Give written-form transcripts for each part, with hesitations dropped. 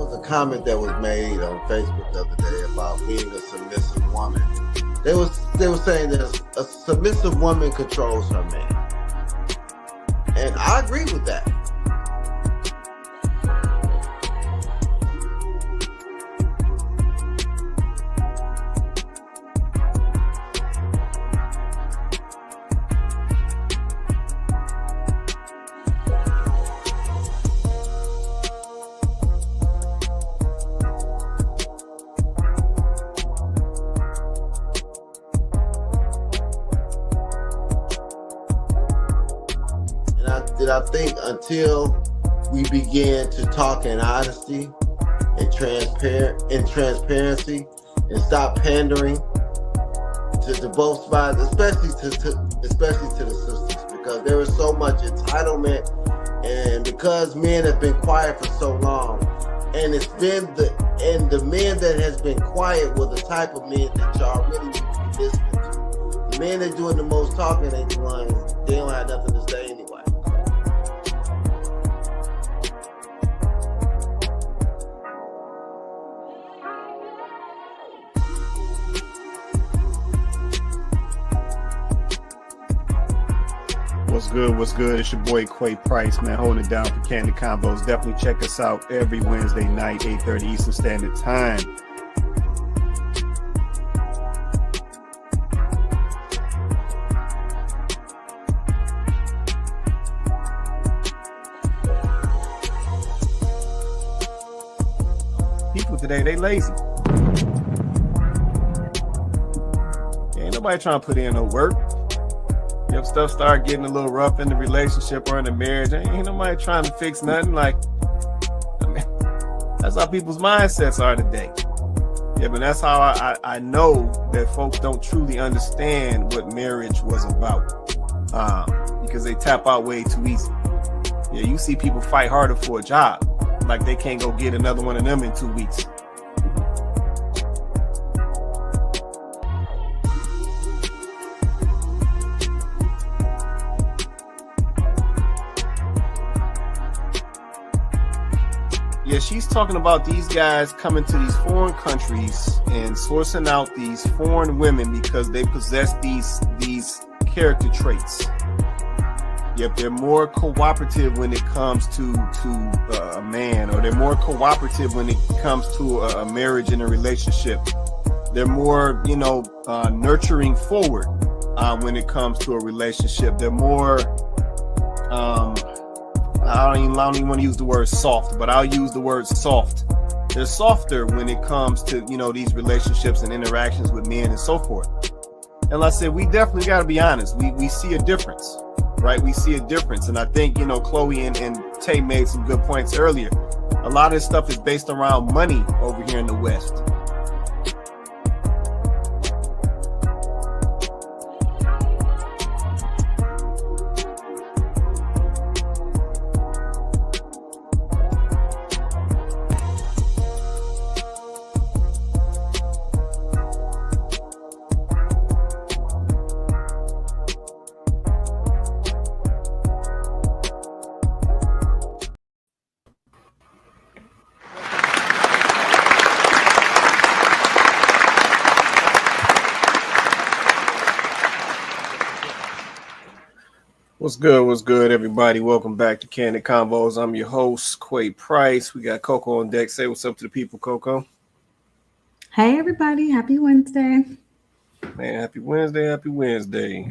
was a comment that was made on Facebook the other day about being a submissive woman. They were saying that a submissive woman controls her man, and I agree with that. I think until we begin to talk in honesty and transparency and stop pandering to both sides, especially to the sisters, because there is so much entitlement, and because men have been quiet for so long, and it's been the men that has been quiet were the type of men that y'all really need to be listening to. The men that doing the most talking ain't the ones, they don't have nothing to say anyway. What's good? It's your boy Quay Price, man, holding it down for Kandid Konvos. Definitely check us out every Wednesday night, 8:30 Eastern Standard Time. People today, they lazy. Ain't nobody trying to put in no work. If stuff start getting a little rough in the relationship or in the marriage, ain't nobody trying to fix nothing. Like, I mean, that's how people's mindsets are today. Yeah, but that's how I know that folks don't truly understand what marriage was about, because they tap out way too easy. Yeah, you see people fight harder for a job, like they can't go get another one of them in 2 weeks. Yeah, she's talking about these guys coming to these foreign countries and sourcing out these foreign women because they possess these character traits. Yep, they're more cooperative when it comes to a man, or they're more cooperative when it comes to a marriage and a relationship. They're more, nurturing forward when it comes to a relationship. They're more I don't even want to use the word soft, but I'll use the word soft. They're softer when it comes to, these relationships and interactions with men and so forth. And like I said, we definitely got to be honest. We see a difference, right? We see a difference. And I think, Chloe and Tay made some good points earlier. A lot of this stuff is based around money over here in the West. What's good, everybody? Welcome back to Kandid Konvos. I'm your host, Quay Price. We got Coco on deck. Say what's up to the people, Coco. Hey, everybody. Happy Wednesday. Man, happy Wednesday.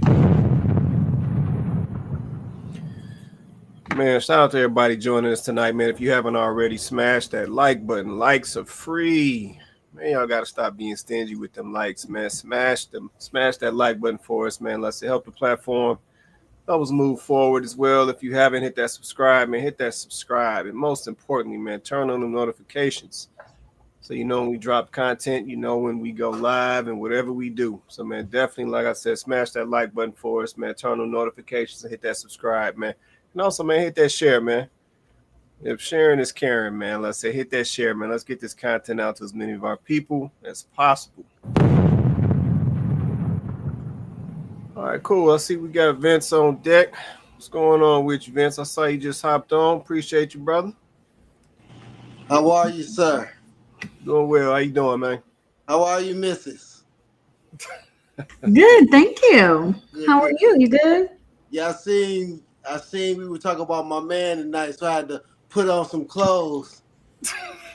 Man, shout out to everybody joining us tonight, man. If you haven't already, smash that like button. Likes are free. Man, y'all got to stop being stingy with them likes, man. Smash that like button for us, man. Let's help the platform. Help us move forward as well. If you haven't hit that subscribe, man, hit that subscribe. And most importantly, man, turn on the notifications. So when we drop content, when we go live and whatever we do. So, man, definitely, like I said, smash that like button for us, man. Turn on notifications and hit that subscribe, man. And also, man, hit that share, man. If sharing is caring, man, let's say hit that share, man. Let's get this content out to as many of our people as possible. All right, cool. I see we got Vince on deck. What's going on with you, Vince? I saw you just hopped on. Appreciate you, brother. How are you, sir? Doing well. How you doing, man? How are you, Mrs.? Good, thank you. Good, How are good, you? good. You good? Yeah, I seen we were talking about my man tonight, so I had to put on some clothes.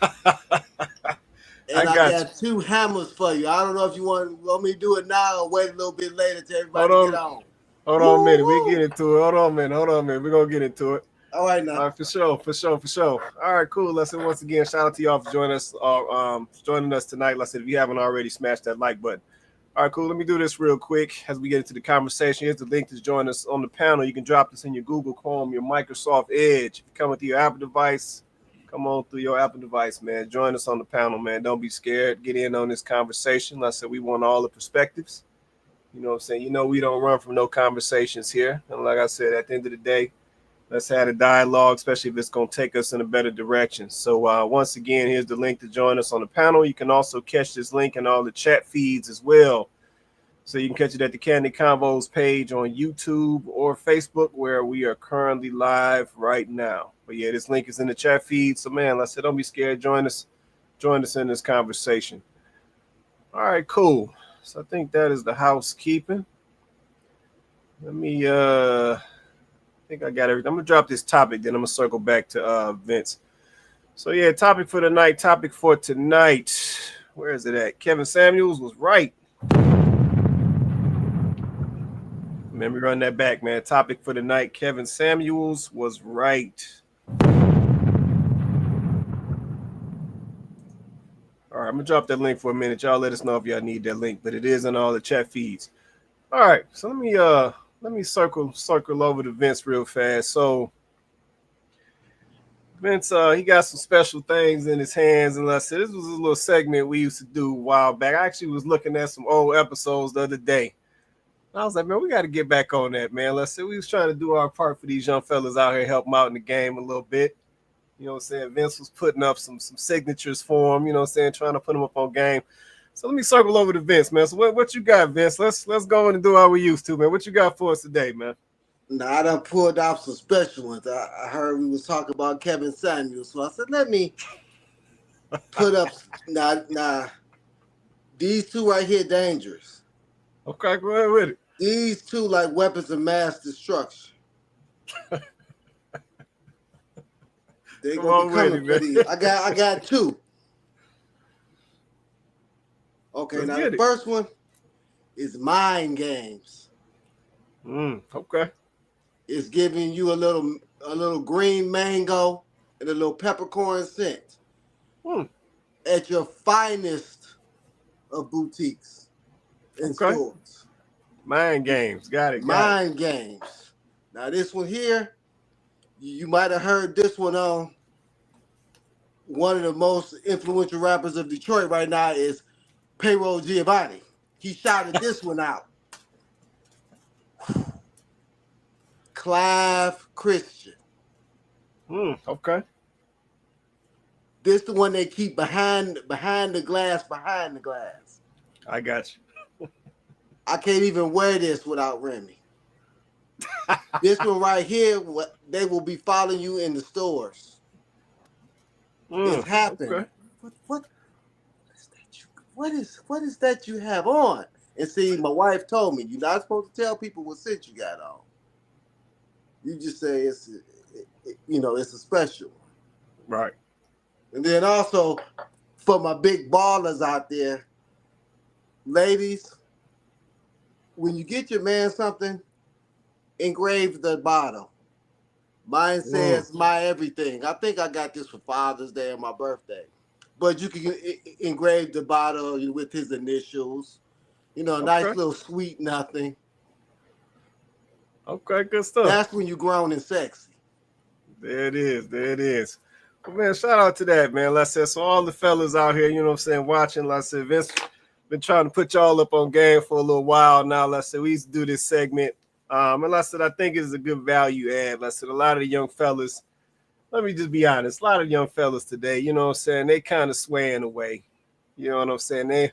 I And I got you. got two hammers for you. I don't know if you want me to do it now or wait a little bit later till Hold everybody get on. on. Hold on a Woo minute. We get woo. into it. Hold on a minute. Hold on a minute. We're gonna get into it. All right All now. right, for sure, for sure, for sure. All right, cool. Listen, once again, shout out to y'all for joining us tonight. Like I said, if you haven't already, smash that like button. All right, cool. Let me do this real quick as we get into the conversation. Here's the link to join us on the panel. You can drop this in your Google Chrome, your Microsoft Edge. If you come with your Apple device, come on through your Apple device, man. Join us on the panel, man. Don't be scared. Get in on this conversation. Like I said, we want all the perspectives. You know what I'm saying? You know, we don't run from no conversations here. And like I said, at the end of the day, let's have a dialogue, especially if it's going to take us in a better direction. So once again, here's the link to join us on the panel. You can also catch this link in all the chat feeds as well. So you can catch it at the Kandid Konvos page on YouTube or Facebook, where we are currently live right now. But yeah, this link is in the chat feed. So man, like I said, don't be scared. Join us in this conversation. All right, cool. So I think that is the housekeeping. Let me I think I got everything. I'm gonna drop this topic, then I'm gonna circle back to Vince. So yeah, topic for tonight. Where is it at? Kevin Samuels was right. Let me run that back, man. Topic for tonight. Kevin Samuels was right. All right, I'm gonna drop that link for a minute. Y'all let us know if y'all need that link, but it is in all the chat feeds. All right, so let me circle over to Vince real fast. So Vince, he got some special things in his hands, and let's say this was a little segment we used to do a while back. I actually was looking at some old episodes the other day. I was like, man, we got to get back on that, man. Let's say we was trying to do our part for these young fellas out here, help them out in the game a little bit. You know what I'm saying? Vince was putting up some signatures for him, you know what I'm saying, trying to put them up on game. So let me circle over to Vince, man. So what you got, Vince? Let's go in and do how we used to, man. What you got for us today, man? Now I done pulled off some special ones. I heard we was talking about Kevin Samuels, so I said let me put up now. These two right here dangerous. Okay, go ahead with it. These two like weapons of mass destruction. They gonna be coming for these. I got two. Okay, Let's now get the it. first one is mind games. Okay. It's giving you a little green mango and a little peppercorn scent at your finest of boutiques and Okay. stores. Mind games. Got it. Mind games. Now this one here, you might have heard this one on one of the most influential rappers of Detroit right now is Payroll Giovanni. He shouted this one out. Clive Christian. Okay. This the one they keep behind the glass. I got you. I can't even wear this without Remy. This one right here, they will be following you in the stores. It's happened. Okay. What is that you have on? And see, my wife told me you're not supposed to tell people what scent you got on. You just say it's a special one. Right. And then also for my big ballers out there, ladies, when you get your man something, engrave the bottle. Mine says my everything. I think I got this for Father's Day and my birthday. But you can engrave the bottle with his initials. Nice little sweet nothing. Okay, good stuff. That's when you're grown and sexy. There it is. Well, man, shout out to that, man. Like I said, so all the fellas out here, you know what I'm saying, watching, like I said, Vince been trying to put y'all up on game for a little while now. Like I said, we used to do this segment. And like I said, I think it's a good value add. Like I said, a lot of the young fellas, let me just be honest, a lot of young fellas today, you know what I'm saying, they kind of swaying away. You know what I'm saying?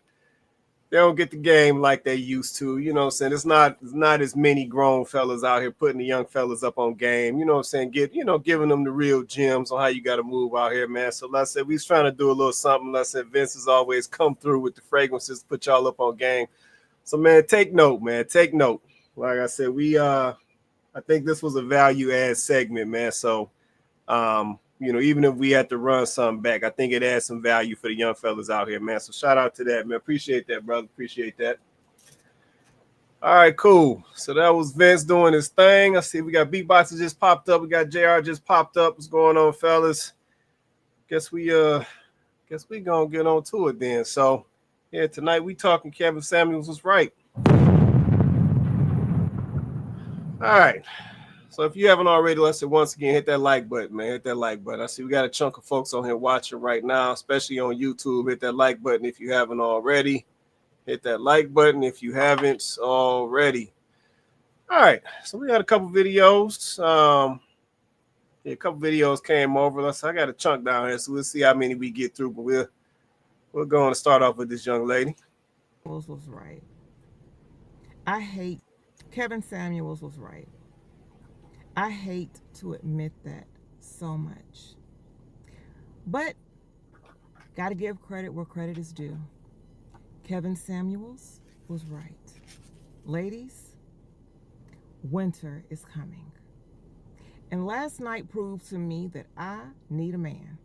they don't get the game like they used to. You know what I'm saying? It's not as many grown fellas out here putting the young fellas up on game. You know what I'm saying? Giving them the real gems on how you got to move out here, man. So let's say we was trying to do a little something. Let's say Vince has always come through with the fragrances to put y'all up on game. So man, take note, man. Take note. Like I said, I think this was a value add segment, man. So even if we had to run something back, I think it adds some value for the young fellas out here, man. So shout out to that, man. Appreciate that, brother. Appreciate that. All right, cool. So that was Vince doing his thing. I see we got beatboxers just popped up. We got JR just popped up. What's going on, fellas? Guess we gonna get on to it then. So yeah, tonight we talking Kevin Samuels was right. All right. So if you haven't already, let's say once again, hit that like button, man. Hit that like button. I see we got a chunk of folks on here watching right now, especially on YouTube. Hit that like button if you haven't already. Hit that like button if you haven't already. All right. So we got a couple videos. A couple videos came over. I got a chunk down here, so we'll see how many we get through. But we're going to start off with this young lady. Was right. Kevin Samuels was right. I hate to admit that so much. But gotta give credit where credit is due. Kevin Samuels was right. Ladies, winter is coming. And last night proved to me that I need a man.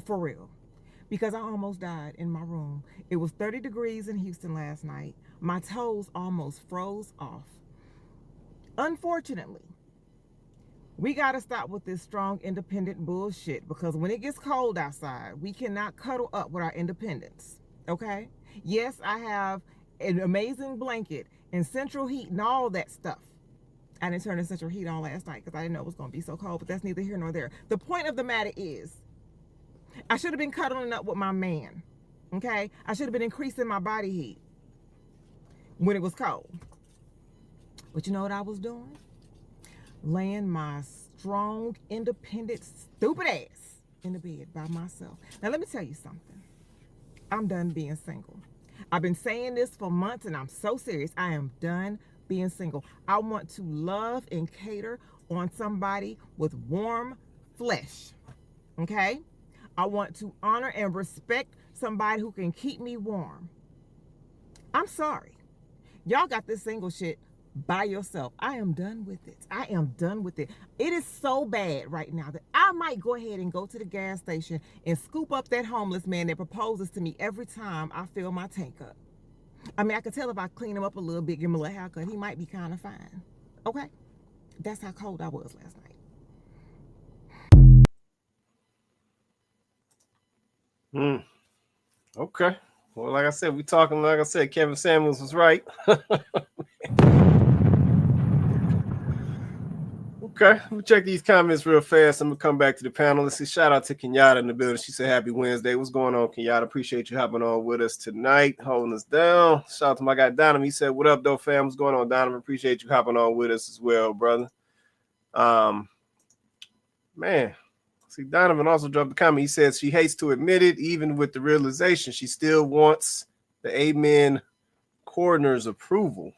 For real. Because I almost died in my room. It was 30 degrees in Houston last night. My toes almost froze off. Unfortunately, we got to stop with this strong, independent bullshit, because when it gets cold outside, we cannot cuddle up with our independence, okay? Yes, I have an amazing blanket and central heat and all that stuff. I didn't turn the central heat on last night because I didn't know it was going to be so cold, but that's neither here nor there. The point of the matter is, I should have been cuddling up with my man, okay? I should have been increasing my body heat when it was cold. But you know what I was doing? Laying my strong, independent, stupid ass in the bed by myself. Now, let me tell you something. I'm done being single. I've been saying this for months, and I'm so serious. I am done being single. I want to love and cater on somebody with warm flesh, okay? I want to honor and respect somebody who can keep me warm. I'm sorry. Y'all got this single shit by yourself. I am done with it. I am done with it. It is so bad right now that I might go ahead and go to the gas station and scoop up that homeless man that proposes to me every time I fill my tank up. I mean, I could tell if I clean him up a little bit, give him a little haircut, he might be kind of fine. Okay? That's how cold I was last night. Okay. Well, like I said, Kevin Samuels was right. Okay, let me check these comments real fast. I'm gonna come back to the panel. Let's see. Shout out to Kenyatta in the building. She said, "Happy Wednesday." What's going on, Kenyatta? Appreciate you hopping on with us tonight, holding us down. Shout out to my guy Donovan. He said, "What up, though, fam? What's going on, Donovan? Appreciate you hopping on with us as well, brother." Man, see, Donovan also dropped a comment. He says she hates to admit it, even with the realization she still wants the Amen coroner's approval.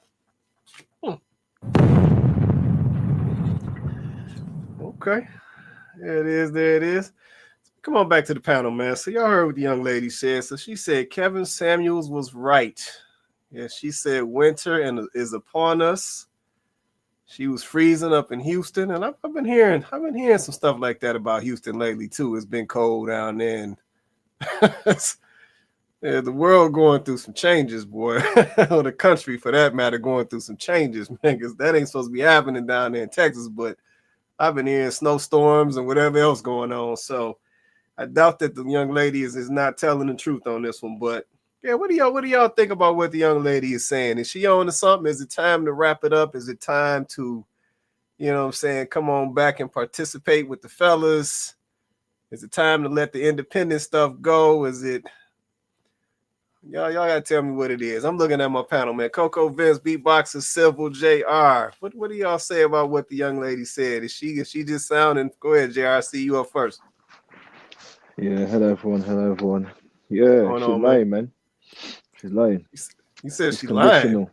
Okay. There it is. There it is. Come on back to the panel, man. So y'all heard what the young lady said. So she said Kevin Samuels was right. Yeah, she said winter is upon us. She was freezing up in Houston, and I've been hearing some stuff like that about Houston lately too. It's been cold down there, and yeah, the world going through some changes, boy. Or the country, for that matter, going through some changes, man. Because that ain't supposed to be happening down there in Texas, but I've been hearing snowstorms and whatever else going on. So I doubt that the young lady is not telling the truth on this one. But yeah, what do y'all think about what the young lady is saying? Is she on to something? Is it time to wrap it up? Is it time to, come on back and participate with the fellas? Is it time to let the independent stuff go? Is it? Y'all gotta tell me what it is. I'm looking at my panel, man. Coco, Vince, Beatboxer, Civil, JR. What do y'all say about what the young lady said? Is she just sounding? Go ahead, JR. See you up first. Yeah, hello everyone. Yeah, she's lying, man. She's lying. You said It's she lying. conditional.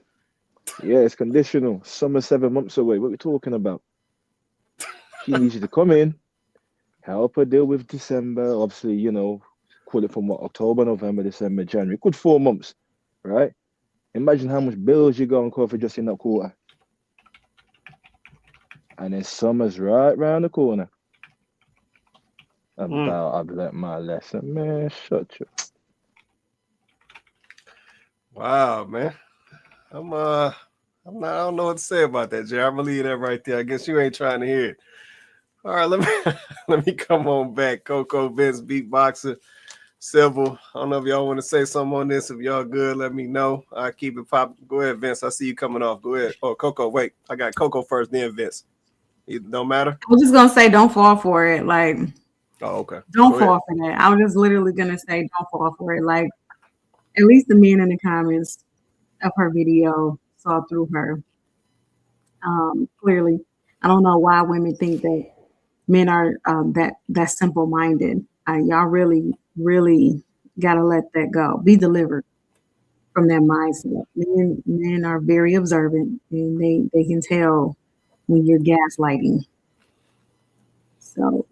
Yeah, it's conditional. Summer 7 months away. What are we talking about? She needs you to come in, help her deal with December. Obviously, call it from what, October, November, December, January. Good 4 months, right? Imagine how much bills you go and cover just in that quarter. And then summer's right round the corner. I've learnt my lesson, man. Shut you. Wow, man. I don't know what to say about that, Jay. I'm gonna leave that right there. I guess you ain't trying to hear it. All right, let me come on back. Coco, Vince, beatboxer, Civil. I don't know if y'all want to say something on this. If y'all good, let me know. I keep it pop. Go ahead, Vince. I see you coming off. Go ahead. Oh, Coco, wait. I got Coco first, then Vince. It don't matter. I was just gonna say, don't fall for it. Like, oh, okay. Don't fall for that. I was just literally gonna say, don't fall for it. Like, at least the men in the comments of her video saw through her. Clearly, I don't know why women think that men are that simple minded. Y'all really, really gotta let that go. Be delivered from that mindset. Men are very observant, and they can tell when you're gaslighting. So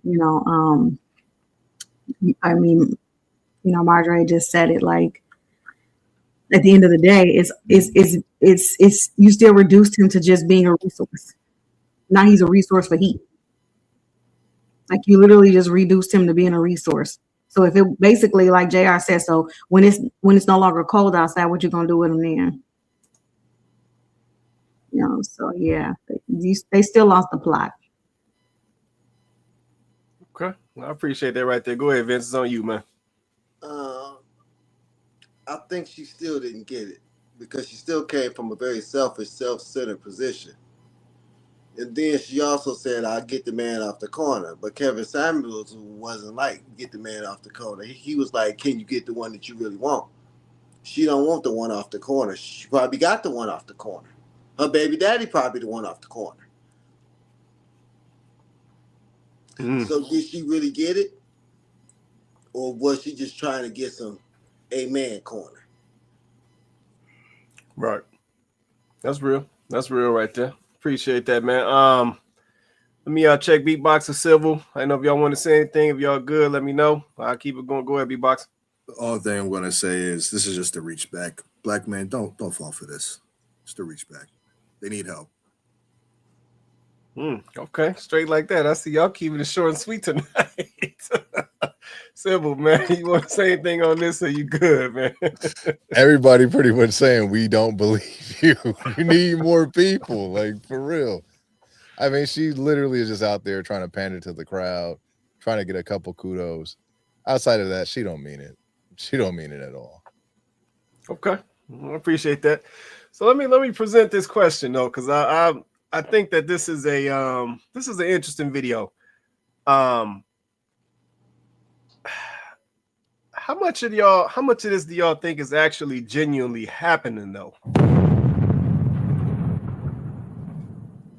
I mean, Marjorie just said it. Like, at the end of the day, it's you still reduced him to just being a resource. Now he's a resource for heat. Like, you literally just reduced him to being a resource. So if it basically, like JR said, so when it's no longer cold outside, what you gonna do with him then? So yeah, they still lost the plot. Okay, I appreciate that right there. Go ahead, Vince. It's on you, man. I think she still didn't get it because she still came from a very selfish, self-centered position. And then she also said, "I'll get the man off the corner." But Kevin Samuels wasn't like, "Get the man off the corner." He was like, "Can you get the one that you really want?" She don't want the one off the corner. She probably got the one off the corner. Her baby daddy probably the one off the corner. So did she really get it? Or was she just trying to get some amen corner? Right. That's real. That's real right there. Appreciate that, man. Let me check Beatboxer Civil. I don't know if y'all want to say anything. If y'all good, let me know. I'll keep it going. Go ahead, Beatboxer. The only thing I'm gonna say is this is just a reach back. Black men, don't fall for this. Just a reach back. They need help. Okay, straight like that. I see y'all keeping it short and sweet tonight. Civil, man, you want to say anything on this, or you good, man? Everybody pretty much saying we don't believe you. You need more people, like, for real. I mean, she literally is just out there trying to pander to the crowd, trying to get a couple kudos. Outside of that, she don't mean it. She don't mean it at all. Okay, I appreciate that. So let me present this question though, because I think that this is an interesting video. How much of this do y'all think is actually genuinely happening though?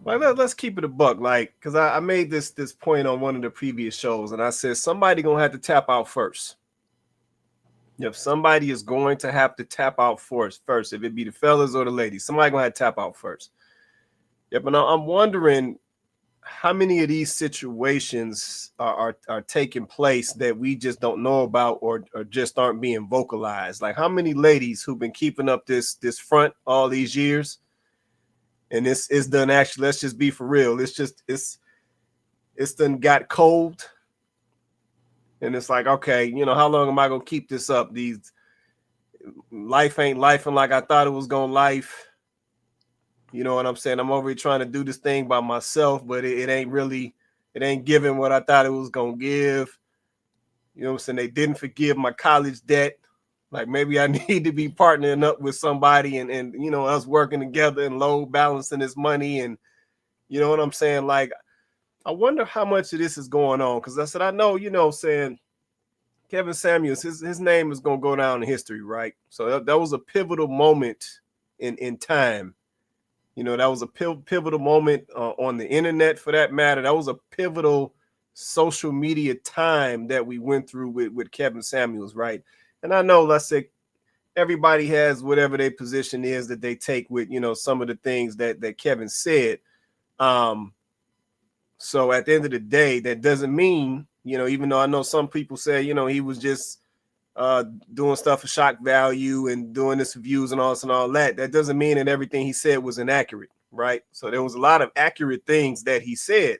Like, let's keep it a buck, like, because I made this point on one of the previous shows, and I said somebody gonna have to tap out first. If somebody is going to have to tap out first, if it be the fellas or the ladies, somebody gonna have to tap out first. Yep, and I'm wondering how many of these situations are taking place that we just don't know about or just aren't being vocalized. Like, how many ladies who've been keeping up this front all these years, and it's done actually, let's just be for real. It's done got cold. And it's like, okay, how long am I gonna keep this up? These life ain't lifing like I thought it was gonna life. You know what I'm saying? I'm over here trying to do this thing by myself, but it ain't giving what I thought it was gonna give. You know what I'm saying? They didn't forgive my college debt. Like, maybe I need to be partnering up with somebody and us working together and load balancing this money. And you know what I'm saying? Like, I wonder how much of this is going on. Because I said, I know, saying Kevin Samuels, his name is going to go down in history, right? So that was a pivotal moment in time. That was a pivotal moment on the internet, for that matter. That was a pivotal social media time that we went through with Kevin Samuels, right? And I know, let's say, everybody has whatever their position is that they take with, some of the things that Kevin said. So at the end of the day, that doesn't mean, even though I know some people say, he was just doing stuff for shock value and doing this for views and all this and all that. That doesn't mean that everything he said was inaccurate, right? So there was a lot of accurate things that he said.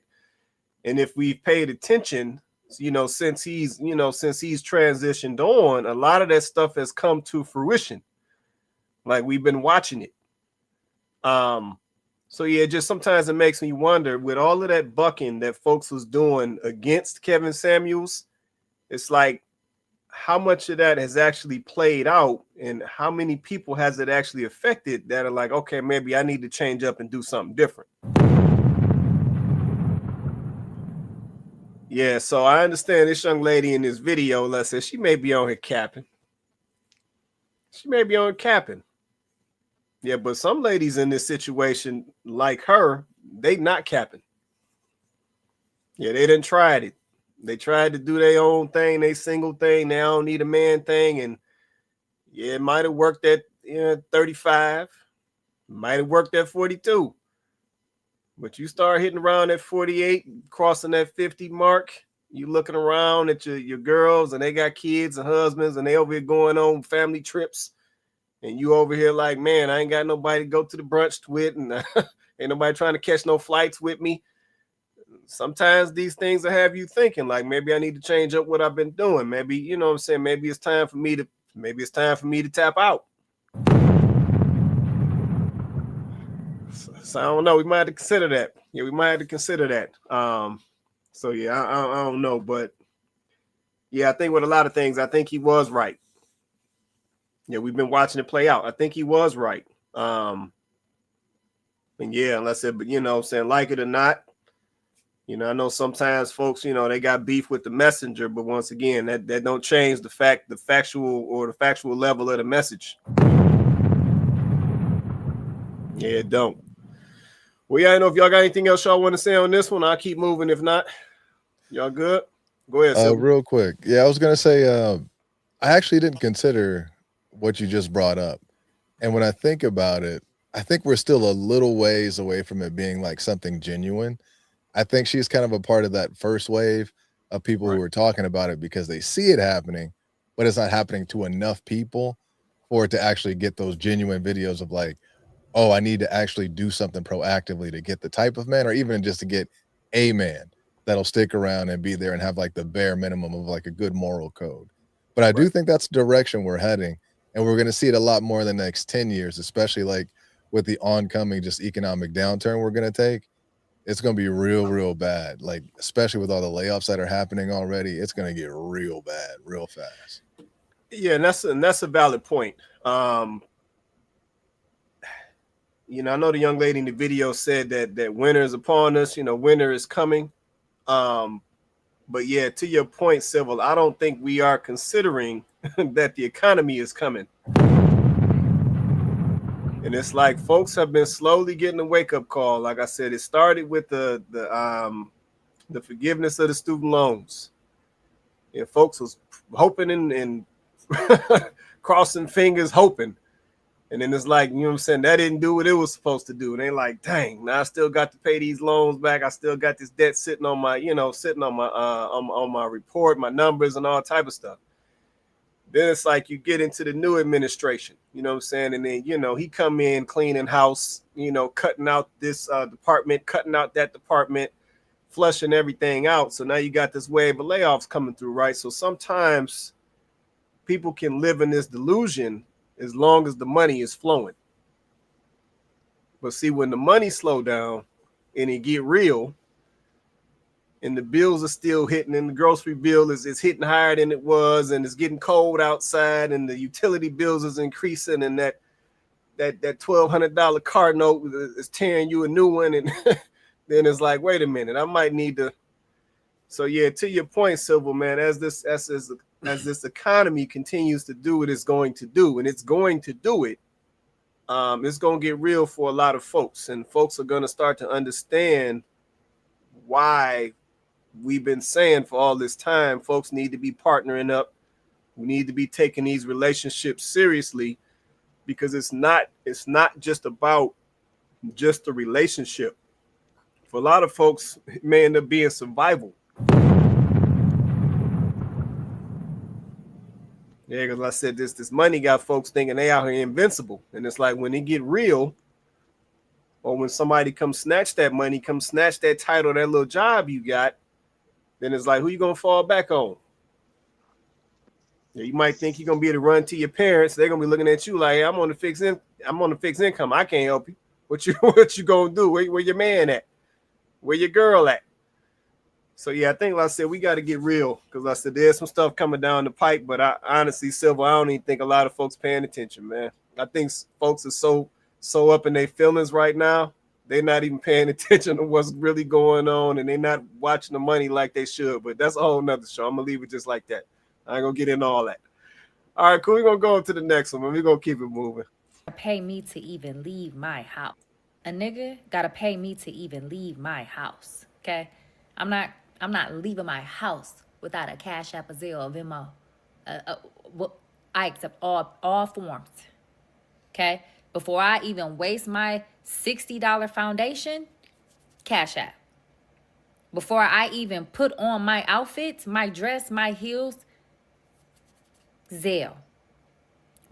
And if we've paid attention, since he's transitioned on, a lot of that stuff has come to fruition. Like, we've been watching it. So yeah, just sometimes it makes me wonder, with all of that bucking that folks was doing against Kevin Samuels, it's like, how much of that has actually played out, and how many people has it actually affected that are like, okay, maybe I need to change up and do something different. Yeah, so I understand this young lady in this video, let's say, she may be on here capping. Yeah, but some ladies in this situation, like her, they not capping. Yeah, they done tried it. They tried to do their own thing, they single thing. They don't need a man thing. And yeah, it might have worked at 35. Might have worked at 42. But you start hitting around at 48, crossing that 50 mark, you looking around at your girls, and they got kids and husbands, and they over here going on family trips. And you over here like, man, I ain't got nobody to go to the brunch with, and ain't nobody trying to catch no flights with me. Sometimes these things will have you thinking, like, maybe I need to change up what I've been doing. Maybe, you know what I'm saying? Maybe it's time for me to tap out. So I don't know. We might have to consider that. Yeah, we might have to consider that. So yeah, I don't know, but yeah, I think with a lot of things, I think he was right. Yeah, we've been watching it play out. I think he was right. And yeah, unless it, but I'm saying, like it or not, I know sometimes folks, they got beef with the messenger, but once again, that don't change the factual level of the message. Yeah, it don't. Well, yeah, I know if y'all got anything else y'all want to say on this one, I'll keep moving. If not, y'all good? Go ahead, Silver. Real quick. Yeah, I was going to say, I actually didn't consider what you just brought up. And when I think about it, I think we're still a little ways away from it being like something genuine. I think she's kind of a part of that first wave of people who are talking about it because they see it happening, but it's not happening to enough people for it to actually get those genuine videos of like, oh, I need to actually do something proactively to get the type of man, or even just to get a man that'll stick around and be there and have like the bare minimum of like a good moral code. But I do think that's the direction we're heading, and we're going to see it a lot more in the next 10 years, especially like with the oncoming just economic downturn we're going to take. It's going to be real bad. Like, especially with all the layoffs that are happening already, it's going to get real bad real fast. Yeah, and that's a valid point. I know the young lady in the video said that winter is upon us, winter is coming. But yeah, to your point, Civil, I don't think we are considering that the economy is coming. And it's like folks have been slowly getting a wake-up call. Like I said, it started with the forgiveness of the student loans. Yeah, folks was hoping and crossing fingers, hoping. And then it's like, what I'm saying, that didn't do what it was supposed to do. And they like, dang, now I still got to pay these loans back. I still got this debt sitting on my, on my report, my numbers and all type of stuff. Then it's like you get into the new administration, you know what I'm saying? And then, he come in cleaning house, cutting out this department, cutting out that department, flushing everything out. So now you got this wave of layoffs coming through, right? So sometimes people can live in this delusion as long as the money is flowing. But see, when the money slow down and it get real, and the bills are still hitting, and the grocery bill is hitting higher than it was, and it's getting cold outside, and the utility bills is increasing, and that $1,200 car note is tearing you a new one, and then it's like, wait a minute, I might need to. So yeah, to your point, Silver, man, as this economy continues to do what it's going to do, and it's going to do it, it's going to get real for a lot of folks, and folks are going to start to understand why we've been saying for all this time folks need to be partnering up We need to be taking these relationships seriously, because it's not just about just the relationship. For a lot of folks, it may end up being survival. Yeah, because I said this money got folks thinking they out here invincible. And it's like when it get real, or when somebody comes snatch that money, come snatch that title, that little job you got, then it's like, who you gonna fall back on? Yeah, you might think you're gonna be able to run to your parents. They're gonna be looking at you like, hey, I'm on the fixed income. I can't help you. What you gonna do? Where your man at? Where your girl at? So yeah, I think like I said, we got to get real, because I said there's some stuff coming down the pipe, but I honestly, Silver, I don't even think a lot of folks paying attention, man. I think folks are so up in their feelings right now. They're not even paying attention to what's really going on, and they're not watching the money like they should. But that's a whole nother show. I'm gonna leave it just like that. I ain't gonna get into all that. All right, cool. We're gonna go into the next one, and we're gonna keep it moving. Pay me to even leave my house. A nigga gotta pay me to even leave my house. Okay? I'm not leaving my house without a Cash App, a Zelle, a Venmo. I accept all forms. Okay? Before I even waste my $60 foundation, Cash App. Before I even put on my outfits, my dress, my heels, Zelle.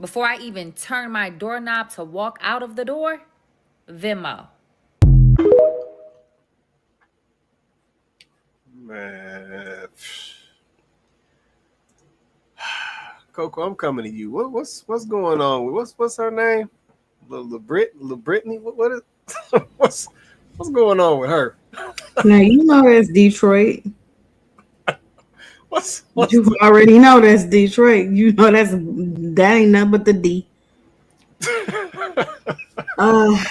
Before I even turn my doorknob to walk out of the door, Venmo. Man, Coco, I'm coming to you. What's going on? What's her name? Brittany. What is what's going on with her? Now you know that's Detroit. What's You already know that's Detroit. You know that ain't nothing but the D. Pause.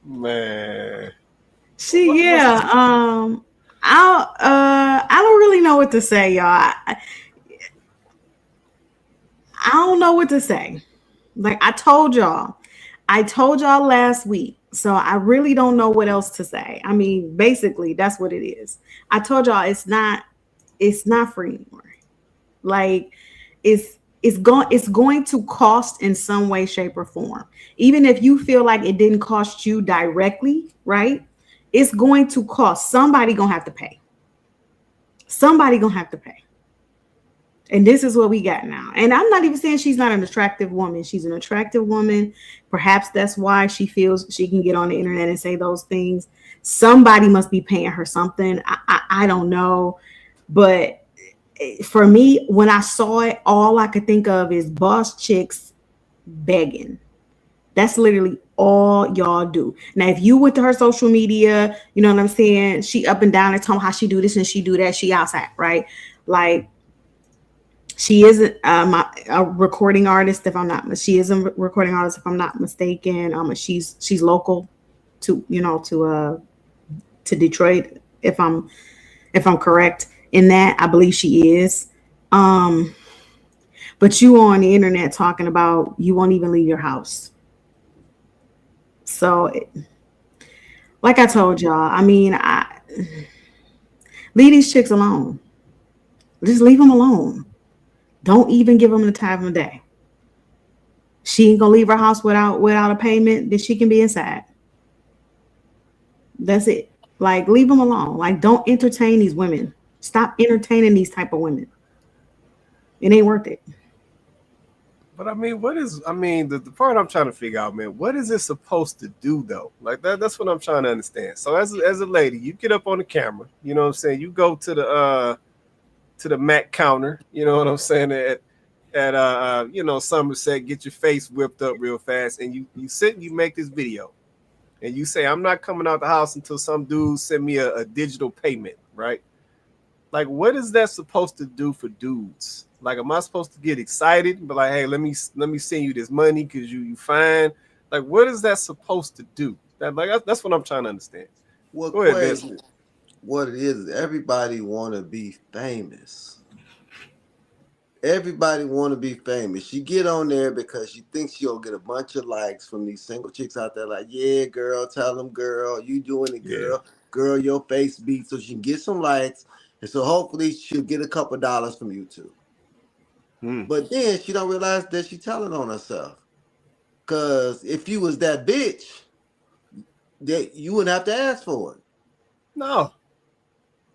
Man. I don't really know what to say, y'all. I don't know what to say. Like I told y'all last week. So I really don't know what else to say. I mean, basically, that's what it is. I told y'all it's not free anymore. Like it's going to cost in some way, shape, or form. Even if you feel like it didn't cost you directly, right? It's going to cost. Somebody gonna have to pay. And this is what we got now. And I'm not even saying she's not an attractive woman. She's an attractive woman. Perhaps that's why she feels she can get on the internet and say those things. Somebody must be paying her something. I don't know. But for me, when I saw it, all I could think of is boss chicks begging. That's literally all y'all do. Now, if you went to her social media, you know what I'm saying? She up and down and telling how she do this and she do that. She outside, right? Like, she is a recording artist, if I'm not mistaken. She's local to Detroit, if I'm correct in that. I believe she is. But you on the internet talking about you won't even leave your house. So, like I told y'all, I mean, leave these chicks alone. Just leave them alone. Don't even give them the time of day. She ain't gonna leave her house without a payment that she can be inside. That's it. Like, leave them alone. Like, don't entertain these women. Stop entertaining these type of women. It ain't worth it. But I mean, the part I'm trying to figure out, man, what is it supposed to do though? Like that's what I'm trying to understand. So as a lady, you get up on the camera, you know what I'm saying? You go to the Mac counter, you know what I'm saying, at Somerset, get your face whipped up real fast, and you sit and you make this video. And you say, I'm not coming out the house until some dude send me a digital payment, right? Like, what is that supposed to do for dudes? Like, am I supposed to get excited? But like, hey, let me send you this money because you fine. Like, what is that supposed to do? That's what I'm trying to understand. Well, go ahead, Vince. What it is everybody want to be famous. Everybody want to be famous. She get on there because she thinks she'll get a bunch of likes from these single chicks out there. Like, yeah, girl, tell them, girl, you doing it, girl. girl your face beat so she can get some likes, and so hopefully she'll get a couple dollars from YouTube. But then she don't realize that she's telling on herself. Cause if you was that bitch, that you wouldn't have to ask for it. No.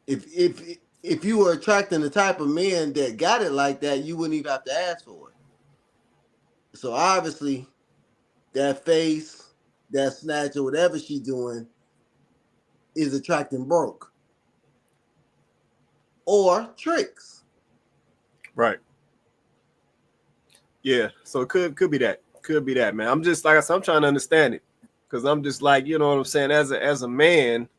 If you were attracting the type of men that got it like that, you wouldn't even have to ask for it. So obviously, that face, that snatch, or whatever she's doing is attracting broke. Or tricks. Right. Yeah. So it could be that. Could be that, man. I'm just like I said, I'm trying to understand it. Because I'm just like, you know what I'm saying? As a man,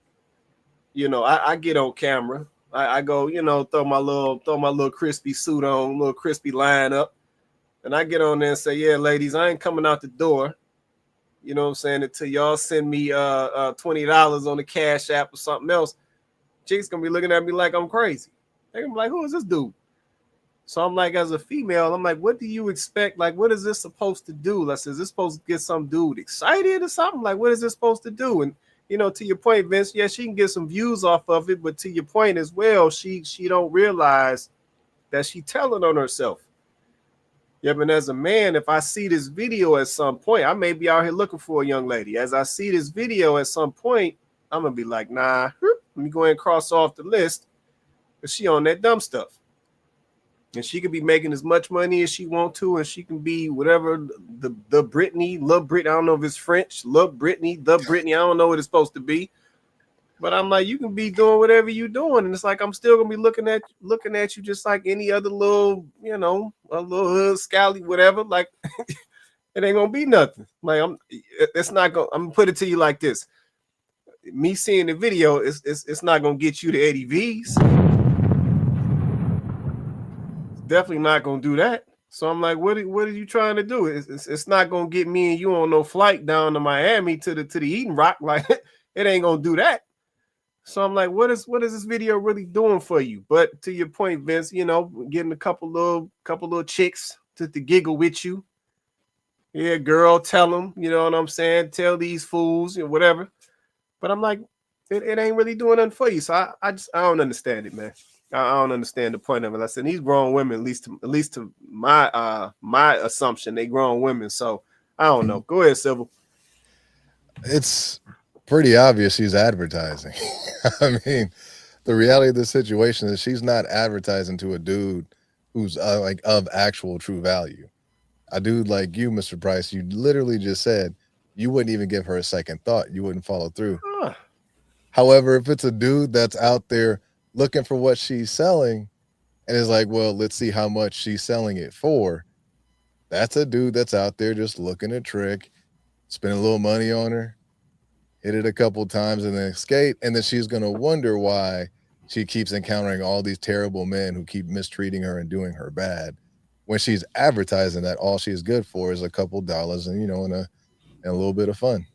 you know, I get on camera. I go, you know, throw my little crispy suit on, little crispy line up. And I get on there and say, yeah, ladies, I ain't coming out the door. You know what I'm saying? Until y'all send me $20 on the Cash App or something else. Chicks gonna be looking at me like I'm crazy. They're gonna be like, who is this dude? So I'm like, as a female, I'm like, what do you expect? Like, what is this supposed to do? Like, is this supposed to get some dude excited or something? Like, what is this supposed to do? And you know, to your point, Vince, yeah, she can get some views off of it, but to your point as well, she don't realize that she telling on herself. Yeah, but as a man, if I see this video at some point, I may be out here looking for a young lady. As I see this video at some point, I'm gonna be like, nah, let me go ahead and cross off the list, because she on that dumb stuff. And she could be making as much money as she want to, and she can be whatever the Britney, love Britney. I don't know if it's French, love Britney, the Britney. I don't know what it's supposed to be. But I'm like, you can be doing whatever you're doing, and it's like I'm still gonna be looking at you just like any other little, you know, a little hood scally, whatever. Like it ain't gonna be nothing. Like it's not gonna. I'm gonna put it to you like this: me seeing the video, it's not gonna get you to Eddie V's. Definitely not gonna do that. So I'm like, what are you trying to do? It's not gonna get me and you on no flight down to Miami to the Eaton Rock. Like it ain't gonna do that. So I'm like, what is this video really doing for you? But to your point, Vince, you know, getting a couple little chicks to giggle with you. Yeah, girl, tell them, you know what I'm saying? Tell these fools, you know, whatever. But I'm like, it ain't really doing nothing for you. So I don't understand it, man. I don't understand the point of it. I said these grown women, at least to my assumption, they grown women. So I don't know. Go ahead, Sybil. It's pretty obvious she's advertising. I mean, the reality of the situation is she's not advertising to a dude who's like of actual true value. A dude like you, Mr. Price, you literally just said you wouldn't even give her a second thought. You wouldn't follow through. However, if it's a dude that's out there looking for what she's selling and is like, well, let's see how much she's selling it for, that's a dude that's out there just looking to trick, spend a little money on her, hit it a couple times and then skate, and then she's going to wonder why she keeps encountering all these terrible men who keep mistreating her and doing her bad, when she's advertising that all she's good for is a couple dollars and, you know, and a little bit of fun.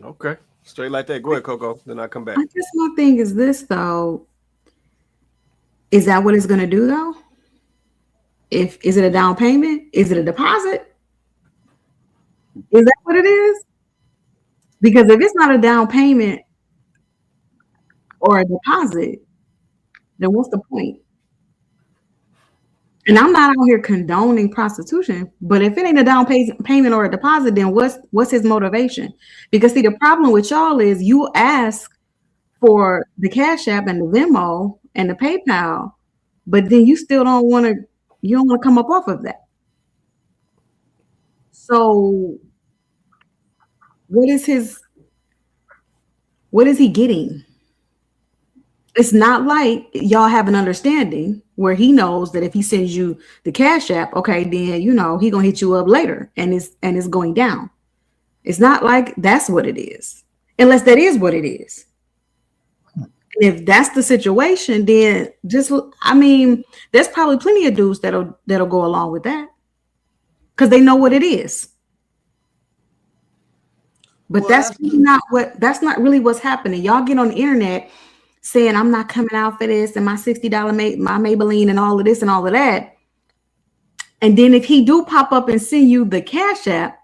Okay. Straight like that. Go ahead, Coco. Then I come back. I guess my thing is this, though. Is that what it's going to do, though? Is it a down payment? Is it a deposit? Is that what it is? Because if it's not a down payment or a deposit, then what's the point? And I'm not out here condoning prostitution, but if it ain't a down payment or a deposit, then what's his motivation? Because see, the problem with y'all is you ask for the Cash App and the Venmo and the PayPal, but then you still don't want to come up off of that. So what is he getting? It's not like y'all have an understanding where he knows that if he sends you the Cash App, okay, then you know he gonna hit you up later and it's going down. It's not like that's what it is, unless that is what it is. If that's the situation, then there's probably plenty of dudes that'll go along with that because they know what it is. But well, that's not really what's happening. Y'all get on the internet saying I'm not coming out for this and my $60 my Maybelline and all of this and all of that. And then if he do pop up and send you the Cash App,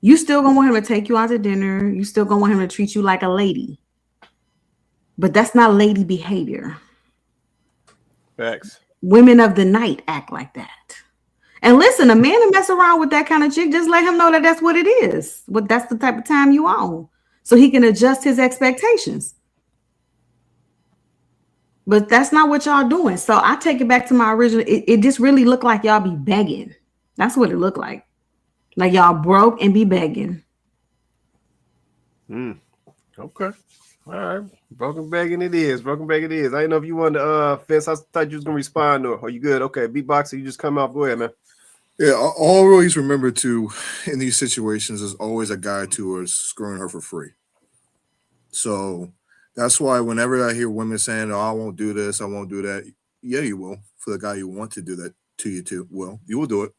You still gonna want him to take you out to dinner. You still gonna want him to treat you like a lady. But that's not lady behavior. Facts. Women of the night act like that. And listen, a man to mess around with that kind of chick, just let him know that that's what it is. But that's the type of time you on. So he can adjust his expectations. But that's not what y'all doing. So I take it back to my original. It just really looked like y'all be begging. That's what it looked like. Like y'all broke and be begging. Okay. All right. Broken begging it is. Broken begging it is. I didn't know if you wanted to Fence. I thought you was gonna respond or are you good? Okay, beatboxer, you just come off. Go ahead, man. Yeah, always remember to, in these situations, there's always a guy who is screwing her for free. So that's why whenever I hear women saying, "Oh, I won't do this, I won't do that," yeah, you will. For the guy you want to do that to you too, well, you will do it.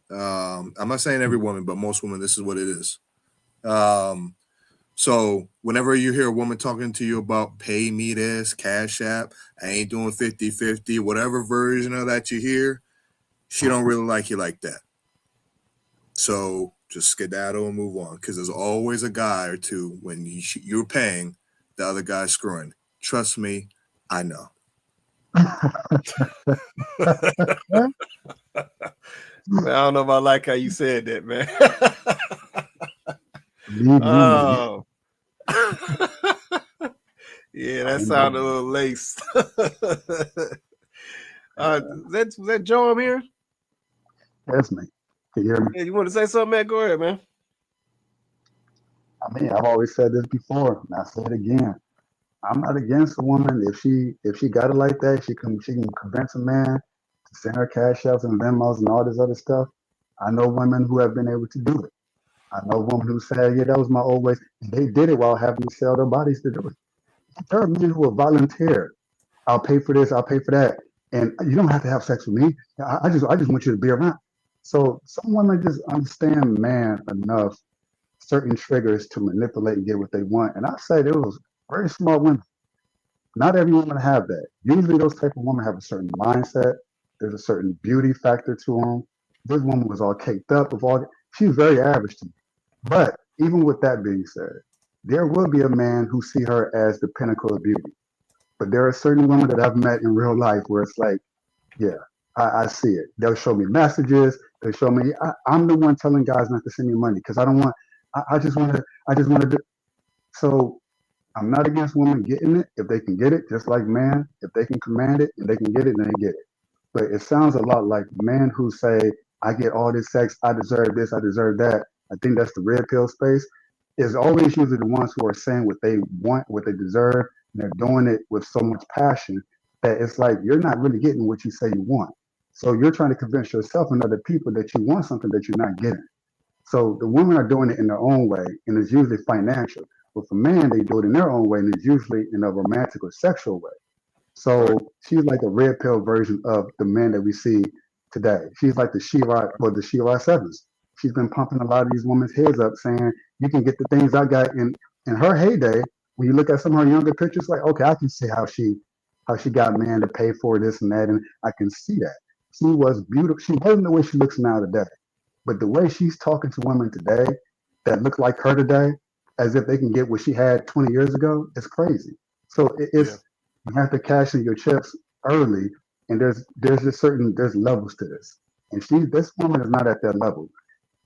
I'm not saying every woman, but most women, this is what it is. So whenever you hear a woman talking to you about pay me this, Cash App, I ain't doing 50-50, whatever version of that you hear, she don't really like you like that. So just skedaddle and move on, because there's always a guy or two when you're paying, the other guy's screwing. Trust me, I know. Man, I don't know if I like how you said that, man. Oh. Yeah, that sounded a little laced. Is that Joe I'm here? That's me. Can you hear me? Yeah, you want to say something, man? Go ahead, man. I mean, I've always said this before, and I say it again. I'm not against a woman if she got it like that. She can convince a man to send her cash apps and Venmos and all this other stuff. I know women who have been able to do it. I know women who said, "Yeah, that was my old way." And they did it while having to sell their bodies to do it. There are men who will volunteer. I'll pay for this. I'll pay for that, and you don't have to have sex with me. I just want you to be around. So some women just understand man enough, certain triggers to manipulate and get what they want. And I say there was very smart women. Not every woman have that. Usually those type of women have a certain mindset. There's a certain beauty factor to them. This woman was all caked up with all. She's very average to me. But even with that being said, there will be a man who see her as the pinnacle of beauty. But there are certain women that I've met in real life where it's like, yeah, I see it. They'll show me messages. They show me. I'm the one telling guys not to send me money because I don't want. I just want to do. So I'm not against women getting it if they can get it, just like man. If they can command it and they can get it, then they get it. But it sounds a lot like men who say, "I get all this sex. I deserve this. I deserve that." I think that's the red pill space. Is always usually the ones who are saying what they want, what they deserve, and they're doing it with so much passion that it's like you're not really getting what you say you want. So you're trying to convince yourself and other people that you want something that you're not getting. So the women are doing it in their own way, and it's usually financial. But for men, they do it in their own way, and it's usually in a romantic or sexual way. So she's like a red pill version of the men that we see today. She's like the She-Ra or the She-Ra Sevens. She's been pumping a lot of these women's heads up, saying you can get the things I got in her heyday. When you look at some of her younger pictures, like okay, I can see how she got man to pay for this and that, and I can see that. She was beautiful. She wasn't the way she looks now today, but the way she's talking to women today that look like her today, as if they can get what she had 20 years ago, it's crazy. So it's you have to cash in your chips early, and there's levels to this, and this woman is not at that level.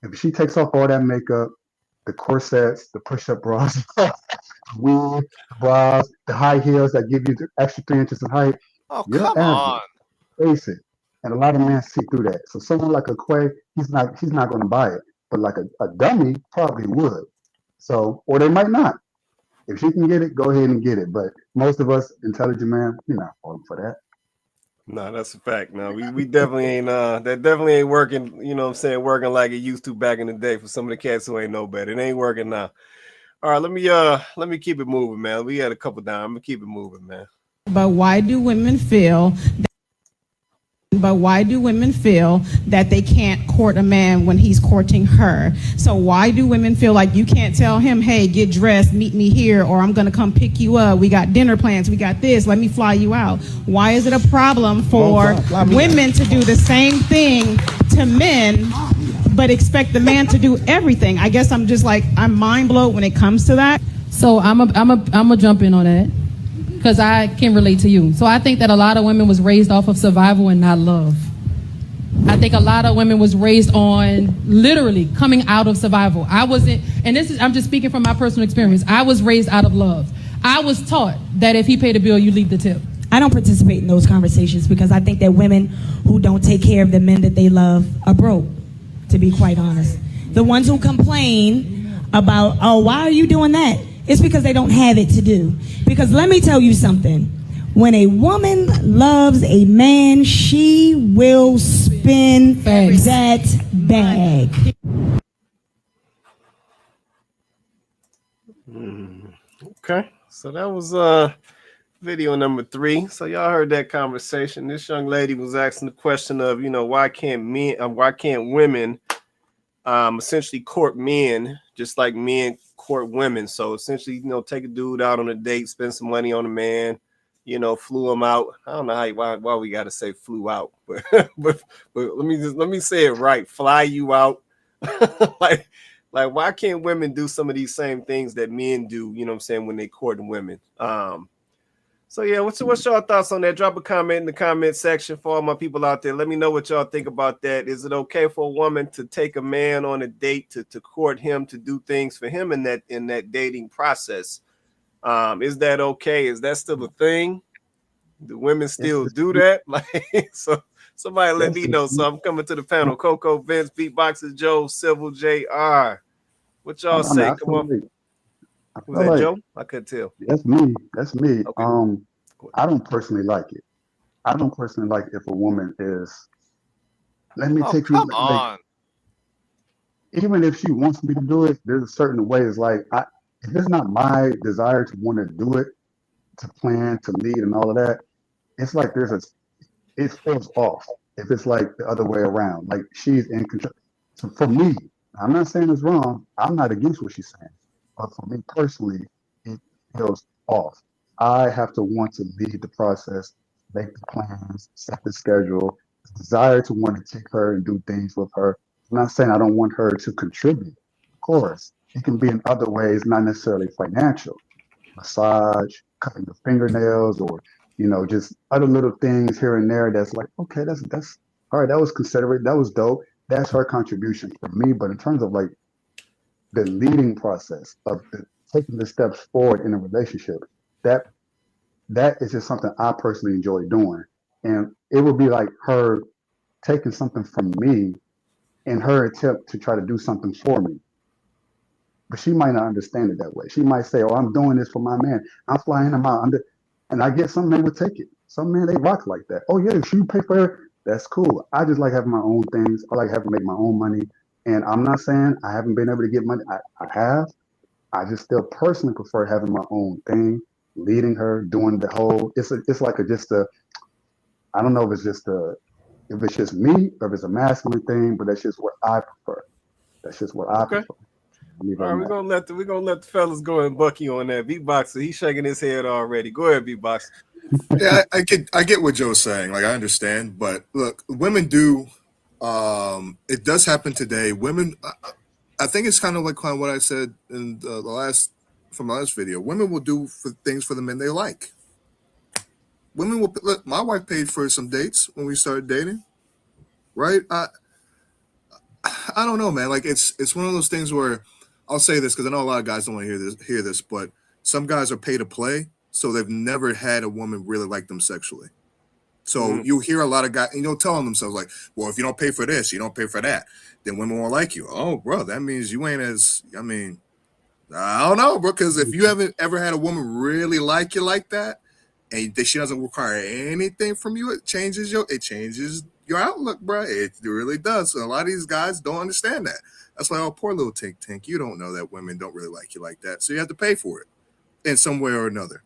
If she takes off all that makeup, the corsets, the push-up bras, the wig, the bras, the high heels that give you the extra 3 inches of height, you're come average. Face it. And a lot of men see through that. So someone like a Quay, he's not going to buy it. But like a dummy probably would. So, or they might not. If she can get it, go ahead and get it. But most of us, intelligent man, we're not falling for that. No, that's a fact. No, we definitely ain't that definitely ain't working, you know what I'm saying, working like it used to back in the day for some of the cats who ain't know better. It ain't working now. All right, let me keep it moving, man. We had a couple down. I'm gonna keep it moving, man. But why do women feel that they can't court a man when he's courting her? So why do women feel like you can't tell him, hey, get dressed, meet me here, or I'm going to come pick you up. We got dinner plans. We got this. Let me fly you out. Why is it a problem for women to do the same thing to men but expect the man to do everything. I guess I'm just like, I'm mind blown when it comes to that. So I'm a jump in on that because I can relate to you. So I think that a lot of women was raised off of survival and not love. I think a lot of women was raised on literally coming out of survival. I wasn't, and I'm just speaking from my personal experience. I was raised out of love. I was taught that if he paid a bill, you leave the tip. I don't participate in those conversations because I think that women who don't take care of the men that they love are broke, to be quite honest. The ones who complain about, oh, why are you doing that? It's because they don't have it to do. Because let me tell you something. When a woman loves a man, she will spin that bag. Okay, so that was video number 3. So y'all heard that conversation. This young lady was asking the question of, why can't women essentially court men just like men court women? So essentially, take a dude out on a date, spend some money on a man, flew him out. I don't know why we got to say flew out, but but let me say it right. Fly you out. like why can't women do some of these same things that men do, when they court women? So yeah, what's y'all thoughts on that? Drop a comment in the comment section for all my people out there. Let me know what y'all think about that. Is it okay for a woman to take a man on a date to court him, to do things for him in that dating process? Is that okay? Is that still a thing? Do women still do that? So somebody let me know. So I'm coming to the panel. Coco, Vince, Beatboxers, Joe, Civil, JR. What y'all say? Come on. Was that Joe? I couldn't tell. That's me. Okay. I don't personally like it. I don't personally like if a woman is. Let me take you. Come on. Even if she wants me to do it, there's certain ways. If it's not my desire to want to do it, to plan, to lead, and all of that, it's like it feels off. If it's like the other way around, like she's in control. So for me, I'm not saying it's wrong. I'm not against what she's saying. But for me personally, it feels off. I have to want to lead the process, make the plans, set the schedule, the desire to want to take her and do things with her. I'm not saying I don't want her to contribute. Of course, it can be in other ways, not necessarily financial. Massage, cutting the fingernails, or just other little things here and there. That's like, okay, that's all right. That was considerate. That was dope. That's her contribution for me. But in terms of like the leading process of taking the steps forward in a relationship, that is just something I personally enjoy doing. And it would be like her taking something from me in her attempt to try to do something for me. But she might not understand it that way. She might say, oh, I'm doing this for my man. I'm flying him out. And I guess some men would take it. Some men, they rock like that. Oh, yeah, if you pay for it, that's cool. I just like having my own things. I like having to make my own money. And I'm not saying I haven't been able to get money. I have. I just still personally prefer having my own thing, leading her, doing the whole. It's like I don't know if it's just me or if it's a masculine thing, but that's just what I prefer. That's just what I prefer. All right, we're gonna let the fellas go and Bucky on that. Beatboxer, he's shaking his head already. Go ahead, Beatboxer. Yeah, I get what Joe's saying. Like, I understand, but look, women do. It does happen today. Women, I think it's kind of what I said in the last video. Women will do things for the men they like. Women will. Look, my wife paid for some dates when we started dating, right? I don't know, man. Like, it's one of those things where I'll say this because I know a lot of guys don't want to hear this, but some guys are pay to play, so they've never had a woman really like them sexually. So you hear a lot of guys, telling themselves like, well, if you don't pay for this, you don't pay for that, then women won't like you. Oh, bro, that means you ain't I don't know, bro, because if you haven't ever had a woman really like you like that, and she doesn't require anything from you, it changes your outlook, bro. It really does. So a lot of these guys don't understand that. That's why, oh, poor little Tink, you don't know that women don't really like you like that. So you have to pay for it in some way or another.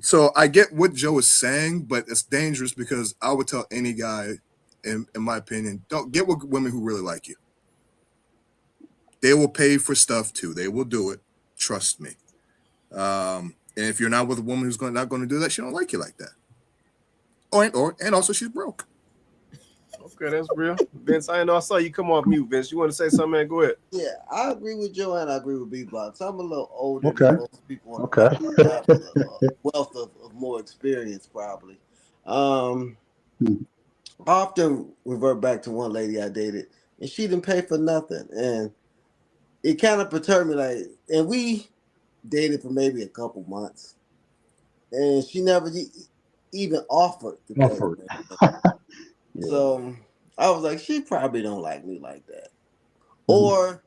So I get what Joe is saying, but it's dangerous because I would tell any guy, in my opinion, don't get with women who really like you. They will pay for stuff too. They will do it. Trust me. And if you're not with a woman who's not going to do that, she don't like you like that. And also she's broke. Okay, that's real. Vince, I know I saw you come off mute, Vince. You want to say something, man? Go ahead. Yeah, I agree with Joe and I agree with B Block. So I'm a little older Okay. than most people on the Okay. panel. I have a wealth of more experience, probably. Um, I often revert back to one lady I dated, and she didn't pay for nothing, and it kind of perturbed me. Like, and we dated for maybe a couple months, and she never even offered to pay for Offered. anything. Yeah. So I was like, she probably don't like me like that, Mhm. or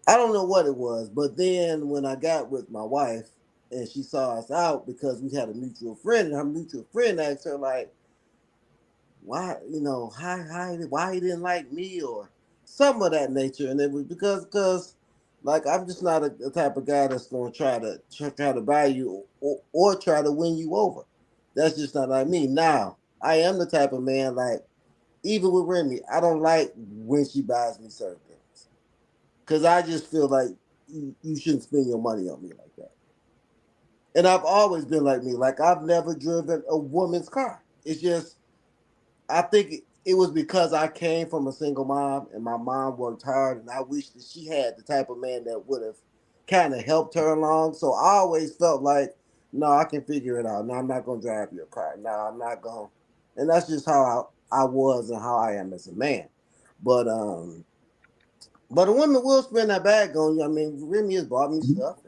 I don't know what it was. But then when I got with my wife and she saw us out because we had a mutual friend, and her mutual friend asked her like, why, why he didn't like me or some of that nature, and it was because like I'm just not a type of guy that's going to try to buy you or try to win you over. That's just not like me. Now I am the type of man like even with Remy, I don't like when she buys me certain things because I just feel like you shouldn't spend your money on me like that. And I've always been like me. Like I've never driven a woman's car. It's just I think it was because I came from a single mom and my mom worked hard, and I wish that she had the type of man that would have kind of helped her along. So I always felt like, no, I can figure it out. No, I'm not going to drive your car. No, I'm not going. And that's just how I was and how I am as a man. But but a woman will spend that bag on you. I mean, Remy has bought me stuff,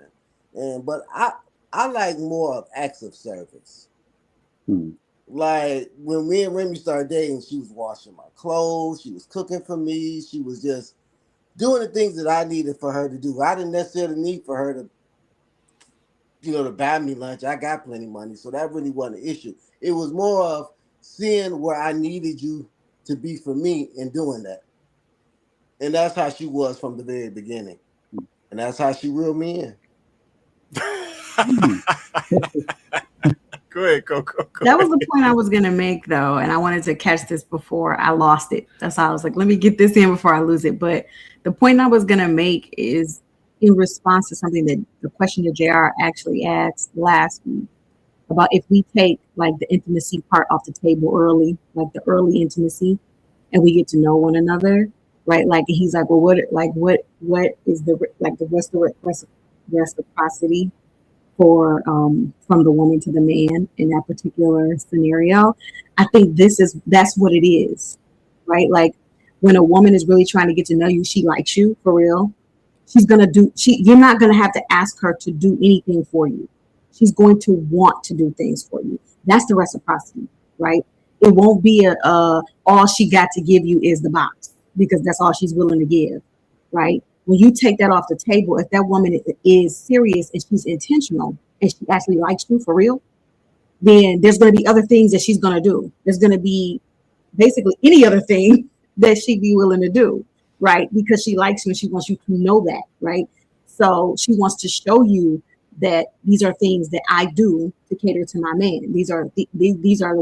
and but I like more of acts of service. Mhm. Like when me and Remy started dating, she was washing my clothes, she was cooking for me, she was just doing the things that I needed for her to do. I didn't necessarily need for her to, to buy me lunch. I got plenty of money, so that really wasn't an issue. It was more of seeing where I needed you to be for me and doing that. And that's how she was from the very beginning. And that's how she reeled me in. Mhm. Go ahead, Coco. Go That was ahead. the point I was gonna make though, and I wanted to catch this before I lost it. That's how I was like, let me get this in before I lose it. But the point I was gonna make is in response to something that the question that JR actually asked last week about if we take like the intimacy part off the table early, like the early intimacy, and we get to know one another, right? Like he's like, well, what is the like the reciprocity for from the woman to the man in that particular scenario? I think that's what it is, right? Like when a woman is really trying to get to know you, she likes you for real. You're not gonna have to ask her to do anything for you. She's going to want to do things for you. That's the reciprocity, right? It won't be all she got to give you is the box because that's all she's willing to give, right? When you take that off the table, if that woman is serious and she's intentional and she actually likes you for real, then there's going to be other things that she's going to do. There's going to be basically any other thing that she'd be willing to do, right? Because she likes you and she wants you to know that, right? So she wants to show you that these are things that I do to cater to my man. These are the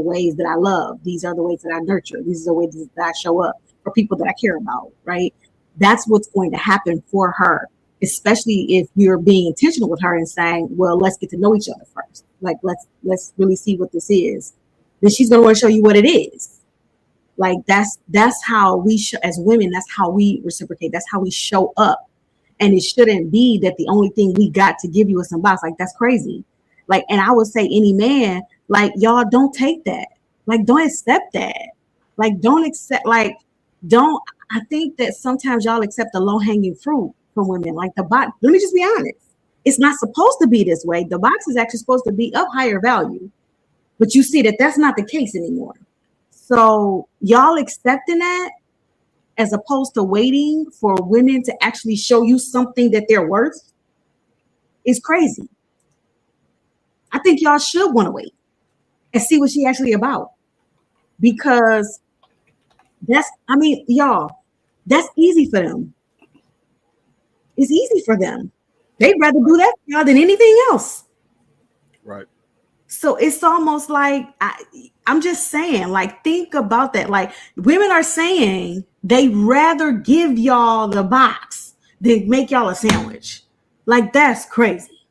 ways that I love. These are the ways that I nurture. These are the ways that I show up for people that I care about, right? That's what's going to happen for her, especially if you're being intentional with her and saying, well, let's get to know each other first. Like, let's really see what this is. Then she's going to want to show you what it is. Like that's how we as women, that's how we reciprocate. That's how we show up. And it shouldn't be that the only thing we got to give you is some box. Like that's crazy. Like, and I would say any man, like y'all don't take that. Like don't accept that. Like don't accept, like don't, I think that sometimes y'all accept the low hanging fruit from women. Like the box, let me just be honest. It's not supposed to be this way. The box is actually supposed to be of higher value. But you see that that's not the case anymore. So y'all accepting that as opposed to waiting for women to actually show you something that they're worth is crazy. I think y'all should want to wait and see what she actually about. Because y'all, that's easy for them. It's easy for them. They'd rather do that for y'all than anything else. Right. So it's almost like I'm just saying, like, think about that. Like, women are saying they'd rather give y'all the box than make y'all a sandwich. Like, that's crazy.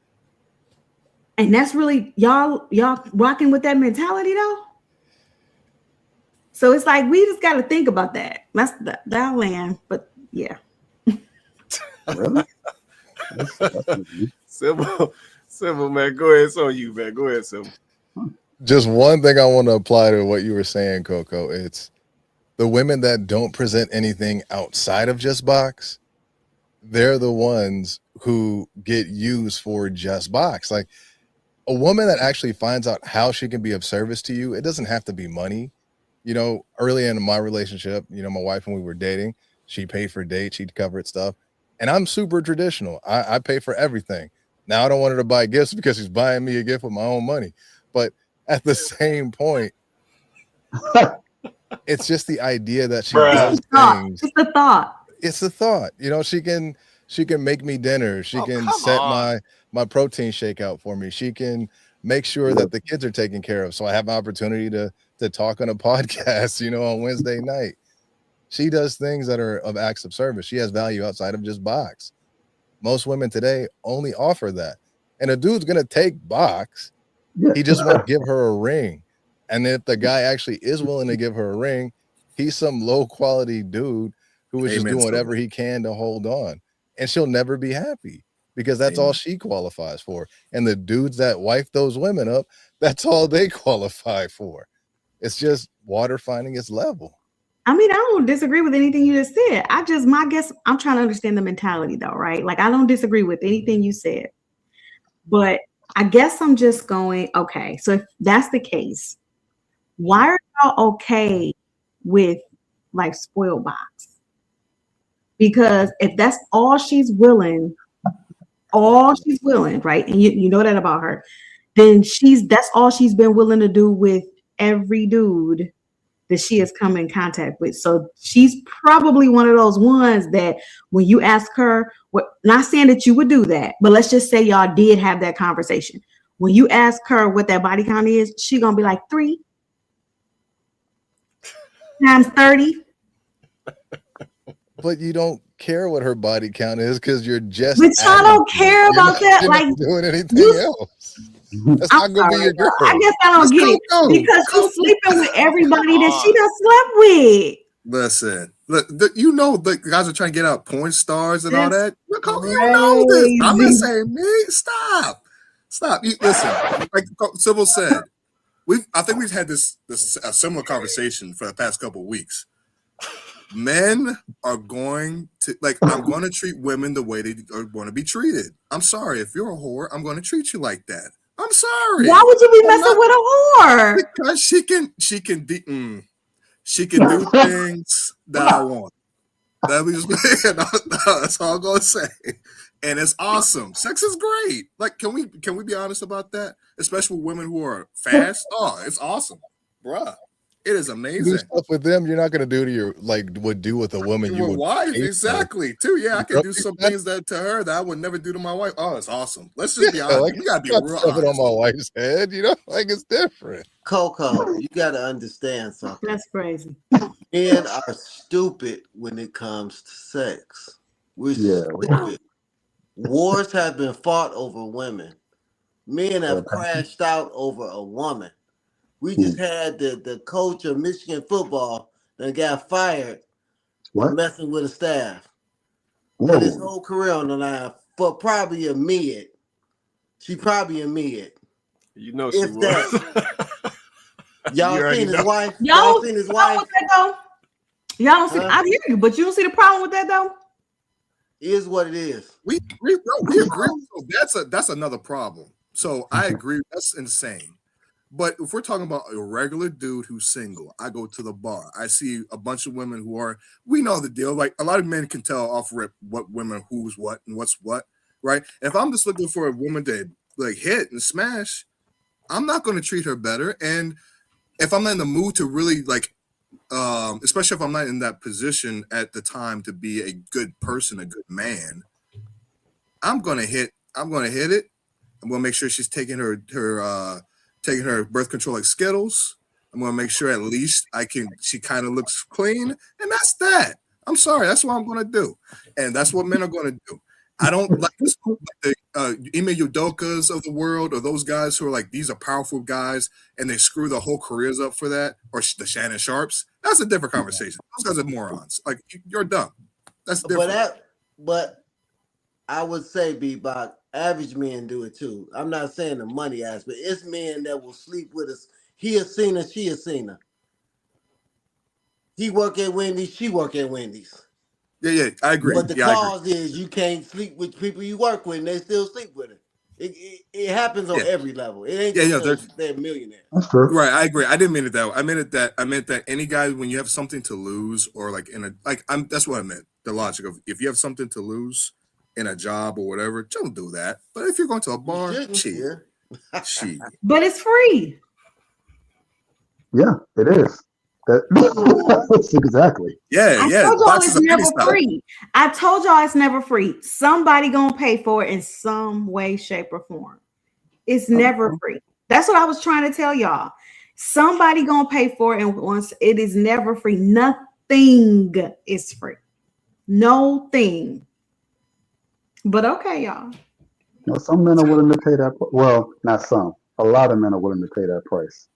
And that's really y'all rocking with that mentality, though. So it's like we just got to think about that. That's that land, but yeah. Really? Simple, man. Go ahead, it's on you, man. Go ahead, Simple. Just one thing I want to apply to what you were saying, Coco. It's the women that don't present anything outside of just box. They're the ones who get used for just box. Like a woman that actually finds out how she can be of service to you. It doesn't have to be money. You know, early in my relationship, you know, my wife, when we were dating, she paid for dates, she'd cover stuff. And I'm super traditional. I pay for everything. Now I don't want her to buy gifts because she's buying me a gift with my own money. But at the same point, it's just the idea that she does things. It's the thought. It's the thought. You know, she can make me dinner. She can set my protein shake out for me. She can make sure that the kids are taken care of. So I have an opportunity to talk on a podcast, you know, on Wednesday night. She does things that are of acts of service. She has value outside of just box. Most women today only offer that. And a dude's going to take box. He just won't give her a ring. And if the guy actually is willing to give her a ring, he's some low quality dude who is just doing whatever he can to hold on. And she'll never be happy because that's all she qualifies for. And the dudes that wife those women up, that's all they qualify for. It's just water finding its level. I mean, I don't disagree with anything you just said. My guess, I'm trying to understand the mentality though, right? Like I don't disagree with anything you said, but I guess I'm just going, okay, so if that's the case, why are y'all okay with like spoiled box? Because if that's all she's willing, right? And you know that about her, then that's all she's been willing to do with every dude that she has come in contact with. So she's probably one of those ones that when you ask her, not saying that you would do that, but let's just say y'all did have that conversation. When you ask her what that body count is, she gonna be like 3 times 30. But you don't care what her body count is because you're just. But y'all don't care about that. Like doing anything else. That's not gonna be your girl. I guess I don't get it because she's sleeping with everybody that she done slept with. Listen, look, you know the guys are trying to get out porn stars and all that. Look, you know this. I'm not saying me. Stop. Listen, like Sybil said, I think we've had this a similar conversation for the past couple of weeks. Men are going to I'm going to treat women the way they are going to be treated. I'm sorry if you're a whore, I'm going to treat you like that. I'm sorry. Why would you be messing with a whore? Because she can do things that I want. That's all I'm gonna say. And it's awesome. Sex is great. Like, can we be honest about that? Especially with women who are fast. Oh, it's awesome, bruh. It is amazing. Do stuff with them you're not gonna do to your would do with a woman you would wife. Exactly. Too. Yeah, I can do some things that to her that I would never do to my wife. Oh, it's awesome. Let's just be honest. Like, we gotta be real honest. On my wife's head, you know, like it's different. Coco, you gotta understand something. That's crazy. Men are stupid when it comes to sex. We're stupid. Wars have been fought over women. Men have crashed out over a woman. We just had the coach of Michigan football that got fired for messing with a staff. Put his whole career on the line for probably a mid. She probably a mid. You know she was. Y'all seen his wife? Y'all seen his wife? Y'all don't see. I hear you, but you don't see the problem with that though. It is what it is. We agree. So that's another problem. So I agree. That's insane. But if we're talking about a regular dude who's single, I go to the bar. I see a bunch of women we know the deal. Like a lot of men can tell off rip what women, who's what and what's what, right? And if I'm just looking for a woman to like hit and smash, I'm not going to treat her better. And if I'm not in the mood to really especially if I'm not in that position at the time to be a good person, a good man, I'm going to hit it. I'm going to make sure she's taking her birth control like Skittles. I'm going to make sure at least she kind of looks clean. And that's that. I'm sorry. That's what I'm going to do. And that's what men are going to do. I don't like this. Ime Udokas of the world, or those guys who are like, these are powerful guys, and they screw their whole careers up for that, or the Shannon Sharps. That's a different conversation. Those guys are morons. Like, you're dumb. That's different. But I would say, B-Box, average men do it too. I'm not saying the money aspect. It's men that will sleep with us. He a seen her, she a seen her. He work at Wendy's, she work at Wendy's. Yeah, I agree. But the cause is you can't sleep with people you work with, and they still sleep with her. It happens on every level. It ain't just they're millionaires. That's true. Right, I agree. I didn't mean it that way. I meant that any guy, when you have something to lose, or like that's what I meant. The logic of, if you have something to lose in a job or whatever, don't do that. But if you're going to a bar, cheat. But it's free. Yeah, it is. That's exactly. Yeah. I told y'all it's never free. I told y'all it's never free. Somebody gonna pay for it in some way, shape, or form. It's never free. That's what I was trying to tell y'all. Somebody gonna pay for it, and once it is never free. Nothing is free. No thing. But okay, y'all. Some men are willing to pay that. Well, not some. A lot of men are willing to pay that price.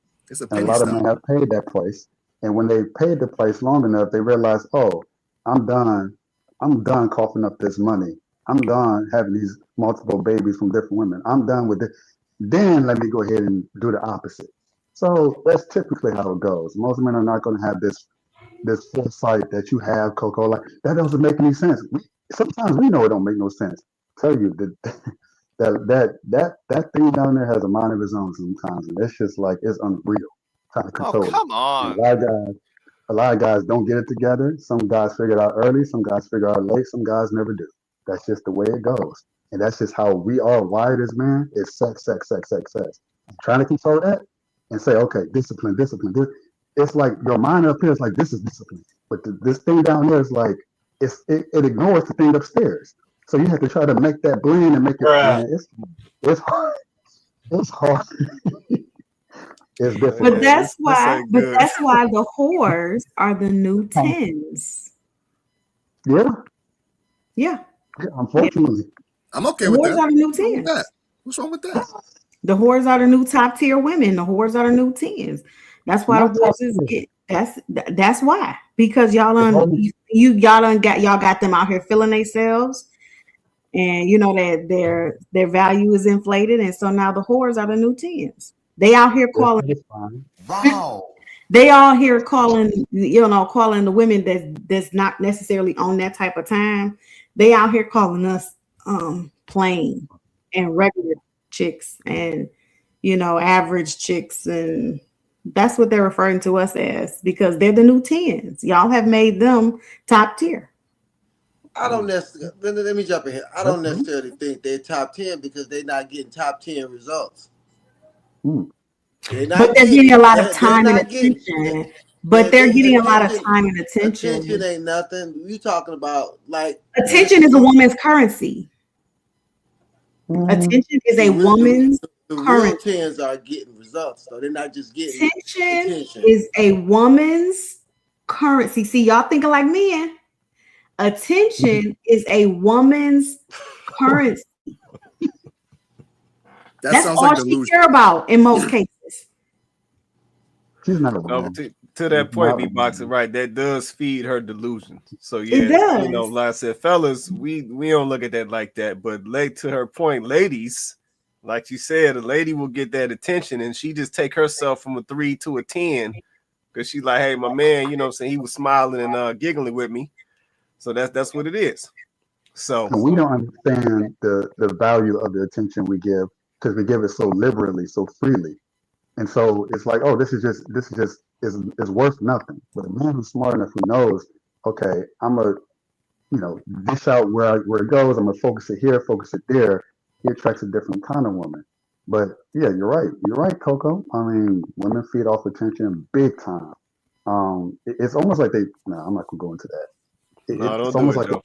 A lot of men have paid that price. And when they paid the price long enough, they realize, oh, I'm done coughing up this money. I'm done having these multiple babies from different women. I'm done with it. Then let me go ahead and do the opposite. So that's typically how it goes. Most men are not going to have this foresight that you have, Coco. Like, that doesn't make any sense. Sometimes we know it don't make no sense. I tell you that thing down there has a mind of its own sometimes, and it's just like, it's unreal. Trying to control come on. A lot of guys don't get it together. Some guys figure it out early. Some guys figure it out late. Some guys never do. That's just the way it goes. And that's just how we are wired as men. It's sex. Trying to control that and say, okay, discipline. It's like your mind up here is like, this is discipline. But this thing down there is like, it ignores the thing upstairs. So you have to try to make that blend and make it, man, it's hard. It's hard. It's different. But that's why the whores are the new tens. Yeah. Unfortunately. I'm okay with that. The whores are the new tens. What's wrong with that? The whores are the new top tier women. The whores are the new tens. That's why the whores that's why. Because y'all got them out here feeling themselves. And you know that their value is inflated. And so now the whores are the new tens. They out here calling. Wow. They all here calling the women that's not necessarily on that type of time. They out here calling us plain and regular chicks and average chicks, and that's what they're referring to us as, because they're the new tens. Y'all have made them top tier. I don't necessarily. Let me jump in here. I don't necessarily think they're top 10 because they're not getting top 10 results. But they're getting a lot of time and attention. But they're getting a lot of time and attention. Attention ain't nothing. You talking about like attention is a woman's currency. Attention is a woman's currency. Real tens are getting results, so they're not just getting attention. Is a woman's currency. See, y'all thinking like men. Attention is a woman's currency. That's all like she care about in most cases. She's not a woman. To that point, B-Boxing, right? That does feed her delusions. So yeah, like I said, fellas, we don't look at that like that. But to her point, ladies, like you said, a lady will get that attention, and she just take herself from a 3 to a 10 because she's like, hey, my man, he was smiling and giggling with me. So that's what it is. So and we don't understand the value of the attention we give because we give it so liberally, so freely. And so it's like, oh, this is worth nothing. But a man who's smart enough, who knows, okay, I'm a, dish out where it goes. I'm gonna focus it here, focus it there. He attracts a different kind of woman. But yeah, you're right. You're right, Coco. I mean, women feed off attention big time. It's almost like I'm not gonna go into that. It's almost like a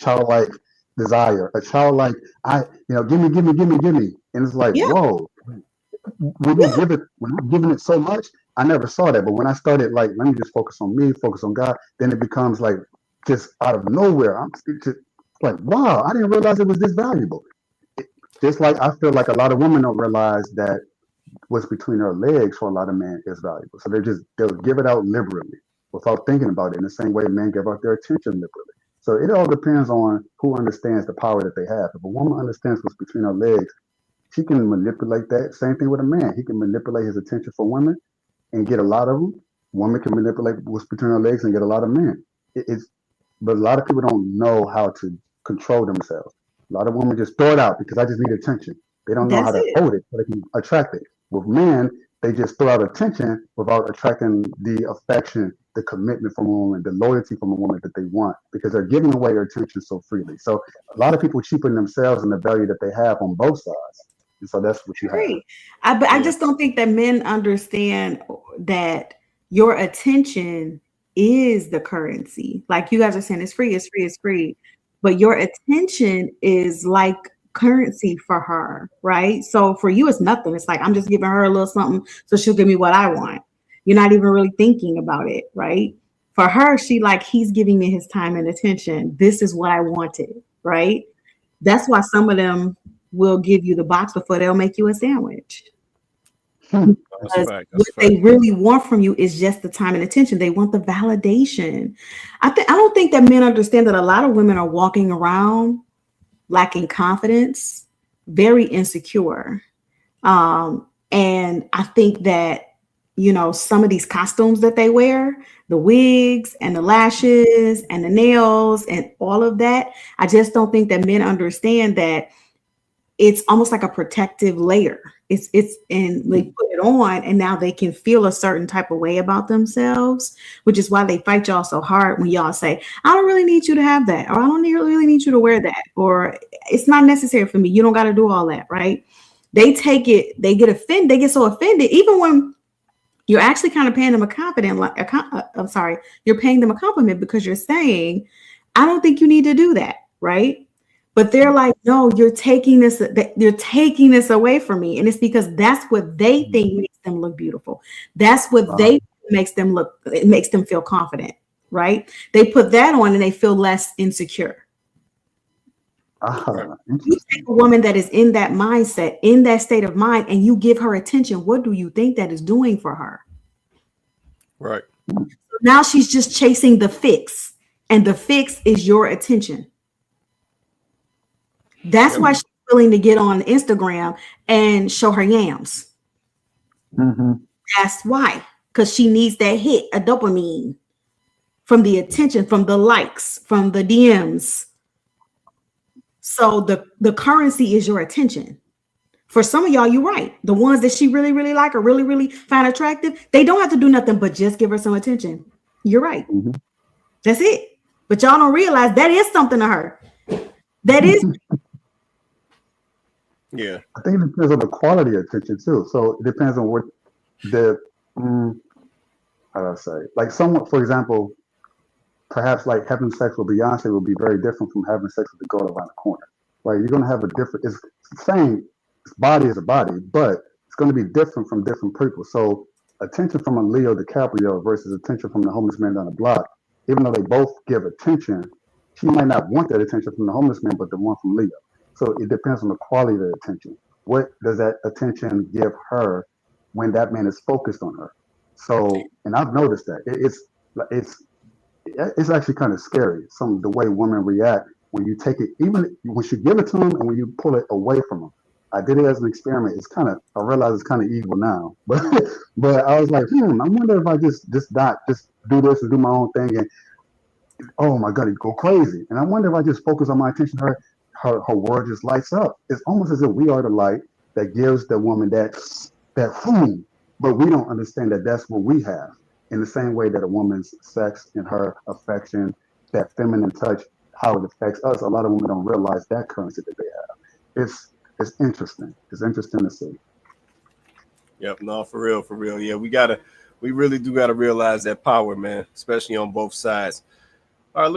childlike desire, a childlike, give me. And it's like, whoa. When I'm giving it so much, I never saw that. But when I started, like, let me just focus on me, focus on God, then it becomes like just out of nowhere. I'm just like, wow, I didn't realize it was this valuable. Just like I feel like a lot of women don't realize that what's between their legs for a lot of men is valuable. So they'll give it out liberally without thinking about it in the same way men give out their attention liberally. So it all depends on who understands the power that they have. If a woman understands what's between her legs, she can manipulate that. Same thing with a man. He can manipulate his attention for women and get a lot of them. Woman can manipulate what's between her legs and get a lot of men. But a lot of people don't know how to control themselves. A lot of women just throw it out because I just need attention. They don't know how That's to it. hold it so they can attract it. With men, they just throw out attention without attracting the affection, the commitment from a woman, the loyalty from a woman that they want because they're giving away their attention so freely. So a lot of people cheapen themselves and the value that they have on both sides. And so that's what you have. Agree. But I just don't think that men understand that your attention is the currency. Like you guys are saying, it's free, it's free, it's free. But your attention is like currency for her, right? So for you, it's nothing. It's like I'm just giving her a little something so she'll give me what I want. You're not even really thinking about it, right? For her, she like, he's giving me his time and attention. This is what I wanted, right? That's why some of them will give you the box before they'll make you a sandwich. Because what they really want from you is just the time and attention. They want the validation. I don't think that men understand that a lot of women are walking around lacking confidence, very insecure. And I think that, you know, some of these costumes that they wear, the wigs and the lashes and the nails and all of that, I just don't think that men understand that it's almost like a protective layer. It's and they put it on and now they can feel a certain type of way about themselves, which is why they fight y'all so hard when y'all say, I don't really need you to have that, or I don't really need you to wear that, or it's not necessary for me. You don't got to do all that, right? They take it, they get offended, they get so offended, even when you're actually kind of paying them you're paying them a compliment because you're saying, I don't think you need to do that, right? But they're like, no, you're taking this away from me. And it's because that's what they think makes them look beautiful. That's what they makes them look, it makes them feel confident, right? They put that on and they feel less insecure. You take a woman that is in that mindset, in that state of mind, and you give her attention. What do you think that is doing for her? Right. Now she's just chasing the fix, and the fix is your attention. That's why she's willing to get on Instagram and show her yams. Mm-hmm. That's why, because she needs that hit, a dopamine from the attention, from the likes, from the DMs. So the currency is your attention. For some of y'all, you're right. The ones that she really, really like or really, really find attractive, they don't have to do nothing but just give her some attention. You're right. Mm-hmm. That's it. But y'all don't realize that is something to her. That is. Yeah. I think it depends on the quality of attention too. So it depends on what the, how do I say? Like someone, for example, perhaps like having sex with Beyonce will be very different from having sex with the girl around the corner. Right? You're going to have a different, it's the same body as a body, but it's going to be different from different people. So attention from a Leo DiCaprio versus attention from the homeless man down the block, even though they both give attention, she might not want that attention from the homeless man, but the one from Leo. So it depends on the quality of the attention. What does that attention give her when that man is focused on her? So, and I've noticed that it's actually kind of scary. The way women react when you take it, even when you give it to them and when you pull it away from them. I did it as an experiment. I realize it's kind of evil now, but I was like, I wonder if I just do this and do my own thing, and oh my God, it go crazy. And I wonder if I just focus on my attention, her world just lights up. It's almost as if we are the light that gives the woman that but we don't understand that that's what we have. In the same way that a woman's sex and her affection, that feminine touch, how it affects us, a lot of women don't realize that currency that they have. It's interesting. It's interesting to see. Yep. No, for real. Yeah, we really do gotta realize that power, man, especially on both sides. All right,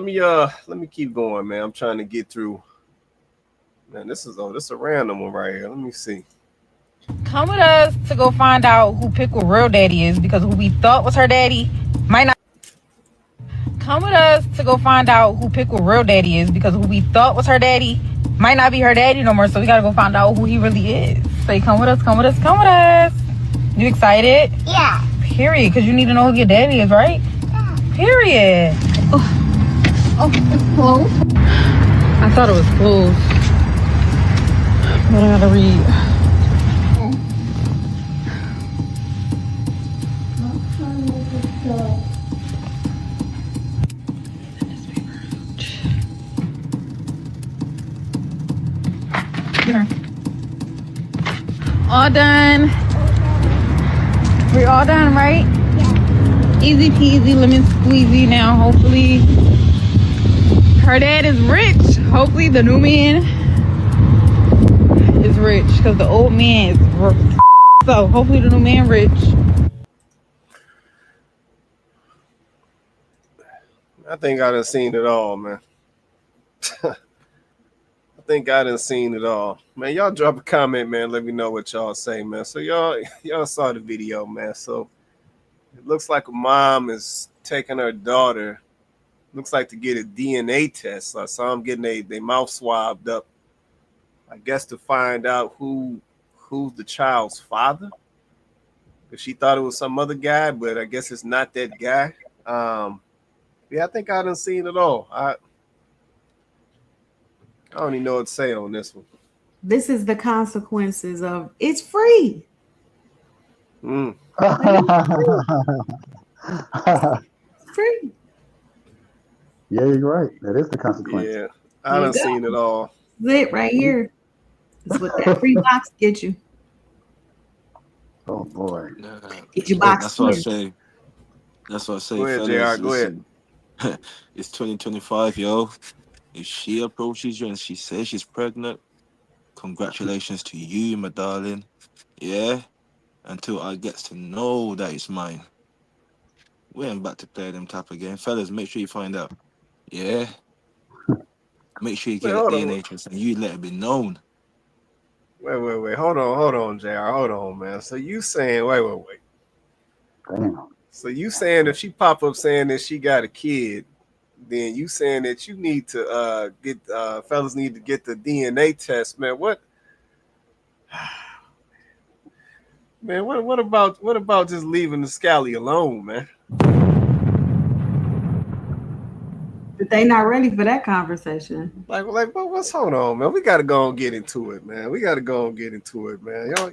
let me keep going, man. I'm trying to get through. Man, this is a random one right here. Let me see. Come with us to go find out who Pickle real daddy is, because who we thought was her daddy might not. Come with us to go find out who Pickle real daddy is, because who we thought was her daddy might not be her daddy no more, so we gotta go find out who he really is. So you come with us, come with us, come with us. You excited? Yeah. Period, because you need to know who your daddy is, right? Yeah. Period. Oh, it's closed. I thought it was closed. But I gotta read. All done. We're all done, right? Yeah. Easy peasy, lemon squeezy now, hopefully. Her dad is rich. Hopefully the new man is rich, because the old man is rich. So hopefully the new man rich. I think I done seen it all, man. I think I done seen it all. Man, y'all drop a comment, man. Let me know what y'all say, man. So y'all saw the video, man. So it looks like a mom is taking her daughter, looks like to get a DNA test. I saw them getting their mouth swabbed up, I guess to find out who's the child's father. Because she thought it was some other guy, but I guess it's not that guy. Yeah, I think I done seen it all. I don't even know what to say on this one. This is the consequences of it's free. Mm. Free. Yeah, you're right. That is the consequence. Yeah, I done seen it all. That's it right here. That's what that free box gets you. Oh boy. Get your box. That's what I say. That's what I say. Go ahead, fellas, JR. Go ahead. It's 2025, yo. If she approaches you and she says she's pregnant, congratulations to you, my darling. Yeah. Until I gets to know that it's mine. We ain't about to play them type of game. Fellas, make sure you find out. Yeah. Make sure you get a DNA test and you let it be known. Wait. Hold on, JR. Hold on, man. So you saying, wait. Damn. So you saying if she pop up saying that she got a kid, then you saying that you need to get fellas need to get the DNA test, man. What? Man, what about just leaving the scally alone, man? But they not ready for that conversation. Like, what's hold on, man? We gotta go and get into it, man.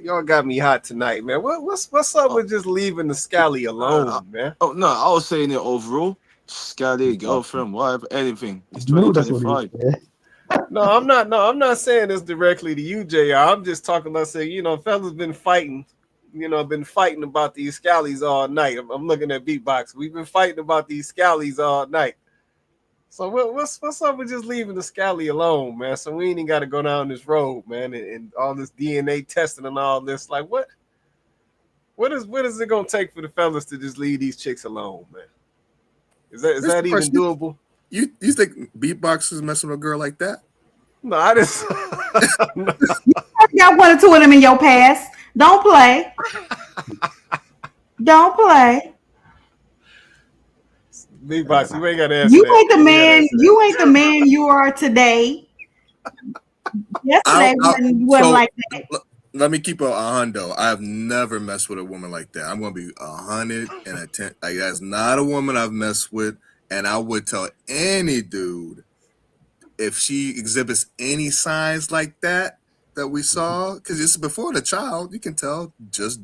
Y'all got me hot tonight, man. What's up with just leaving the scally alone, man? Oh no, I was saying it overall. Scally, girlfriend, wife, anything. It's No, that's what 2025. No, I'm not saying this directly to you, JR. I'm just talking about saying, fellas been fighting, about these scallies all night. I'm looking at Beatbox. We've been fighting about these scallies all night. So what's up with just leaving the scally alone, man? So we ain't even got to go down this road, man, and all this DNA testing and all this. Like, what is it gonna take for the fellas to just leave these chicks alone, man? Is that even doable? You think Beatbox is messing with a girl like that? No, I just You got one or two of them in your past. Don't play. Don't play. Beatbox, you ain't got to answer You that. ain't the man. You ain't the man you are today. Yesterday wasn't like that. Let me keep a hundo. I've never messed with a woman like that. I'm gonna be 110. Like, that's not a woman I've messed with, and I would tell any dude if she exhibits any signs like that we saw, because it's before the child. You can tell. Just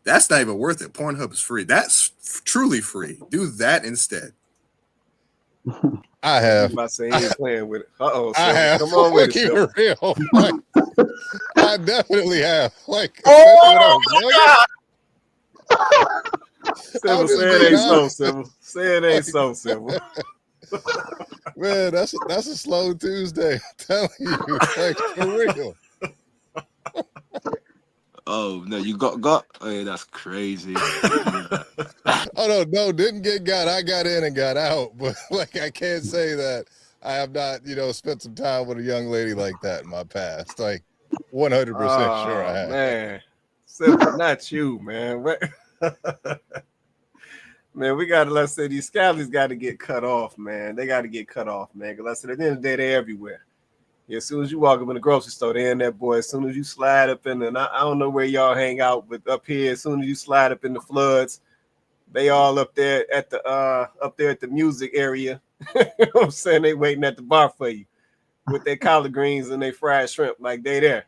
that's not even worth it. Pornhub is free. That's truly free. Do that instead. I have. I say he ain't playing with it. I have. Come on with it, Keep Silver. it real. Like, I definitely have. Like, Oh Silver, say it ain't so, Silver. Say it ain't so, Silver. Man, that's a slow Tuesday. I'm telling you, like, for real. Oh no, you got. Hey, that's crazy. Oh no, didn't get got. I got in and got out, but like I can't say that I have not, spent some time with a young lady like that in my past. Like 100% sure I have. Man, Silver, not you, man. Man, we gotta, let's say, these scallies got to get cut off, man. They got to get cut off, man. Because let's say at the end of the day, they're everywhere. Yeah, as soon as you walk up in the grocery store, they in that boy. As soon as you slide up in, and I don't know where y'all hang out, but up here, as soon as you slide up in the floods, they all up there at the music area. You know what I'm saying? They waiting at the bar for you with their collard greens and their fried shrimp, like they there.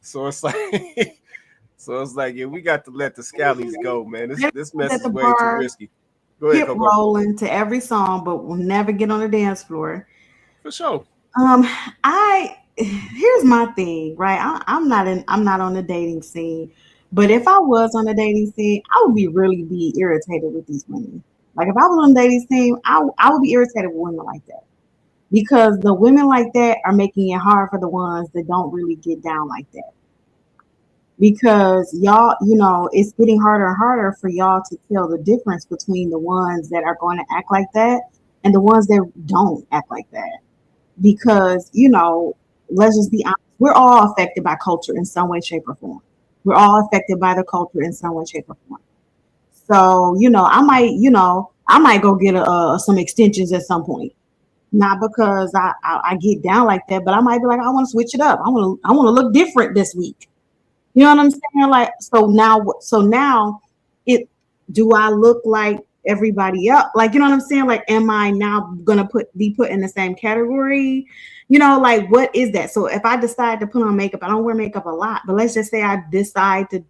So it's like, yeah, we got to let the scallies go, man. This mess At is the way too bar, risky. Go ahead, hip Coco. rolling to every song, but will never get on the dance floor. For sure. I here's my thing, right? I'm not on the dating scene, but if I was on the dating scene, I would be irritated with these women. Like if I was on the dating scene, I would be irritated with women like that because the women like that are making it hard for the ones that don't really get down like that. Because y'all, it's getting harder and harder for y'all to tell the difference between the ones that are going to act like that and the ones that don't act like that because let's just be honest, we're all affected by culture in some way, shape, or form. We're all affected by the culture in some way, shape, or form. So I might go get some extensions at some point, not because I get down like that, but I might be like, I want to switch it up. I want to look different this week. You know what I'm saying? Like, so now it do I look like everybody else? Like, you know what I'm saying? Like, am I now gonna be put in the same category? Like what is that? So if I decide to put on makeup, I don't wear makeup a lot, but let's just say I decide to,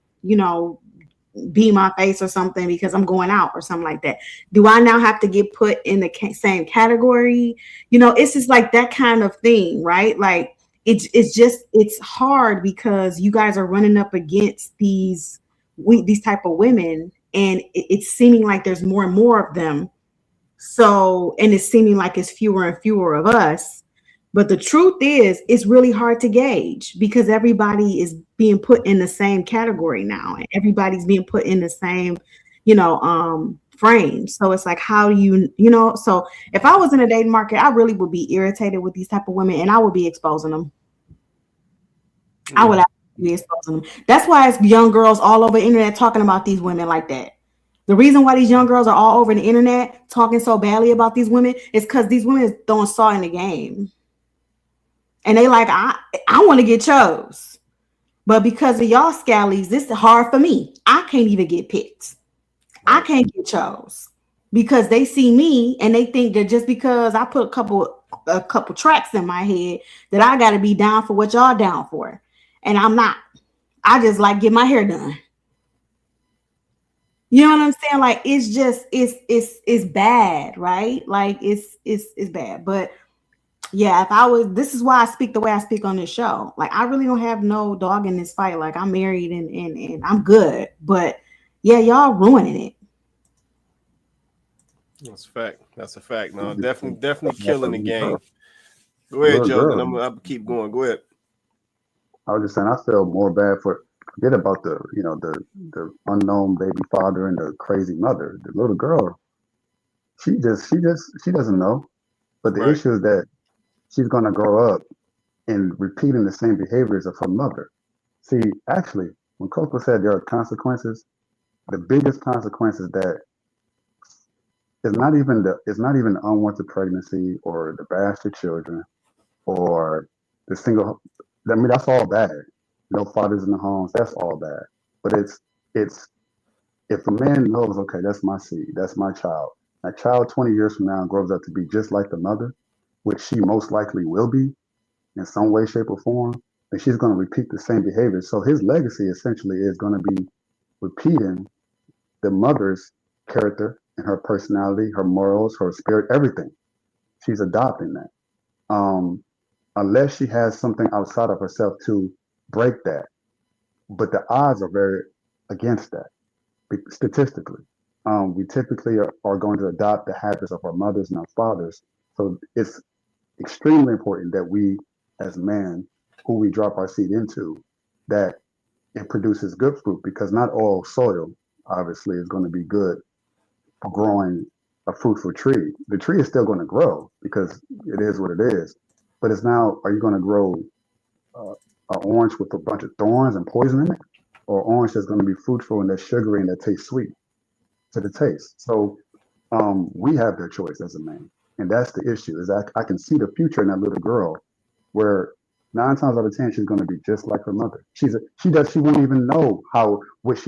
be my face or something because I'm going out or something like that. Do I now have to get put in the same category? It's just like that kind of thing, right? Like it's hard because you guys are running up against these type of women, and it's seeming like there's more and more of them. So, and it's seeming like it's fewer and fewer of us. But the truth is, it's really hard to gauge because everybody is being put in the same category now, and everybody's being put in the same, frame. So it's like, how do so if I was in a dating market, I really would be irritated with these type of women and I would be exposing them. I would be exposing them. That's why it's young girls all over the internet talking about these women like that. The reason why these young girls are all over the internet talking so badly about these women is because these women is throwing salt in the game. And they like, I want to get chose. But because of y'all scallies, this is hard for me. I can't even get picked. I can't get chose. Because they see me and they think that just because I put a couple tracks in my head that I gotta be down for what y'all down for. And I'm not. I just like get my hair done. You know what I'm saying? Like it's just it's bad, right? Like it's bad. But yeah, this is why I speak the way I speak on this show. Like I really don't have no dog in this fight. Like I'm married and I'm good. But yeah, y'all ruining it. That's a fact. That's a fact. No, definitely killing the game. Go ahead, Joe. Then I'll keep going. Go ahead. I was just saying, I feel more bad forget about the unknown baby father and the crazy mother. The little girl, she doesn't know. But the issue is that she's gonna grow up and repeating the same behaviors of her mother. See, actually, when Coco said there are consequences, the biggest consequences that it's not even unwanted pregnancy or the bastard children or the single. I mean, that's all bad. No fathers in the homes, that's all bad. But it's if a man knows, okay, that's my seed, that's my child. That child 20 years from now grows up to be just like the mother, which she most likely will be in some way, shape, or form, then she's going to repeat the same behavior. So his legacy essentially is going to be repeating the mother's character and her personality, her morals, her spirit, everything. She's adopting that. Unless she has something outside of herself to break that. But the odds are very against that statistically. We typically are going to adopt the habits of our mothers and our fathers. So it's extremely important that we, as men, who we drop our seed into, that it produces good fruit because not all soil, obviously, is going to be good for growing a fruitful tree. The tree is still going to grow because it is what it is. But it's now, are you going to grow an orange with a bunch of thorns and poison in it? Or orange that's going to be fruitful and that's sugary and that tastes sweet to the taste? So we have their choice as a man. And that's the issue is I can see the future in that little girl where 9 times out of 10, she's going to be just like her mother. She won't even know what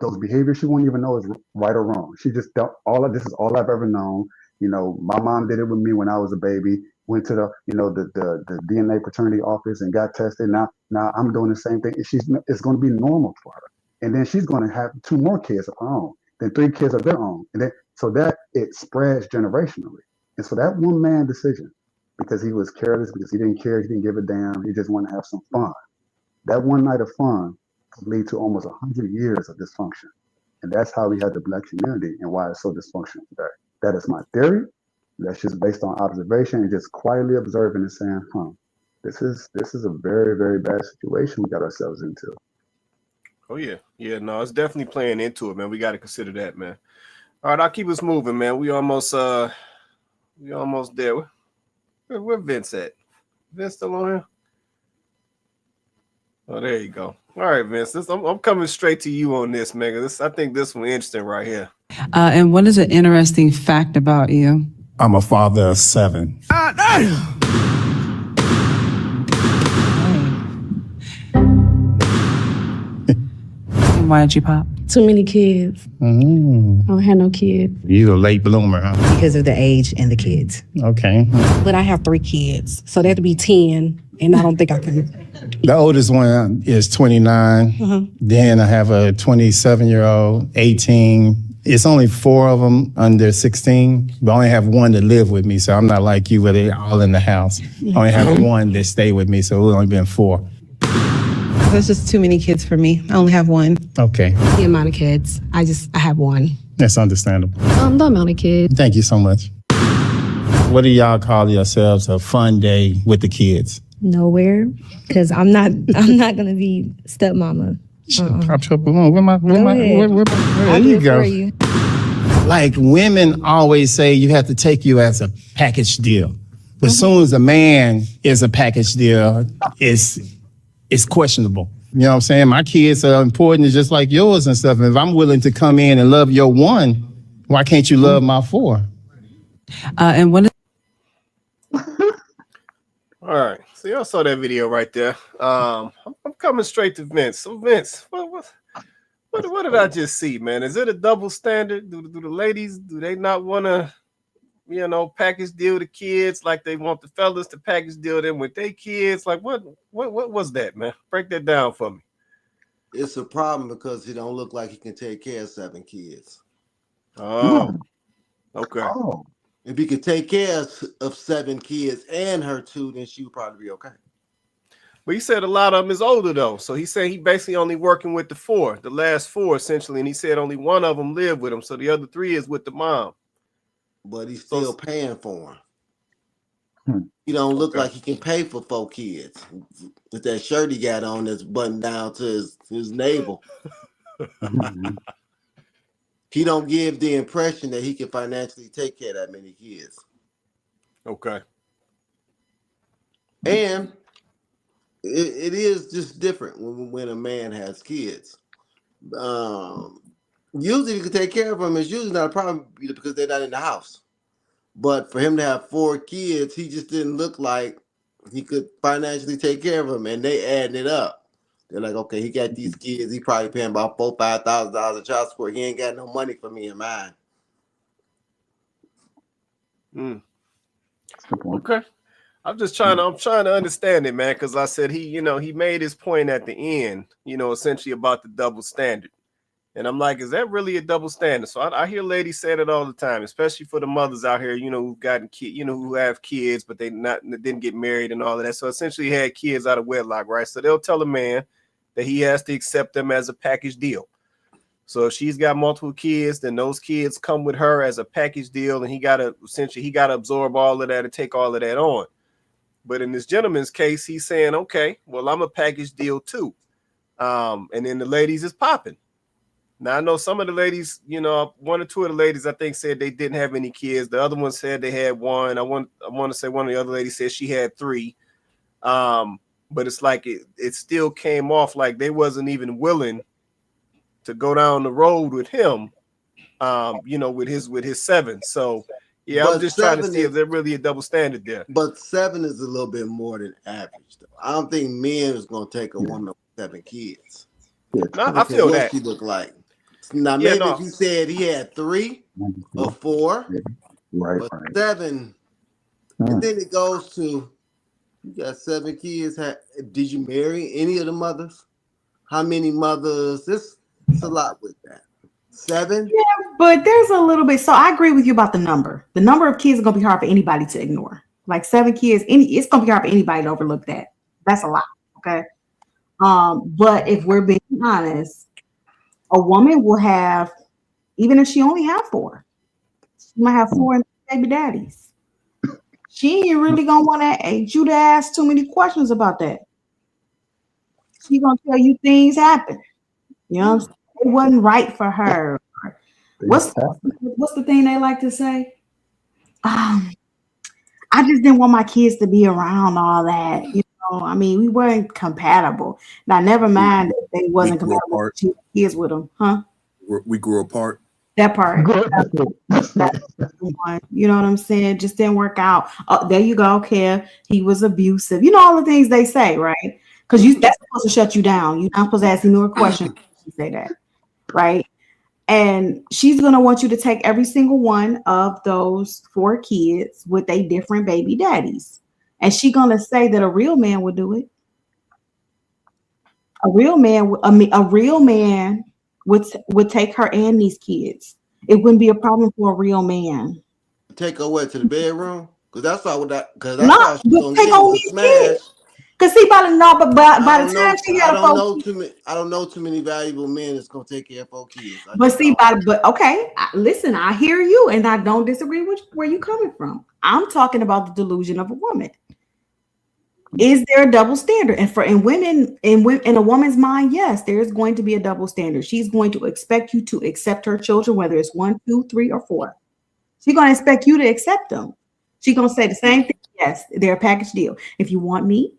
those behaviors, she won't even know is right or wrong. She just don't, this is all I've ever known. My mom did it with me when I was a baby. Went to the DNA paternity office and got tested. Now I'm doing the same thing. It's going to be normal for her. And then she's going to have 2 more kids of her own, then 3 kids of their own, and then so that it spreads generationally. And so that one man decision, because he was careless, because he didn't care, he didn't give a damn, he just wanted to have some fun. That one night of fun could lead to almost 100 years of dysfunction. And that's how we had the black community and why it's so dysfunctional today. That is my theory. That's just based on observation and just quietly observing and saying, this is a very, very bad situation we got ourselves into. Oh yeah. Yeah, no, it's definitely playing into it, man. We got to consider that, man. All right, I'll keep us moving, man. We almost there. Where Vince at? Vince still on here? Oh, there you go. All right, Vince. I'm coming straight to you on this, man. I think this one interesting right here. And what is an interesting fact about you? I'm a father of 7. Why did you pop? Too many kids. I don't have no kids. You a late bloomer, huh? Because of the age and the kids. Okay. But I have 3 kids, so that'd be 10, and I don't think I can. The oldest one is 29. Then I have a 27-year-old, 18. It's only 4 of them under 16, but I only have 1 that live with me, so I'm not like you where they're all in the house. I only have 1 that stay with me, so it's only been 4. There's just too many kids for me. I only have 1. Okay. The amount of kids. I have 1. That's understandable. The amount of kids. Thank you so much. What do y'all call yourselves a fun day with the kids? Nowhere, because I'm not gonna be stepmama. Drop your balloon. There you go. Like women always say, you have to take you as a package deal. But as soon as a man is a package deal, it's questionable. You know what I'm saying? My kids are important just like yours and stuff. And if I'm willing to come in and love your 1, why can't you love my 4? And what? All right. So y'all saw that video right there. I'm coming straight to Vince. So Vince, what did I just see, man? Is it a double standard? Do the ladies, do they not want to, package deal the kids like they want the fellas to package deal them with their kids? Like what was that, man? Break that down for me. It's a problem because he don't look like he can take care of 7 kids. Oh, okay. Oh. If he could take care of 7 kids and her 2, then she would probably be okay. But he said a lot of them is older though. So he said he basically only working with the last 4 essentially. And he said only 1 of them live with him. So the other 3 is with the mom. But he's still paying for him. He don't look like he can pay for 4 kids. With that shirt he got on that's buttoned down to his navel. He don't give the impression that he can financially take care of that many kids. Okay. And it is just different when a man has kids. Usually you can take care of them. It's usually not a problem because they're not in the house. But for him to have 4 kids, he just didn't look like he could financially take care of them. And they adding it up. They're like, okay, he got these kids. He probably paying about $4,000-$5,000 of child support. He ain't got no money for me and mine. Okay. I'm trying to understand it, man, because I said he made his point at the end, essentially about the double standard. And I'm like, is that really a double standard? So I hear ladies say it all the time, especially for the mothers out here, who've gotten kids, who have kids, but they didn't get married and all of that. So essentially had kids out of wedlock, right? So they'll tell a man that he has to accept them as a package deal. So if she's got multiple kids, then those kids come with her as a package deal, and he got to absorb all of that and take all of that on. But in this gentleman's case, he's saying, okay, well, I'm a package deal too. And then the ladies is popping. Now I know some of the ladies, 1 or 2 of the ladies, I think, said they didn't have any kids. The other one said they had 1. I want to say one of the other ladies said she had 3. But it's like it still came off like they wasn't even willing to go down the road with him, with his 7. So Yeah, I'm But just trying to 7 see if is there's really a double standard there. but 7 is a little bit more than average though. I don't think men is gonna take a Yeah, woman with 7 kids. yeah, No, I I don't care feel what that. she look like. Now Yeah, maybe if no. you said he had 3 or 4, yeah, right, but right. 7, and Hmm. then it goes to you got 7 kids. Did you marry any of the mothers? How many mothers? It's a lot with that. 7. Yeah, but there's a little bit. So I agree with you about the number. The number of kids is gonna be hard for anybody to ignore. Like 7 kids, it's gonna be hard for anybody to overlook that. That's a lot. Okay. But if we're being honest, a woman will have, even if she only have 4, she might have 4 baby daddies. She ain't really gonna want you to ask too many questions about that. She gonna tell you things happen. You know what I'm saying? It wasn't right for her. Things What's happen. what's the thing they like to say? Um, I just didn't want my kids to be around all that. You know, I mean, we weren't compatible. Now, never mind if they We wasn't grew compatible, apart. she had kids with them, huh? We grew apart. That part. Good. That's the one. You know what I'm saying? Just didn't work out. Oh, there you go, Kev. He was abusive. You know all the things they say, right? Because that's supposed to shut you down. You're not supposed to ask any more questions. You say that, right? And she's gonna want you to take every single one of those 4 kids with a different baby daddies, and she gonna say that a real man would do it. A real man, a real man would take her and these kids. It wouldn't be a problem for a real man. Take her away to the bedroom, because that's Not all she's but gonna take get on is a these smash. kids. Cause see, by the no, but I by the don't time know. she had a 4 kids, I don't know too many valuable men that's gonna take care of 4 kids. I but just see, don't. but okay, listen, I hear you, and I don't disagree with where you coming from. I'm talking about the delusion of a woman. Is there a double standard? And for in women, in a woman's mind, yes, there is going to be a double standard. She's going to expect you to accept her children, whether it's 1, 2, 3, or 4. She's going to expect you to accept them. She's going to say the same thing. Yes, they're a package deal. If you want me,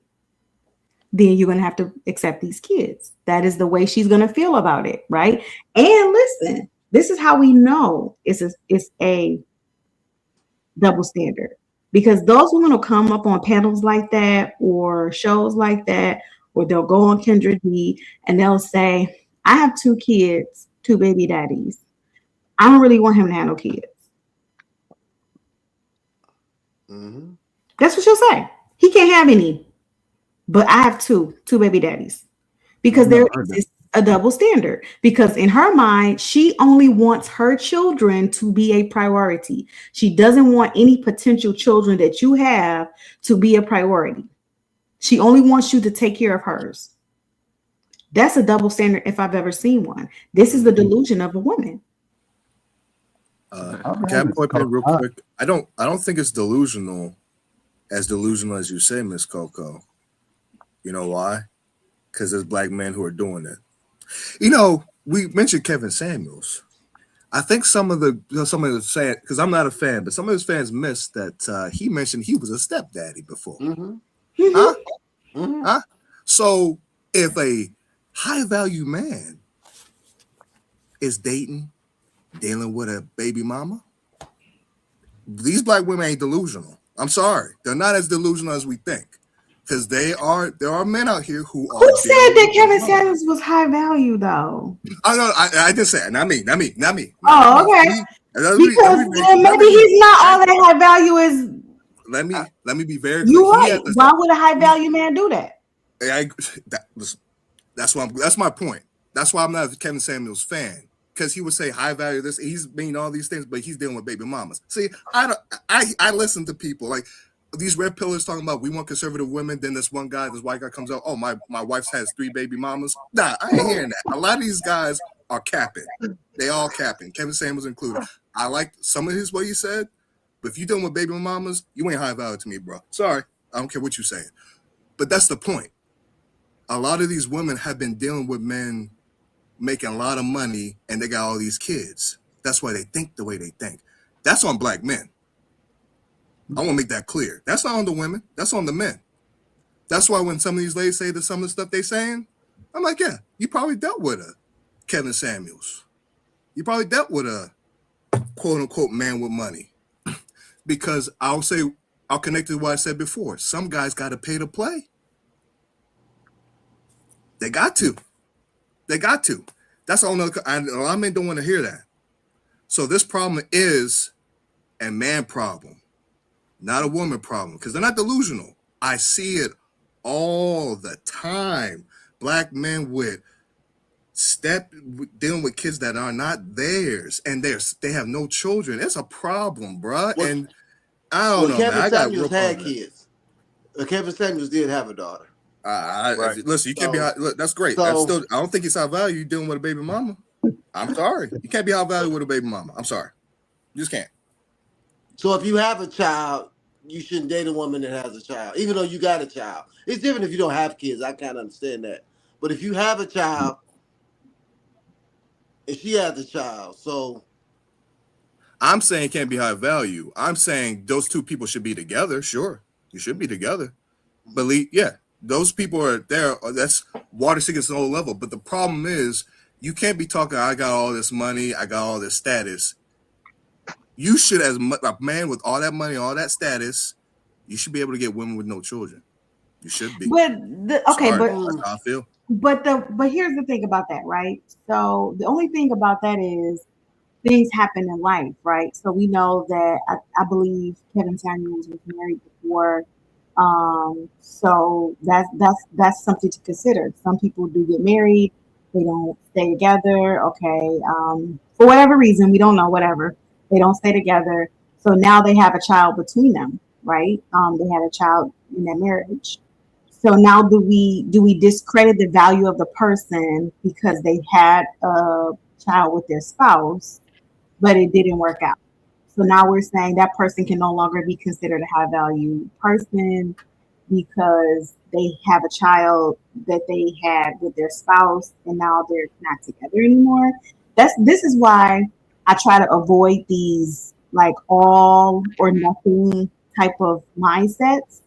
then you're going to have to accept these kids. That is the way she's going to feel about it, right? And listen, this is how we know it's a double standard, because those women will come up on panels like that or shows like that, or they'll go on Kendra D and they'll say, I have 2 kids, 2 baby daddies. I don't really want him to have no kids. Mm-hmm. That's what she'll say. He can't have any, but I have two baby daddies, because there exists a double standard. Because in her mind, she only wants her children to be a priority. She doesn't want any potential children that you have to be a priority. She only wants you to take care of hers. That's a double standard if I've ever seen one. This is the delusion of a woman. Can I point in real quick? I don't think it's delusional as you say, Miss Coco. You know why? Because there's black men who are doing it. You know, we mentioned Kevin Samuels. I think some of the fans, because I'm not a fan, but some of his fans missed that he mentioned he was a stepdaddy before. Mm-hmm. Huh? Mm-hmm. Huh? So if a high value man is dealing with a baby mama, these black women ain't delusional. I'm sorry, they're not as delusional as we think, because there are men out here who are. Who said that Kevin Samuels was high value though? I didn't say it. Not me. Oh, okay. Because maybe he's not all that high value as. Let me be very clear. You're right. Why would a high value man do that? That's my point. That's why I'm not a Kevin Samuels fan, because he would say high value this. He's mean all these things, but he's dealing with baby mamas. See, I listen to people like these red pillars talking about we want conservative women. Then this white guy comes out. Oh, my wife has 3 baby mamas. Nah, I ain't hearing that. A lot of these guys are capping. They all capping. Kevin Samuels included. I like some of what he said, but if you're dealing with baby mamas, you ain't high value to me, bro. Sorry, I don't care what you're saying. But that's the point. A lot of these women have been dealing with men making a lot of money, and they got all these kids. That's why they think the way they think. That's on black men. I want to make that clear. That's not on the women. That's on the men. That's why when some of these ladies say that some of the stuff they saying, I'm like, yeah, you probably dealt with a Kevin Samuels. You probably dealt with a quote unquote man with money. because I'll connect to what I said before. Some guys got to pay to play. They got to. That's all. A lot of men don't want to hear that. So this problem is a man problem, not a woman problem, because they're not delusional. I see it all the time. Black men dealing with kids that are not theirs, and they have no children. It's a problem, bruh. And I don't know, Kevin man. I got Samuels real had problem. kids. Kevin Samuels did have a daughter. Listen, you can't be high. Look, that's great. I don't think it's high value. You dealing with a baby mama. I'm sorry. You can't be high value with a baby mama. I'm sorry. You just can't. So if you have a child, you shouldn't date a woman that has a child, even though you got a child. It's different if you don't have kids. I can't understand that. But if you have a child and she has a child, so I'm saying it can't be high value. I'm saying those two people should be together. Sure, you should be together. But those people are there. That's water tickets to the whole level. But the problem is, you can't be talking, I got all this money, I got all this status. You should, as a man with all that money, all that status, you should be able to get women with no children. You should be. But that's how I feel. But here's the thing about that, right? So the only thing about that is things happen in life, right? So we know that I believe Kevin Samuels was married before. So that's something to consider. Some people do get married, they don't stay together. Okay, for whatever reason, we don't know. Whatever, they don't stay together. So now they have a child between them, right? They had a child in their marriage. So now do we discredit the value of the person because they had a child with their spouse, but it didn't work out? So now we're saying that person can no longer be considered a high value person because they have a child that they had with their spouse and now they're not together anymore. This is why I try to avoid these like all or nothing type of mindsets,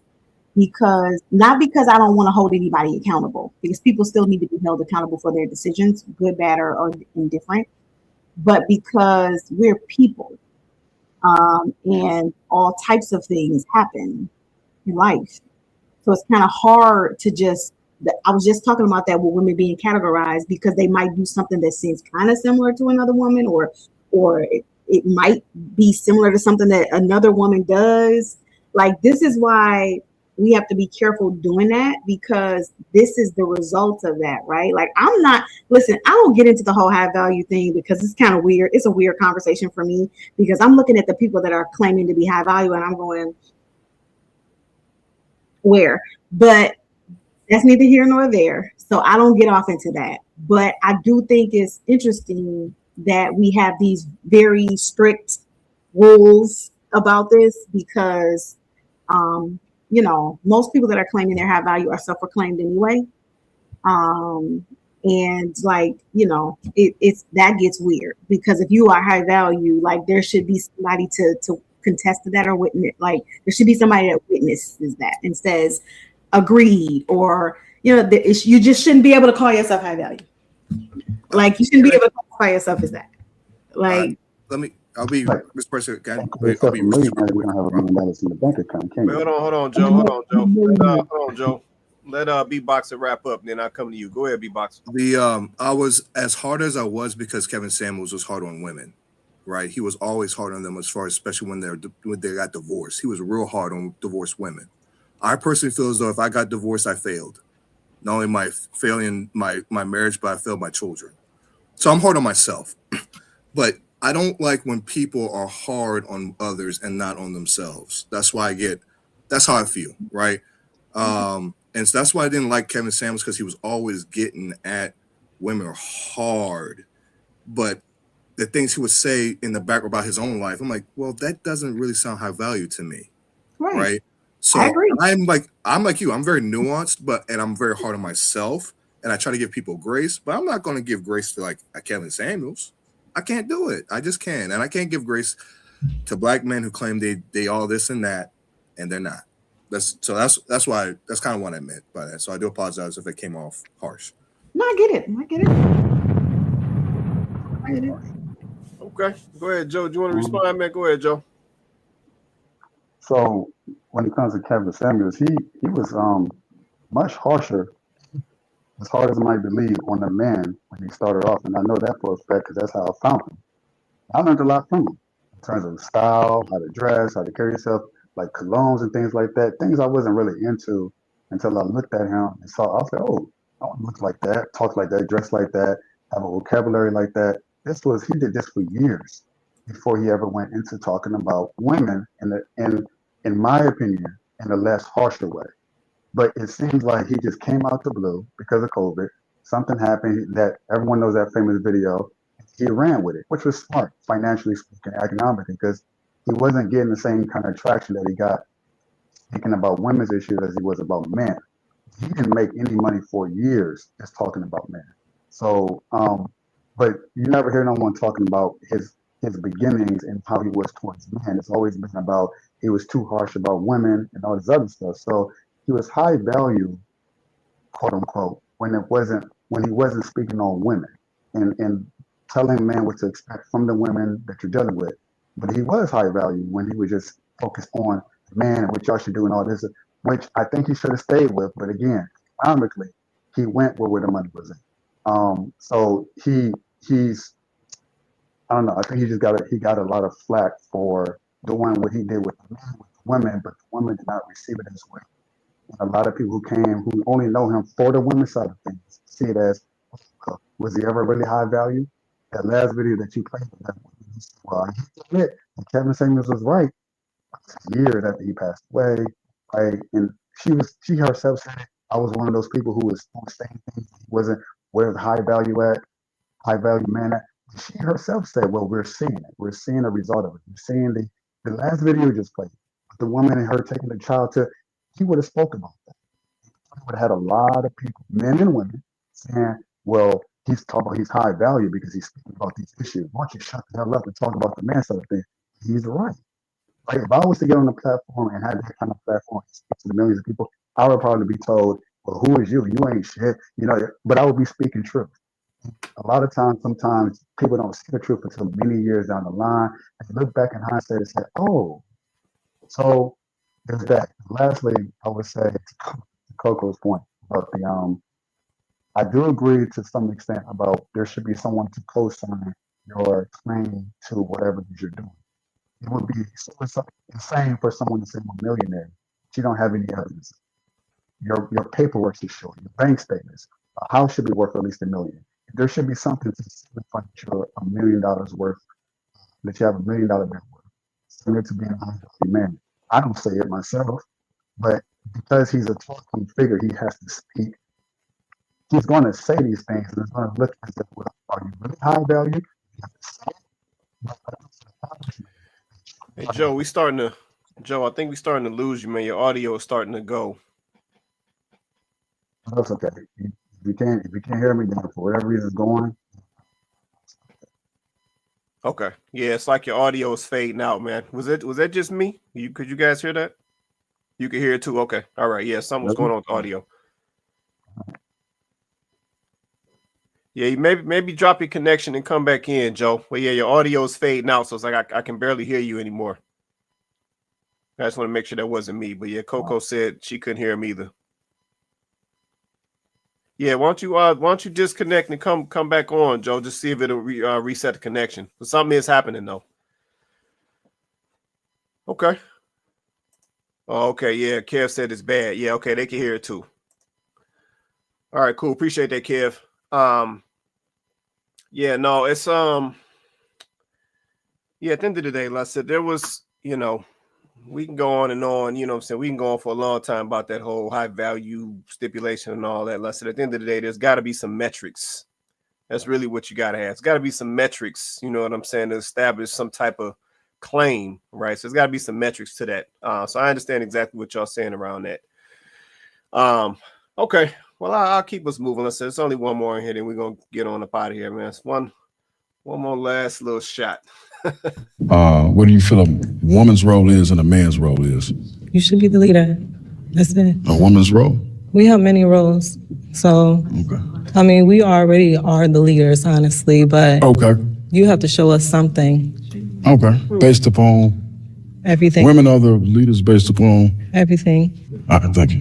because I don't want to hold anybody accountable, because people still need to be held accountable for their decisions, good, bad, or indifferent, but because we're people. And all types of things happen in life. So it's kind of hard to I was just talking about that with women being categorized because they might do something that seems kind of similar to another woman, or it might be similar to something that another woman does. Like, this is why we have to be careful doing that, because this is the result of that, right? Like, I don't get into the whole high value thing because it's kind of weird. It's a weird conversation for me because I'm looking at the people that are claiming to be high value and I'm going, where? But that's neither here nor there. So I don't get off into that. But I do think it's interesting that we have these very strict rules about this because, most people that are claiming they're high value are self-proclaimed anyway. And it's that gets weird, because if you are high value, like, there should be somebody to contest to that or witness. Like, there should be somebody that witnesses that and says agreed, or you just shouldn't be able to call yourself high value. Like, you shouldn't be able to call yourself as that. Like, I'll be this person again. Hold on, Joe. Let B-Boxer wrap up, and then I'll come to you. Go ahead, B-Boxer. I was as hard as I was because Kevin Samuels was hard on women, right? He was always hard on them, especially when they got divorced. He was real hard on divorced women. I personally feel as though if I got divorced, I failed. Not only my failing my marriage, but I failed my children. So I'm hard on myself. But I don't like when people are hard on others and not on themselves. That's how I feel, right? And so that's why I didn't like Kevin Samuels, because he was always getting at women hard. But the things he would say in the background about his own life, I'm like, well, that doesn't really sound high value to me, right? So I agree. I'm like you. I'm very nuanced, and I'm very hard on myself, and I try to give people grace. But I'm not going to give grace to like a Kevin Samuels. I can't do it. I just can't, and I can't give grace to black men who claim they all this and that, and they're not. That's why that's kind of what I meant by that. So I do apologize if it came off harsh. No, I get it. Okay, go ahead, Joe. Do you want to respond, man? Go ahead, Joe. So when it comes to Kevin Samuels, he was much harsher, as hard as I might believe, on the man when he started off, and I know that for a fact because that's how I found him. I learned a lot from him in terms of style, how to dress, how to carry yourself, like colognes and things like that. Things I wasn't really into until I looked at him and saw. I was like, oh, I don't look like that, talk like that, dress like that, have a vocabulary like that. He did this for years before he ever went into talking about women in my opinion, in a less harsher way. But it seems like he just came out the blue because of COVID. Something happened that everyone knows, that famous video. He ran with it, which was smart, financially speaking, economically, because he wasn't getting the same kind of traction that he got speaking about women's issues as he was about men. He didn't make any money for years just talking about men. So, but you never hear no one talking about his beginnings and how he was towards men. It's always been about he was too harsh about women and all this other stuff. So he was high value, quote unquote, when he wasn't speaking on women and telling men what to expect from the women that you're dealing with. But he was high value when he was just focused on man and what y'all should do and all this, which I think he should have stayed with. But again, economically, he went where the money was in. So he's I don't know. I think he got a lot of flack for doing what he did with the men, with the women, but the women did not receive it as well. And a lot of people who only know him for the women's side of things see it as, was he ever really high value? That last video that you played, well, he admit Kevin Samuels was right years after he passed away. Right? And she herself said it. I was one of those people who was saying things. He wasn't where the high value man at. She herself said, well, we're seeing it. We're seeing the result of it. We're seeing the last video just played. The woman and her taking the child to, he would have spoken about that. He would have had a lot of people, men and women, saying, well, he's high value because he's speaking about these issues. Why don't you shut the hell up and talk about the man side of things? He's right. Like, if I was to get on the platform and have that kind of platform and speak to the millions of people, I would probably be told, well, who is you? You ain't shit. But I would be speaking truth. A lot of times, sometimes people don't see the truth until many years down the line. And you look back in hindsight and say, oh, so there's that. Lastly, I would say to Coco's point about I do agree to some extent about there should be someone to co-sign your claim to whatever it is you're doing. It would be insane for someone to say I'm a millionaire, but you don't have any evidence. Your paperwork should show, your bank statements. A house should be worth at least $1 million. There should be something to signify that you're $1 million worth, that you have $1 million net worth, similar to being a high value man. I don't say it myself, but because he's a talking figure, he has to speak. He's going to say these things, and it's going to look as if, well, are you really high value? You have to say it. Hey Joe, I think we're starting to lose you, man. Your audio is starting to go. That's okay. If you can't hear me, then for whatever reason it's going. Okay. Yeah, it's like your audio is fading out, man. Was that just me? Could you guys hear that? You could hear it too. Okay. All right. Yeah, something was going on with audio. Yeah, maybe drop your connection and come back in, Joe. Well, yeah, your audio is fading out, so it's like I can barely hear you anymore. I just want to make sure that wasn't me. But yeah, Coco said she couldn't hear him either. Yeah, why don't you disconnect and come back on, Joe? Just see if it'll reset the connection. But something is happening though. Okay. Oh, okay, yeah. Kev said it's bad. Yeah, okay, they can hear it too. All right, cool. Appreciate that, Kev. Yeah, no, it's yeah, at the end of the day, like I said, there was, we can go on and on, what I'm saying? We can go on for a long time about that whole high value stipulation and all that. Like I said, at the end of the day, there's got to be some metrics. That's really what you got to have. It's got to be some metrics, you know what I'm saying, to establish some type of claim, right? So there's got to be some metrics to that. So I understand exactly what y'all saying around that. Okay. Well, I'll keep us moving. Let's say it's only one more in here, then we're going to get on up out of here, man. It's one more last little shot. What do you feel a woman's role is and a man's role is? You should be the leader. That's it. A woman's role? We have many roles. So, I mean, we already are the leaders, honestly, but okay, you have to show us something. Okay. Based upon? Everything. Women are the leaders based upon Everything. all right, thank you.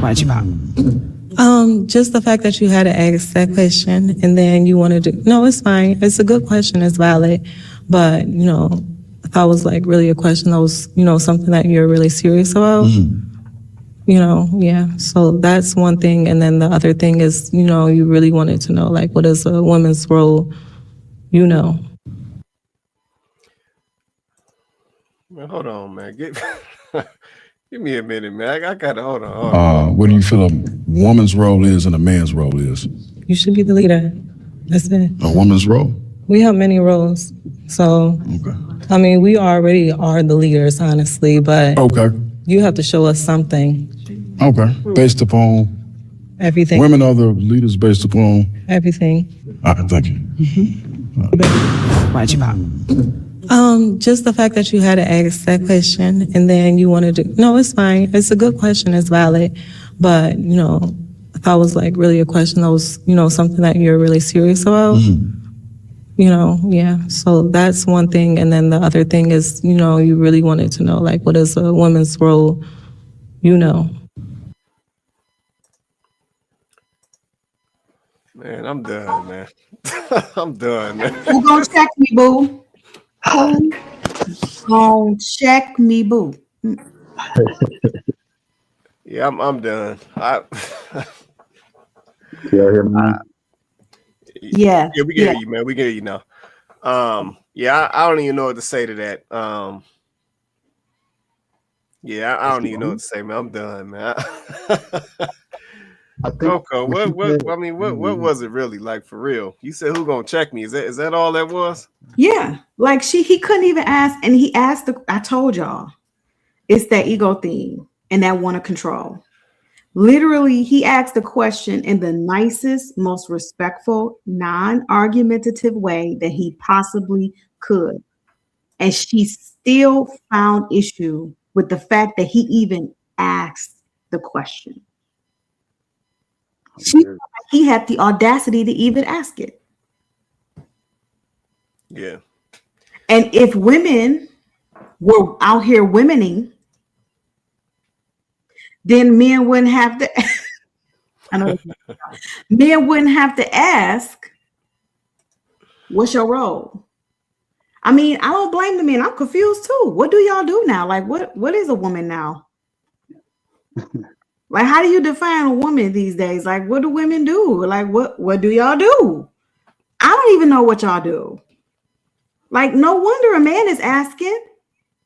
Why'd you pop? Just the fact that you had to ask that question and then you wanted to, no, it's fine. It's a good question. It's valid. But, you know, if I was like really a question that was, you know, something that you're really serious about, you know, yeah. So that's one thing. And then the other thing is, you know, you really wanted to know, like, what is a woman's role, you know. Man, hold on, man. Give me a minute, man. I gotta hold on. What do you feel a woman's role is and a man's role is? You should be the leader. That's it. A woman's role? We have many roles. So, I mean, we already are the leaders, honestly, but you have to show us something. Okay. Based upon Everything. women are the leaders based upon Everything. all right, thank you. Why'd you pop? Just the fact that you had to ask that question and then you wanted to, no, it's fine. It's a good question. It's valid. But, you know, if I was like really a question that was, you know, something that you're really serious about, you know, yeah. So that's one thing. And then the other thing is, you know, you really wanted to know, like, what is a woman's role, you know. Man, I'm done, man. I'm done, man. Who gonna check me, boo? Who gonna check me, boo? Yeah, I'm done. Y'all hear me? Yeah. Yeah, we can hear you, man. We can hear you now. Yeah, I don't even know what to say to that. Yeah, I don't even know what to say, man. I'm done, man. Coco, what was it really like for real? You said who gonna check me? Is that all that was? Yeah. Like he couldn't even ask, and he asked I told y'all, it's that ego thing and that want to control. Literally, he asked the question in the nicest, most respectful, non-argumentative way that he possibly could. And she still found issue with the fact that he even asked the question. He had the audacity to even ask it. Yeah. And if women were out here womening, then men wouldn't have to men wouldn't have to ask, what's your role? I mean, I don't blame the men. I'm confused too. What do y'all do now? Like, what is a woman now? Like, how do you define a woman these days? Like, what do women do? Like, what do y'all do? I don't even know what y'all do. Like, no wonder a man is asking.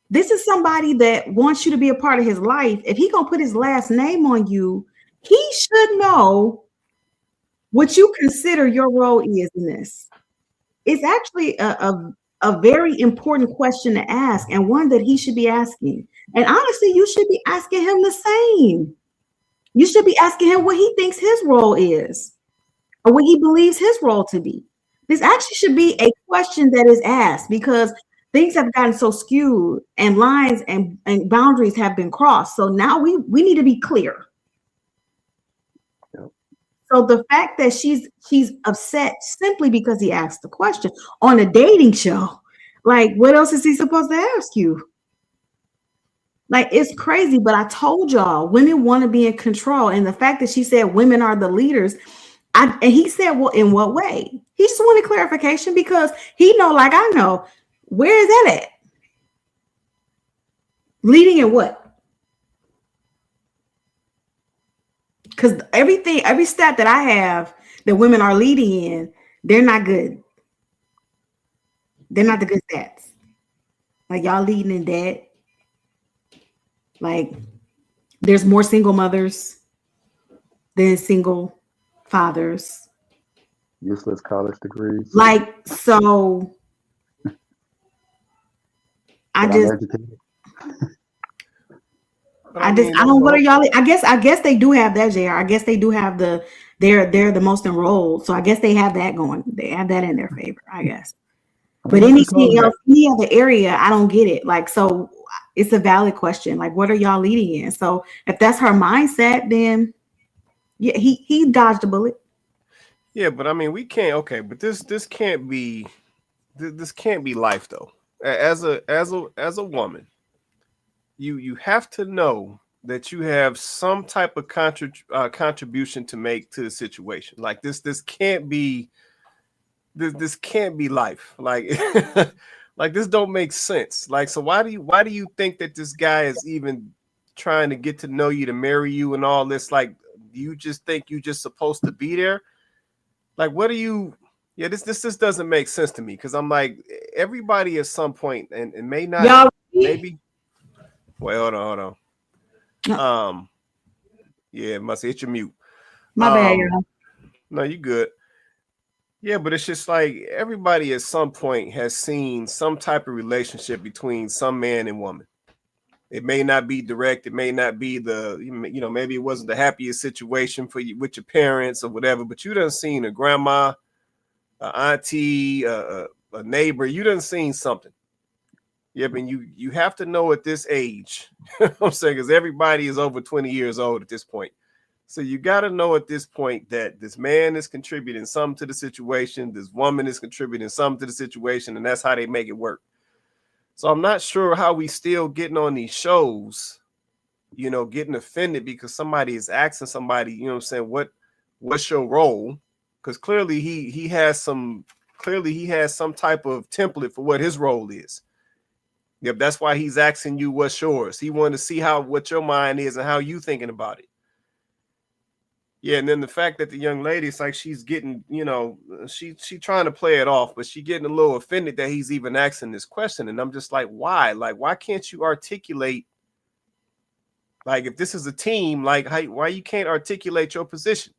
This is somebody that wants you to be a part of his life. If he gonna put his last name on you, he should know what you consider your role is in this. It's actually a very important question to ask, and one that he should be asking. And honestly, you should be asking him the same. You should be asking him what he thinks his role is, or what he believes his role to be. This actually should be a question that is asked, because things have gotten so skewed and lines and boundaries have been crossed. So now we need to be clear. So the fact that she's upset simply because he asked the question on a dating show, like, what else is he supposed to ask you? Like, it's crazy, but I told y'all, women want to be in control. And the fact that she said women are the leaders, and he said, well, in what way? He just wanted clarification, because he know, like I know, where is that at? Leading in what? Because every stat that I have that women are leading in, they're not good. They're not the good stats. Like, y'all leading in debt. Like, there's more single mothers than single fathers. Useless college degrees. Like, so I don't, what are y'all? I guess they do have that, JR. I guess they do have they're the most enrolled. So I guess they have that going. They have that in their favor, I guess. But anything else, any other area, I don't get it. Like, so it's a valid question. Like, what are y'all leading in? So if that's her mindset, then yeah, he dodged a bullet. Yeah, but I mean, we can't. Okay, but this can't be life though. as a woman, you have to know that you have some type of contribution to make to the situation. Like this can't be this can't be life. Like like this don't make sense. Like, so why do you think that this guy is even trying to get to know you, to marry you and all this? Like, do you just think you just supposed to be there? Like, what do you? Yeah, this doesn't make sense to me, because I'm like, everybody at some point, and may not, Y'all, maybe. Wait, hold on. Yeah, must hit your mute. my bad, y'all. No, you good. Yeah, but it's just like everybody at some point has seen some type of relationship between some man and woman. It may not be direct. It may not be maybe it wasn't the happiest situation for you with your parents or whatever, but you done seen a grandma, a auntie, a neighbor. You done seen something. Yeah, but you have to know at this age, I'm saying, because everybody is over 20 years old at this point. So you got to know at this point that this man is contributing something to the situation. This woman is contributing something to the situation, and that's how they make it work. So I'm not sure how we still getting on these shows, getting offended because somebody is asking somebody, what's your role? Because clearly he has some type of template for what his role is. Yep, that's why he's asking you what's yours. He wanted to see what your mind is and how you thinking about it. Yeah, and then the fact that the young lady, it's like she's getting, she trying to play it off, but she getting a little offended that he's even asking this question. And I'm just like, why? Like, why can't you articulate? Like, if this is a team, like, why you can't articulate your position?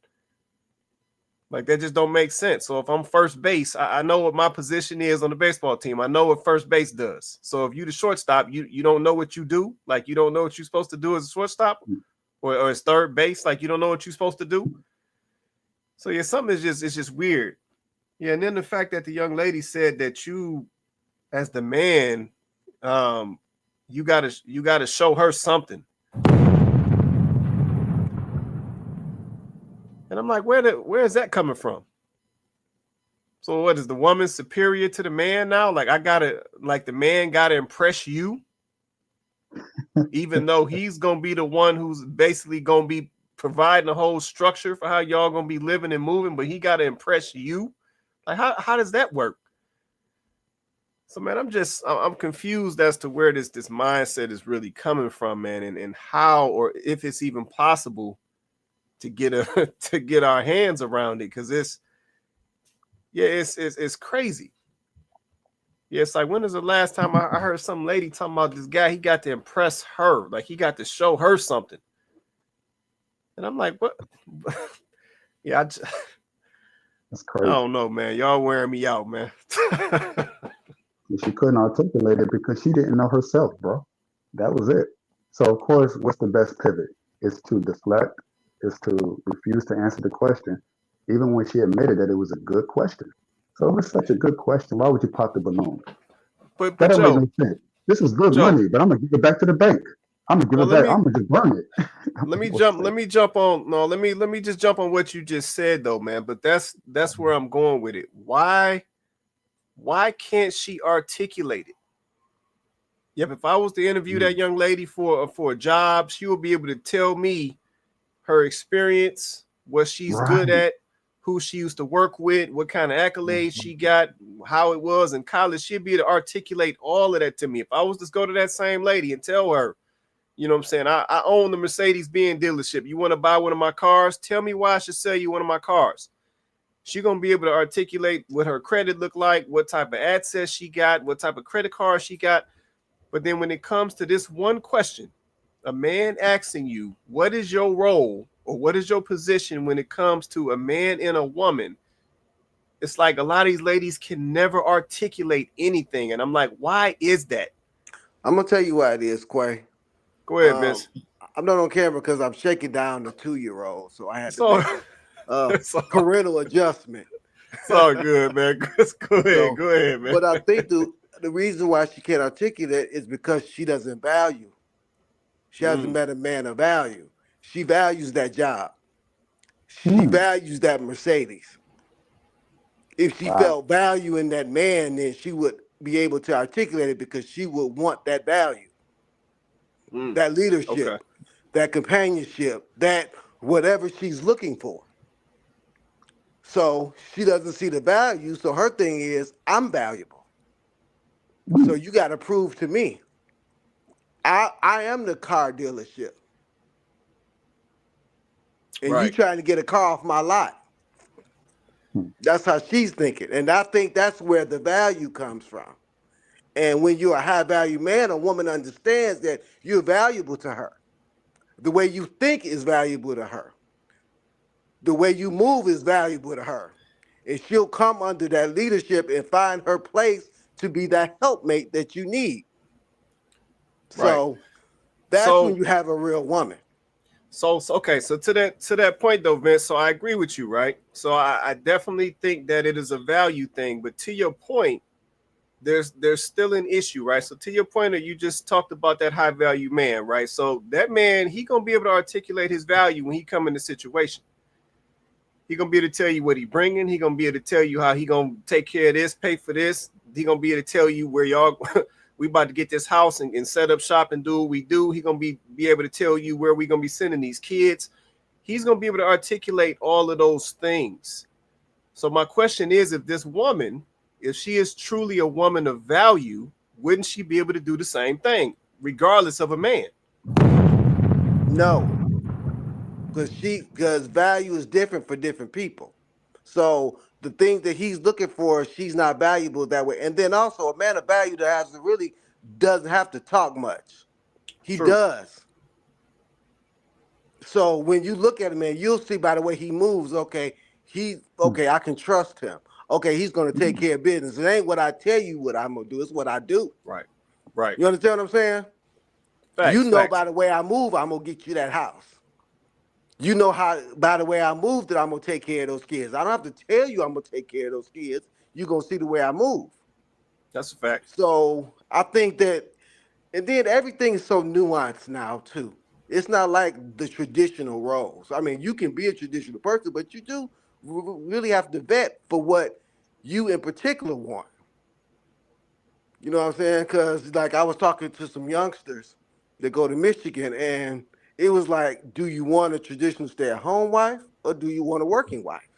Like, that just don't make sense. So if I'm first base, I know what my position is on the baseball team. I know what first base does. So if you the shortstop, you don't know what you do. Like, you don't know what you're supposed to do as a shortstop. Or as third base, like you don't know what you're supposed to do. So yeah, something is just weird. Yeah, and then the fact that the young lady said that you, as the man, you gotta show her something. And I'm like, where is that coming from? So what, is the woman superior to the man now? Like the man gotta impress you? Even though he's gonna be the one who's basically gonna be providing the whole structure for how y'all gonna be living and moving, but he gotta impress you. Like, how does that work? So man, I'm confused as to where this mindset is really coming from, man, and how, or if it's even possible to get our hands around it, because it's crazy. Yeah, it's like, when is the last time I heard some lady talking about this guy? He got to impress her, like he got to show her something. And I'm like, what? Yeah, that's crazy. I don't know, man. Y'all wearing me out, man. She couldn't articulate it because she didn't know herself, bro. That was it. So of course, what's the best pivot? Is to deflect, is to refuse to answer the question, even when she admitted that it was a good question. So if it's such a good question, why would you pop the balloon? But that Joe, don't make no sense. This is good money, but I'm gonna give it back to the bank. I'm gonna give it back. I'm gonna just burn it. Let me just jump on what you just said, though, man. But that's where I'm going with it. Why can't she articulate it? Yep, if I was to interview that young lady for a job, she would be able to tell me her experience, what she's good at, who she used to work with, what kind of accolades she got, how it was in college. She'd be able to articulate all of that to me. If I was to go to that same lady and tell her, you know what I'm saying, I own the Mercedes-Benz dealership. You want to buy one of my cars? Tell me why I should sell you one of my cars. She's going to be able to articulate what her credit look like, what type of assets she got, what type of credit card she got. But then when it comes to this one question, a man asking you, what is your role or what is your position when it comes to a man and a woman? It's like a lot of these ladies can never articulate anything. And I'm like, why is that? I'm going to tell you why it is, Quay. Go ahead, Vince. I'm not on camera because I'm shaking down the 2-year-old. So I had to make a parental adjustment. It's all good, man. Go ahead, man. But I think the reason why she can't articulate is because she doesn't value. She hasn't met a man of value. She values that job. She values that Mercedes. If she felt value in that man, then she would be able to articulate it because she would want that value, that leadership, Okay. that companionship, that whatever she's looking for. So she doesn't see the value. So her thing is, I'm valuable. So you got to prove to me. I am the car dealership, and you Right. trying to get a car off my lot. That's how she's thinking, and I think that's where the value comes from. And when you're a high value man, a woman understands that you're valuable to her. The way you think is valuable to her. The way you move is valuable to her. And she'll come under that leadership and find her place to be that helpmate that you need. Right. So that's when So you have a real woman. So okay, so to that point though, Vince. So I agree with you, right? So I definitely think that it is a value thing, but to your point, there's still an issue, right? So to your point, that you just talked about that high value man, right? So that man, he gonna be able to articulate his value when he come in the situation. He gonna be able to tell you what he bringing. He gonna be able to tell you how he gonna take care of this, pay for this. He gonna be able to tell you where y'all we about to get this house and set up shop and do what we do. He gonna be able to tell you where we gonna be sending these kids. He's gonna be able to articulate all of those things. So my question is, if this woman, if she is truly a woman of value, wouldn't she be able to do the same thing, regardless of a man? No, because value is different for different people. So the things that he's looking for, she's not valuable that way. And then also a man of value that has to really doesn't have to talk much. He True. does. So when you look at him, man, you'll see by the way he moves. Okay, I can trust him. Okay, he's gonna take care of business. It ain't what I tell you what I'm gonna do. It's what I do. Right. Right. You understand what I'm saying? Facts, You know facts. by the way I move, I'm gonna get you that house. You know how by the way I move that I'm gonna take care of those kids. I don't have to tell you I'm gonna take care of those kids. You're gonna see the way I move. That's a fact. So I think that, and then everything is so nuanced now too. It's not like the traditional roles. I mean, you can be a traditional person, but you do really have to vet for what you in particular want. You know what I'm saying? Because like I was talking to some youngsters that go to Michigan, and it was like, do you want a traditional stay-at-home wife or do you want a working wife?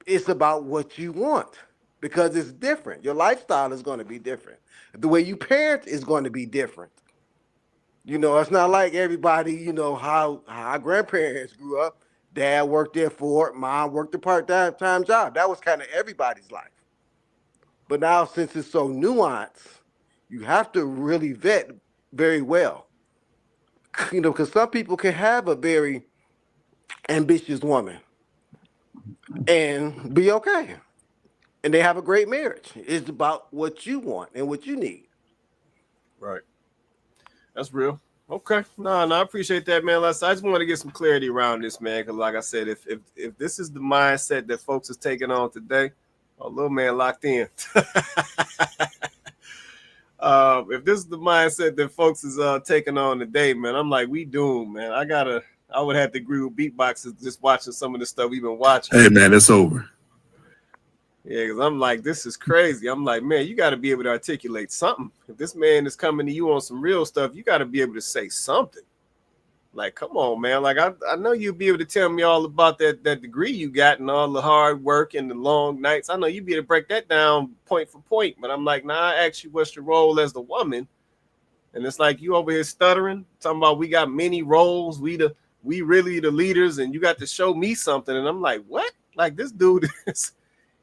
It's about what you want because it's different. Your lifestyle is going to be different. The way you parent is going to be different. You know, it's not like everybody, you know, how our grandparents grew up. Dad worked there for it, mom worked a part-time job. That was kind of everybody's life. But now, since it's so nuanced, you have to really vet very well. You know, because some people can have a very ambitious woman and be okay. And they have a great marriage. It's about what you want and what you need. Right. That's real. Okay. No, I appreciate that, man. I just want to get some clarity around this, man. Because like I said, if this is the mindset that folks is taking on today, a little man locked in. If this is the mindset that folks is taking on today, man, I'm like, we doomed, man. I would have to agree with beatboxers just watching some of the stuff we've been watching. Hey, man, it's over. Yeah, because I'm like, this is crazy. I'm like, man, you got to be able to articulate something. If this man is coming to you on some real stuff, you got to be able to say something. Like, come on, man. Like, I know you'll be able to tell me all about that degree you got and all the hard work and the long nights. I know you'd be able to break that down point for point. But I'm like, nah, I ask you what's your role as the woman. And it's like you over here stuttering, talking about we got many roles. We really the leaders, and you got to show me something. And I'm like, what? Like, this dude is...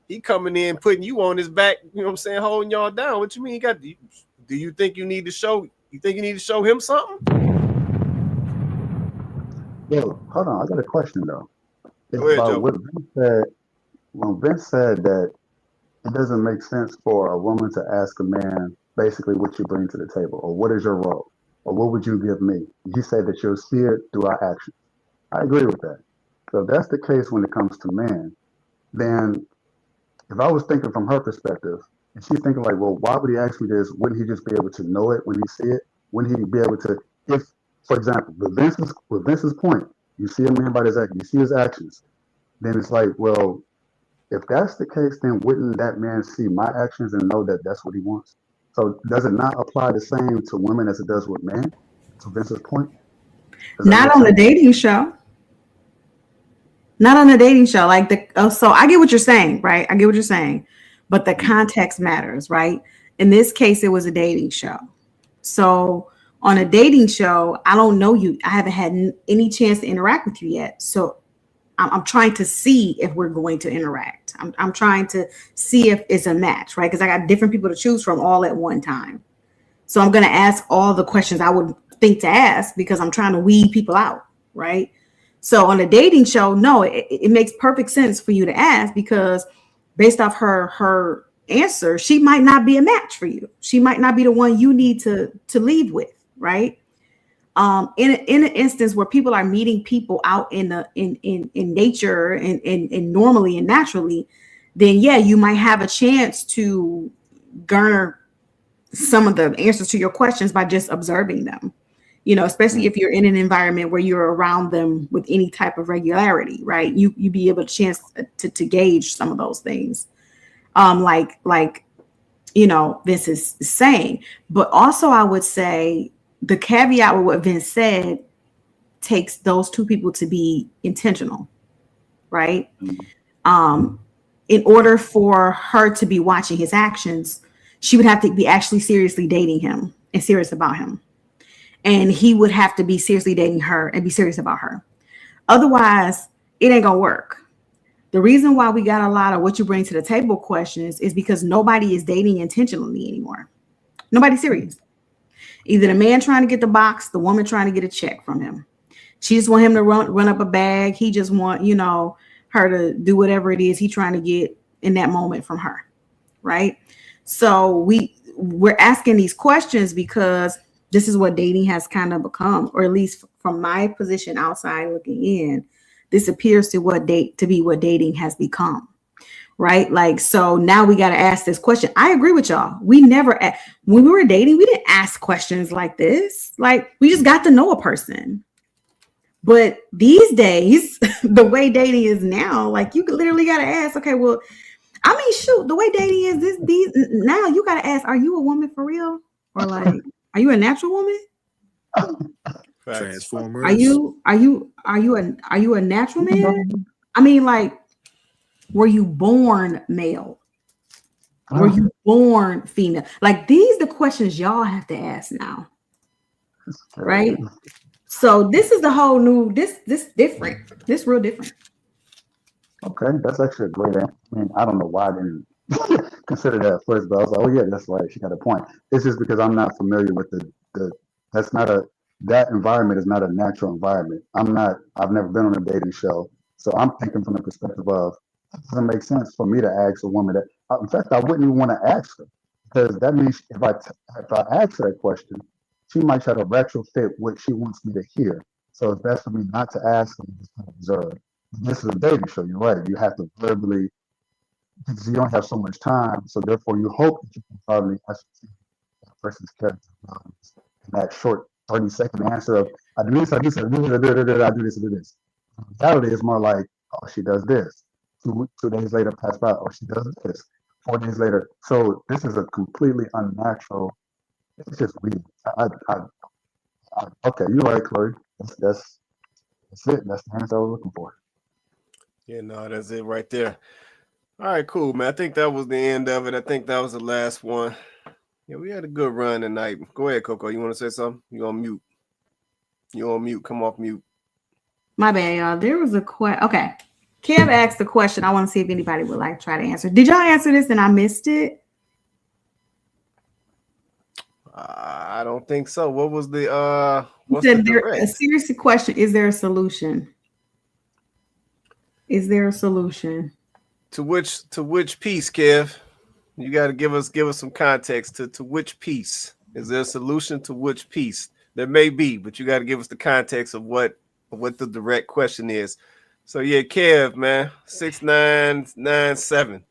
He coming in, putting you on his back, you know what I'm saying, holding y'all down. What you mean? Do you think you need to show? You think you need to show him something? Yo, hold on. I got a question though. It's Go ahead, about Joe. what Vince said. When Vince said that it doesn't make sense for a woman to ask a man basically what you bring to the table, or what is your role, or what would you give me? He said that you'll see it through our actions. I agree with that. So if that's the case when it comes to men, then if I was thinking from her perspective, and she's thinking like, well, why would he ask me this? Wouldn't he just be able to know it when he see it? Wouldn't he be able to, if, for example, with Vince's point, you see a man by his actions, you see his actions, then it's like, well, If that's the case, then wouldn't that man see my actions and know that that's what he wants? So does it not apply the same to women as it does with men? To Vince's point, does that Not make on the sense? dating show. Not on a dating show. Like so I get what you're saying, right? I get what you're saying, but the context matters, right? In this case, it was a dating show. So on a dating show, I don't know you. I haven't had any chance to interact with you yet. So I'm trying to see if we're going to interact. I'm trying to see if it's a match, right? Because I got different people to choose from all at one time. So I'm going to ask all the questions I would think to ask because I'm trying to weed people out, right? So on a dating show, no, it makes perfect sense for you to ask because based off her answer, she might not be a match for you. She might not be the one you need to leave with, right? In an instance where people are meeting people out in nature and normally and naturally, then yeah, you might have a chance to garner some of the answers to your questions by just observing them. You know, especially if you're in an environment where you're around them with any type of regularity, right? You be able to chance to gauge some of those things. Like you know, Vince is saying. But also I would say the caveat with what Vince said takes those two people to be intentional, right? In order for her to be watching his actions, she would have to be actually seriously dating him and serious about him. And he would have to be seriously dating her and be serious about her. Otherwise, it ain't gonna work. The reason why we got a lot of what you bring to the table questions is because nobody is dating intentionally anymore. Nobody's serious. Either the man trying to get the box, the woman trying to get a check from him. She just want him to run up a bag. He just want, you know, her to do whatever it is he trying to get in that moment from her, right? So we're asking these questions because this is what dating has kind of become, or at least from my position outside looking in, this appears to be what dating has become, right? Like, so now we got to ask this question. I agree with y'all. We never, when we were dating, we didn't ask questions like this. Like, we just got to know a person. But these days, the way dating is now, like, you literally got to ask, okay, well, I mean, shoot, the way dating is these now you got to ask, are you a woman for real? Or like, are you a natural woman? Transformers. Are you a natural man? I mean, like, were you born male? Were you born female? Like, these the questions y'all have to ask now, right? So this is the whole new, this different, this real different. Okay, that's actually a great answer. I mean, I don't know why I didn't consider that at first, but I was like, oh yeah, that's right. She got a point. It's just because I'm not familiar with that environment is not a natural environment. I've never been on a dating show. So I'm thinking from the perspective of, it doesn't make sense for me to ask a woman that, in fact, I wouldn't even want to ask her because that means if I ask her that question, she might try to retrofit what she wants me to hear. So it's best for me not to ask her and just kind of observe. This is a dating show. You're right. You have to verbally, because you don't have so much time. So therefore, you hope that you can probably ascertain that person's character in that short 30-second answer of I do this, I do this, I do this, I do this, I do this. The reality is more like, oh, she does this. 2 days later, pass by. Oh, she does this. 4 days later. So this is a completely unnatural. It's just weird. Okay, you're right, Chloe. That's it. That's the answer I was looking for. Yeah, no, that's it right there. All right, cool, man. I think that was the end of it. I think that was the last one. Yeah, we had a good run tonight. Go ahead, Coco. You want to say something? You on mute? You on mute? Come off mute. My bad, y'all. There was a question. Okay, Kev asked the question. I want to see if anybody would like to try to answer. Did y'all answer this and I missed it? I don't think so. What was the what's Said the a serious question? Is there a solution? Is there a solution? To which piece, Kev? You got to give us some context to which piece. Is there a solution to which piece? There may be, but you got to give us the context of what the direct question is. So yeah, Kev, man, 6997.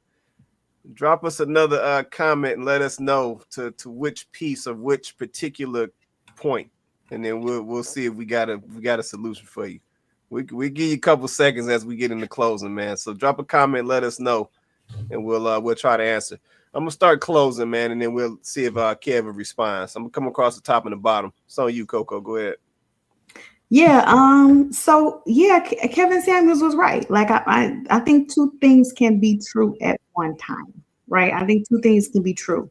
Drop us another comment and let us know to which piece of which particular point, and then we'll see if we got a solution for you. We give you a couple seconds as we get into closing, man. So drop a comment, let us know, and we'll try to answer. I'm gonna start closing, man, and then we'll see if Kevin responds. I'm gonna come across the top and the bottom. It's on you, Coco. Go ahead. Yeah. So yeah, Kevin Samuels was right. Like I think two things can be true at one time, right? I think two things can be true.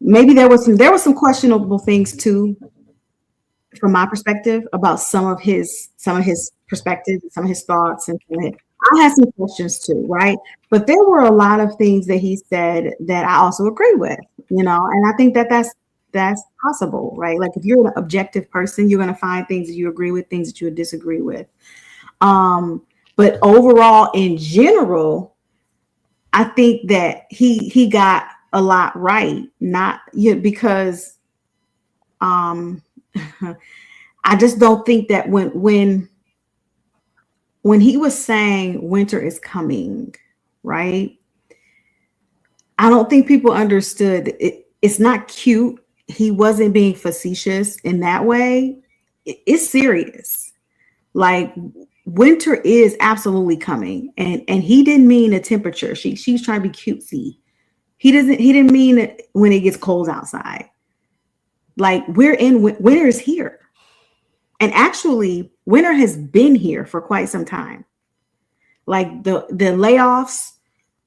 Maybe there was some questionable things too, from my perspective, about some of his perspectives, some of his thoughts, and I had some questions too, right? But there were a lot of things that he said that I also agree with, and I think that that's possible, right? Like if you're an objective person, you're going to find things that you agree with, things that you would disagree with. But overall, in general, I think that he got a lot right, not because I just don't think that when he was saying winter is coming, right? I don't think people understood it. It's not cute. He wasn't being facetious in that way. It's serious. Like winter is absolutely coming, and he didn't mean the temperature. She's trying to be cutesy. He didn't mean it when it gets cold outside. Like winter is here. And actually, winter has been here for quite some time. Like the layoffs,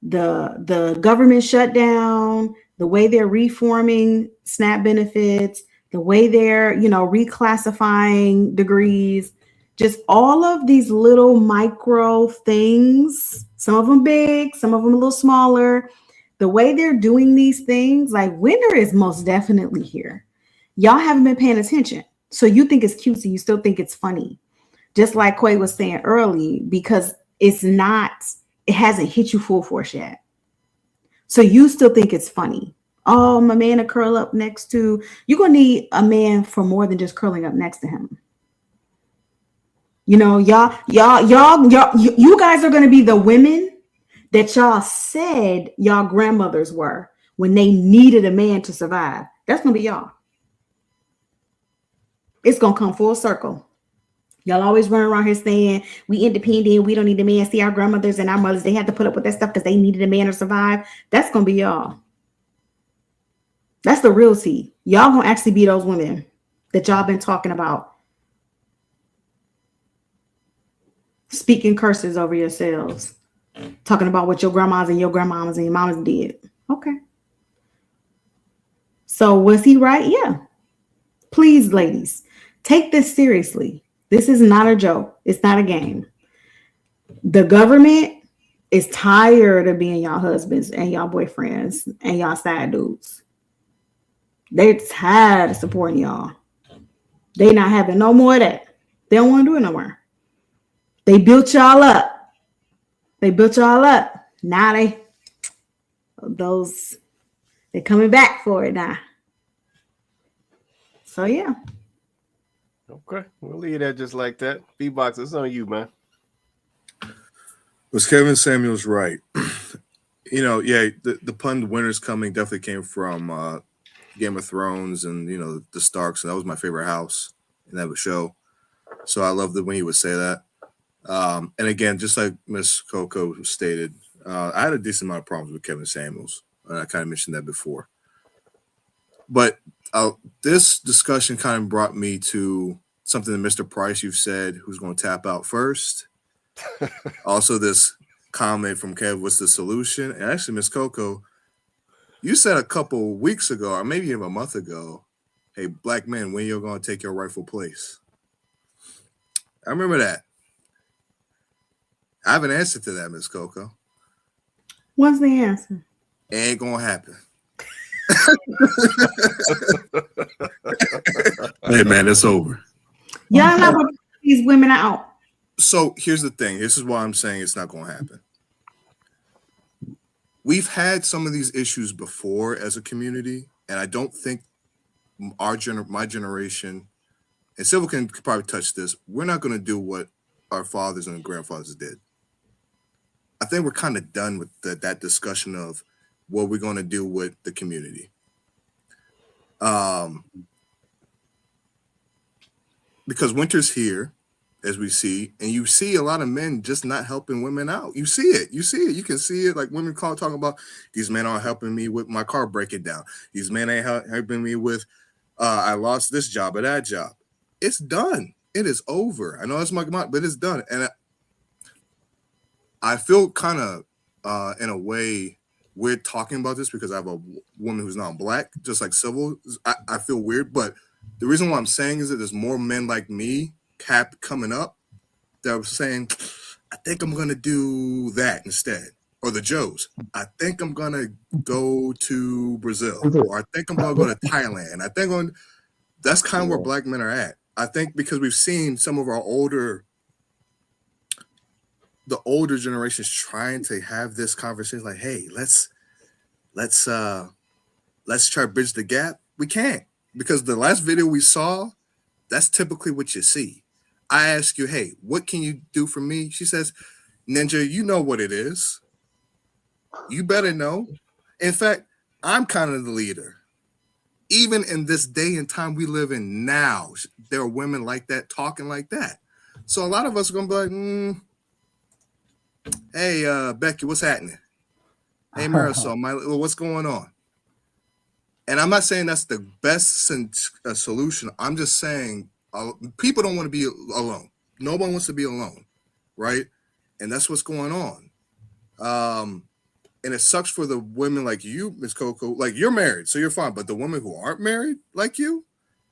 the government shutdown, the way they're reforming SNAP benefits, the way they're, reclassifying degrees, just all of these little micro things, some of them big, some of them a little smaller. The way they're doing these things, like winter is most definitely here. Y'all haven't been paying attention. So you think it's cutesy, you still think it's funny. Just like Quay was saying early, because it hasn't hit you full force yet. So you still think it's funny. Oh, my man to curl up next to, you're going to need a man for more than just curling up next to him. Y'all, you guys are going to be the women that y'all said y'all grandmothers were when they needed a man to survive. That's going to be y'all. It's going to come full circle. Y'all always run around here saying we independent, we don't need a man. See, our grandmothers and our mothers, they had to put up with that stuff because they needed a man to survive. That's going to be y'all. That's the real tea. Y'all going to actually be those women that y'all been talking about. Speaking curses over yourselves. Talking about what your grandmas and your grandmamas and your mamas did. Okay. So was he right? Yeah. Please, ladies, take this seriously. This is not a joke. It's not a game. The government is tired of being y'all husbands and y'all boyfriends and y'all side dudes. They're tired of supporting y'all. They not having no more of that. They don't want to do it no more. They built y'all up. Now they're coming back for it now. So yeah. Okay, we'll leave that just like that. B-Box, it's on you, man. Was Kevin Samuels right? The pun "Winter's Coming" definitely came from Game of Thrones and the Starks, and that was my favorite house in that show. So I loved it when he would say that. And again, just like Miss Coco stated, I had a decent amount of problems with Kevin Samuels, and I kind of mentioned that before. But this discussion kind of brought me to something that Mr. Price, you've said, who's going to tap out first. Also, this comment from Kev, what's the solution? And actually, Miss Coco, you said a couple weeks ago, or maybe even a month ago, hey, black men, when you're going to take your rightful place? I remember that. I have an answer to that, Miss Coco. What's the answer? It ain't going to happen. Hey, man, it's over. Y'all not going to put these women out. So here's the thing. This is why I'm saying it's not going to happen. We've had some of these issues before as a community, and I don't think my generation, and Silver can probably touch this, we're not going to do what our fathers and grandfathers did. I think we're kind of done with that discussion of what we're going to do with the community. Because winter's here, as we see, and you see a lot of men just not helping women out. You see it. You can see it. Like women talking about, these men aren't helping me with my car breaking down. These men ain't helping me with I lost this job or that job. It's done. It is over. I know it's my but it's done. And I feel kind of in a way weird talking about this because I have a woman who's not black, just like Civil. I feel weird, but the reason why I'm saying is that there's more men like me coming up that are saying, I think I'm gonna do that instead, or the Joes. I think I'm gonna go to Brazil, or I think I'm gonna go to Thailand. I think that's kind of where black men are at. I think because we've seen some of our the older generations trying to have this conversation, like, hey, let's try to bridge the gap. We can't, because the last video we saw, that's typically what you see. I ask you, hey, what can you do for me? She says, Ninja, you know what it is. You better know. In fact, I'm kind of the leader. Even in this day and time we live in now, there are women like that talking like that. So a lot of us are going to be like, hey, Becky, what's happening? Hey, Marisol, what's going on? And I'm not saying that's the best solution. I'm just saying people don't want to be alone. No one wants to be alone, right? And that's what's going on. And it sucks for the women like you, Miss Coco. Like, you're married, so you're fine. But the women who aren't married like you,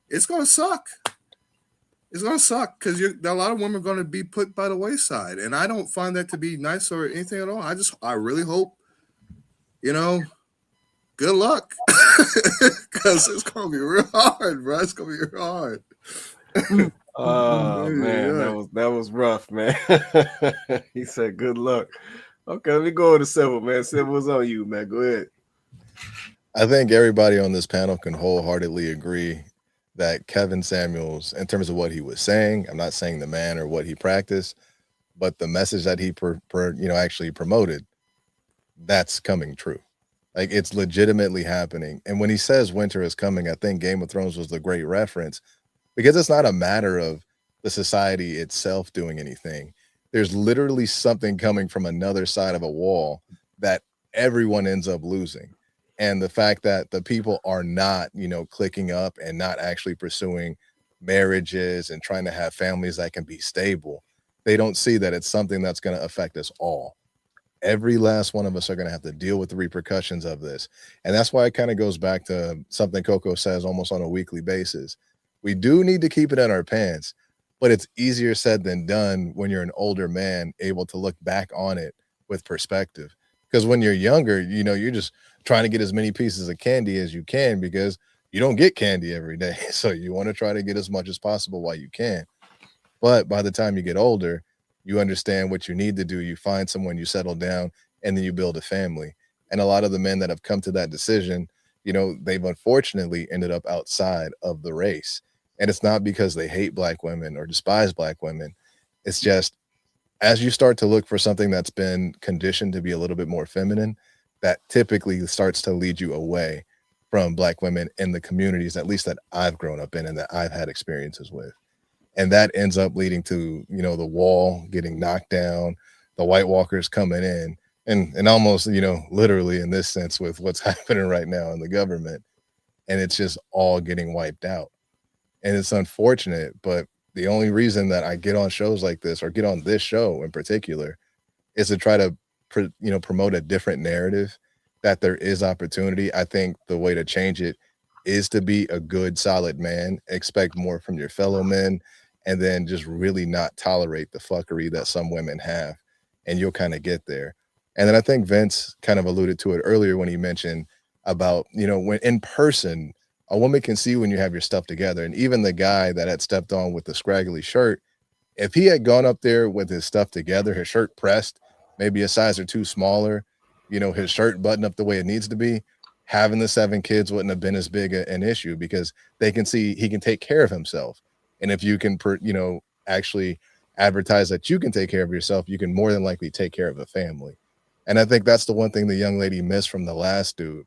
it's going to suck. It's going to suck because a lot of women are going to be put by the wayside. And I don't find that to be nice or anything at all. I really hope, good luck. Because it's going to be real hard, bro. It's going to be real hard. Oh, man, that was rough, man. He said, good luck. Okay, let me go to Civil, man. Civil's on you, man. Go ahead. I think everybody on this panel can wholeheartedly agree that Kevin Samuels, in terms of what he was saying, I'm not saying the man or what he practiced, but the message that he actually promoted, that's coming true. Like, it's legitimately happening. And when he says winter is coming, I think Game of Thrones was the great reference, because it's not a matter of the society itself doing anything. There's literally something coming from another side of a wall that everyone ends up losing. And the fact that the people are not, clicking up and not actually pursuing marriages and trying to have families that can be stable, they don't see that it's something that's going to affect us all. Every last one of us are going to have to deal with the repercussions of this. And that's why it kind of goes back to something Coco says almost on a weekly basis. We do need to keep it in our pants, but it's easier said than done when you're an older man able to look back on it with perspective. Because when you're younger, you're just trying to get as many pieces of candy as you can, because you don't get candy every day. So you want to try to get as much as possible while you can. But by the time you get older, you understand what you need to do. You find someone, you settle down, and then you build a family. And a lot of the men that have come to that decision, they've unfortunately ended up outside of the race. And it's not because they hate black women or despise black women. It's just, as you start to look for something that's been conditioned to be a little bit more feminine, that typically starts to lead you away from black women in the communities, at least that I've grown up in and that I've had experiences with. And that ends up leading to, the wall getting knocked down, the White Walkers coming in, and almost, literally in this sense with what's happening right now in the government. And it's just all getting wiped out. And it's unfortunate, but the only reason that I get on shows like this, or get on this show in particular, is to try to, promote a different narrative, that there is opportunity. I think the way to change it is to be a good, solid man, expect more from your fellow men, and then just really not tolerate the fuckery that some women have, and you'll kind of get there. And then I think Vince kind of alluded to it earlier when he mentioned about, when in person, a woman can see when you have your stuff together. And even the guy that had stepped on with the scraggly shirt, if he had gone up there with his stuff together, his shirt pressed, maybe a size or two smaller, his shirt buttoned up the way it needs to be, having the 7 kids wouldn't have been as big an issue, because they can see he can take care of himself. And if you can, actually advertise that you can take care of yourself, you can more than likely take care of a family. And I think that's the one thing the young lady missed from the last dude.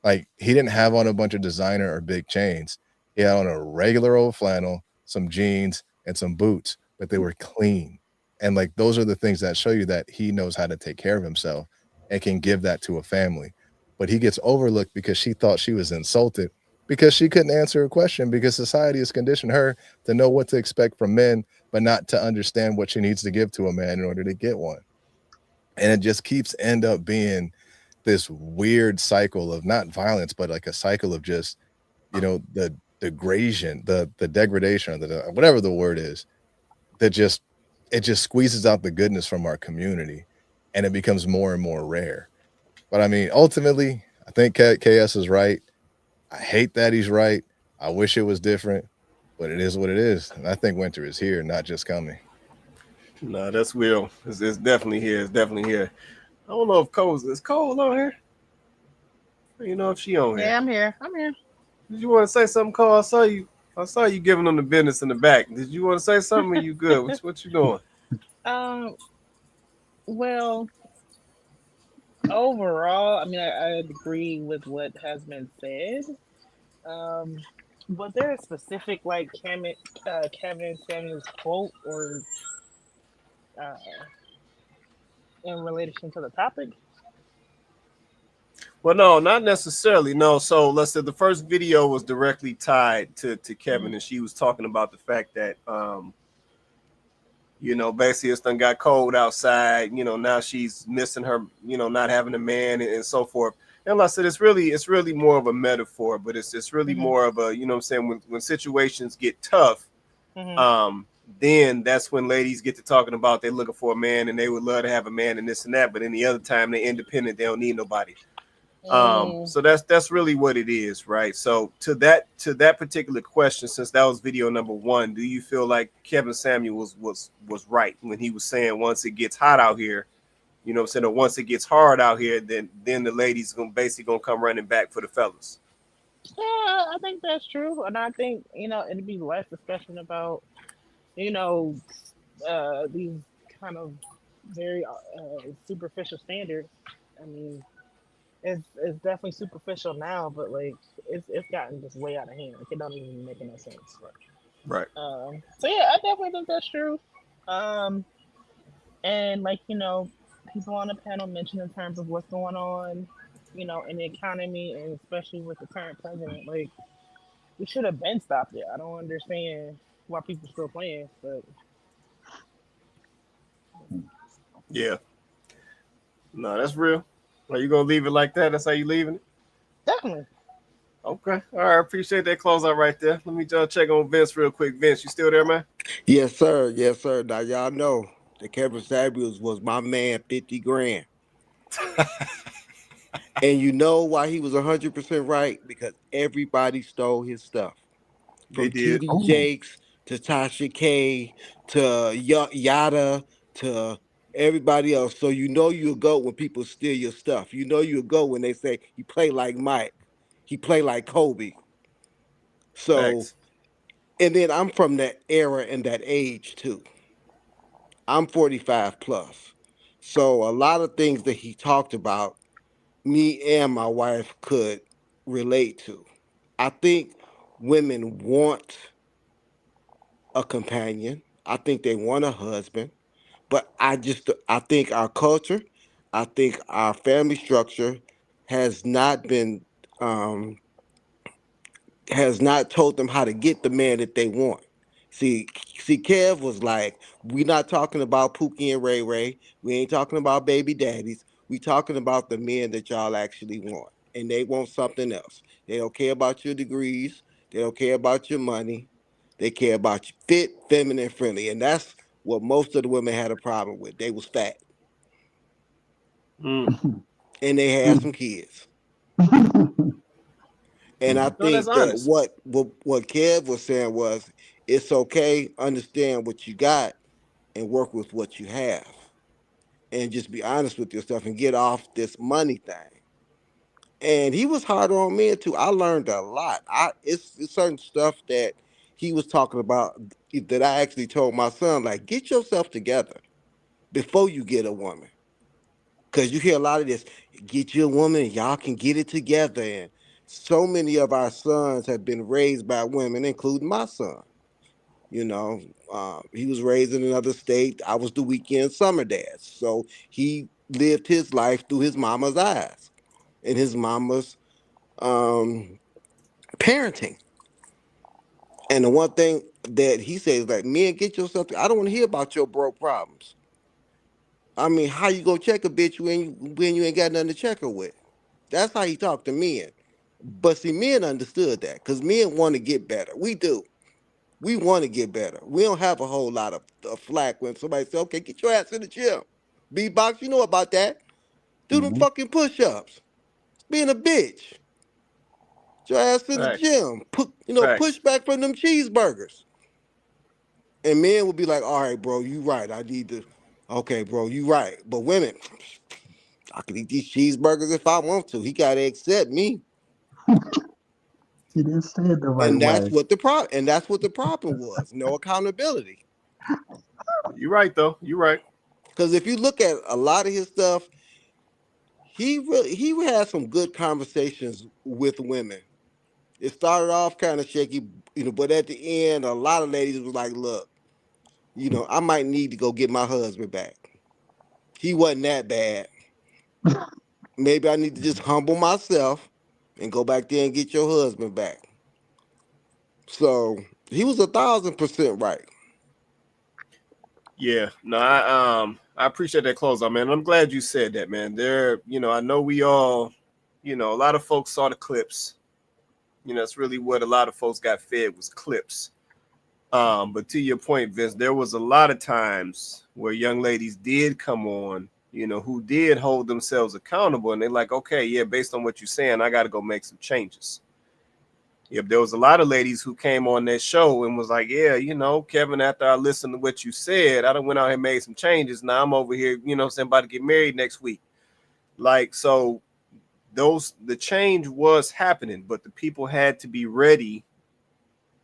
Like, he didn't have on a bunch of designer or big chains. He had on a regular old flannel, some jeans, and some boots but they were clean. And like those are the things that show you that he knows how to take care of himself and can give that to a family. But he gets overlooked because she thought she was insulted because she couldn't answer a question because society has conditioned her to know what to expect from men, but not to understand what she needs to give to a man in order to get one. And it just keeps end up being this weird cycle of not violence, but like a cycle of just, the degradation, the degradation, or whatever the word is, that just it just squeezes out the goodness from our community, and it becomes more and more rare. But I mean, ultimately, I think KS is right. I hate that he's right. I wish it was different, but it is what it is. And I think winter is here, not just coming. No, that's real. It's definitely here. It's definitely here. I don't know if Cole's Cole on here. You know if she on here. Yeah, I'm here. I'm here. Did you want to say something, Cole? I saw you giving them the business in the back. Did you want to say something? Or you good? What you doing? Um. Well, overall, I mean, I agree with what has been said. Um. Was there a specific like Kevin Samuels quote or uh, in relation to the topic? Well, no, not necessarily. No. So let's say the first video was directly tied to Kevin, and she was talking about the fact that basically it's done got cold outside. Now she's missing her, not having a man and so forth. And like I said, it's really more of a metaphor, but it's really more of a, what I'm saying, when situations get tough, then that's when ladies get to talking about they're looking for a man and they would love to have a man and this and that, but any other time they're independent, they don't need nobody. So that's really what it is, right? So to that particular question, since that was video number 1, do you feel like Kevin Samuels was right when he was saying once it gets hot out here, what I'm saying, or once it gets hard out here, then the ladies gonna come running back for the fellas? Yeah, I think that's true, and I think it'd be less discussion about these kind of very superficial standards. I mean, it's definitely superficial now, but like it's gotten just way out of hand. Like, it don't even make no sense. Right. So yeah, I definitely think that's true. And like people on the panel mentioned in terms of what's going on, in the economy and especially with the current president, like we should have been stopped it. I don't understand why people still playing, but Yeah. No, that's real. Are you gonna leave it like that? That's how you leaving it? definitely. Okay. All right. Appreciate that closeout right there. Let me just check on Vince real quick. Vince, you still there, man? Yes, sir. Yes, sir. Now y'all know that Kevin Samuels was my man, 50 grand. And you know why he was 100% right? Because everybody stole his stuff. They From did. TD Jakes to Tasha K to Yada to everybody else. So you know you'll go when people steal your stuff. You know you'll go when they say he play like Mike. He play like Kobe. So, Facts. and then I'm from that era and that age too. I'm 45 plus. So a lot of things that he talked about, me and my wife could relate to. I think women want a companion. I think they want a husband. But I think our culture, I think our family structure has not been um, has not told them how to get the man that they want. See, Kev was like, we not talking about Pookie and Ray Ray. We ain't talking about baby daddies. We talking about the men that y'all actually want. And they want something else. They don't care about your degrees. They don't care about your money. They care about you fit, feminine, friendly. And that's what most of the women had a problem with. They was fat. And they had some kids. And I No, that's think that honest. what Kev was saying was it's okay, understand what you got and work with what you have. And just be honest with yourself and get off this money thing. And he was harder on men too. I learned a lot. It's certain stuff that he was talking about that I actually told my son, like, get yourself together before you get a woman. Cause you hear a lot of this, get you a woman, y'all can get it together. And so many of our sons have been raised by women, including my son. You know, he was raised in another state. I was the weekend summer dad. So he lived his life through his mama's eyes and his mama's um, parenting. And the one thing that he says, like, man, get yourself. I don't want to hear about your broke problems. I mean, how you gonna check a bitch when you ain't got nothing to check her with? That's how he talked to men. But see, men understood that because men want to get better. We do. We want to get better. We don't have a whole lot of flack when somebody say, "Okay, get your ass in the gym." Beatbox, you know about that. Do them Mm-hmm. fucking push-ups. Being a bitch. Get your ass in the Facts. gym. Push Facts. back from them cheeseburgers. And men will be like, all right, bro, you right. I need to. Okay, bro, you right. But women, I can eat these cheeseburgers if I want to. He gotta accept me. He didn't say it the right And way. that's what the problem was. No accountability. You're right though. You're right. Because if you look at a lot of his stuff, he had some good conversations with women. It started off kind of shaky, but at the end, a lot of ladies was like, look, I might need to go get my husband back. He wasn't that bad. Maybe I need to just humble myself and go back there and get your husband back. So he was 1,000% right. Yeah, no, I appreciate that close out, man. I'm glad you said that, man. I know we all, a lot of folks saw the clips. It's really what a lot of folks got fed was clips. But to your point, Vince, there was a lot of times where young ladies did come on, who did hold themselves accountable, and they're like, okay, yeah, based on what you're saying, I got to go make some changes. Yep, there was a lot of ladies who came on that show and was like, yeah, Kevin, after I listened to what you said, I done went out and made some changes. Now I'm over here, about to get married next week. Like, so the change was happening, but the people had to be ready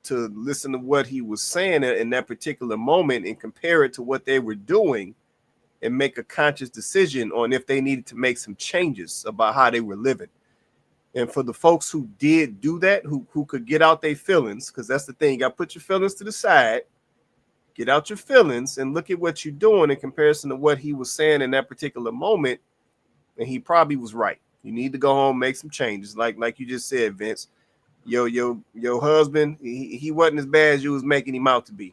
to listen to what he was saying in that particular moment and compare it to what they were doing and make a conscious decision on if they needed to make some changes about how they were living. And for the folks who did do that, who could get out their feelings, because that's the thing, you got to put your feelings to the side, get out your feelings, and look at what you're doing in comparison to what he was saying in that particular moment. And he probably was right. You need to go home, make some changes, like you just said, Vince. Your husband, he wasn't as bad as you was making him out to be.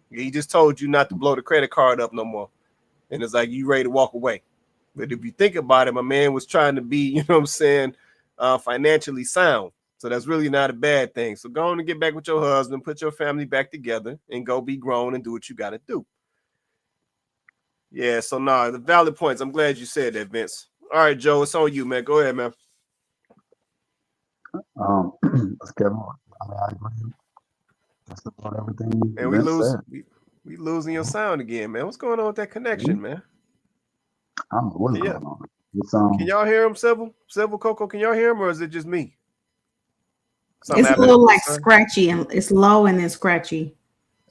He just told you not to blow the credit card up no more, and it's like you ready to walk away. But if you think about it, my man was trying to be, financially sound. So that's really not a bad thing. So go on and get back with your husband, put your family back together, and go be grown and do what you got to do. Yeah, so the valid points. I'm glad you said that, Vince. All right, Joe, it's on you, man. Go ahead, man. That's Kevin. I agree. Just about everything And Vince said. we losing your sound again, man. What's going on with that connection, man? I don't know what's going on. It's Can y'all hear him, Civil Coco? Can y'all hear him, or is it just me? It's a little like scratchy, and it's low and then scratchy.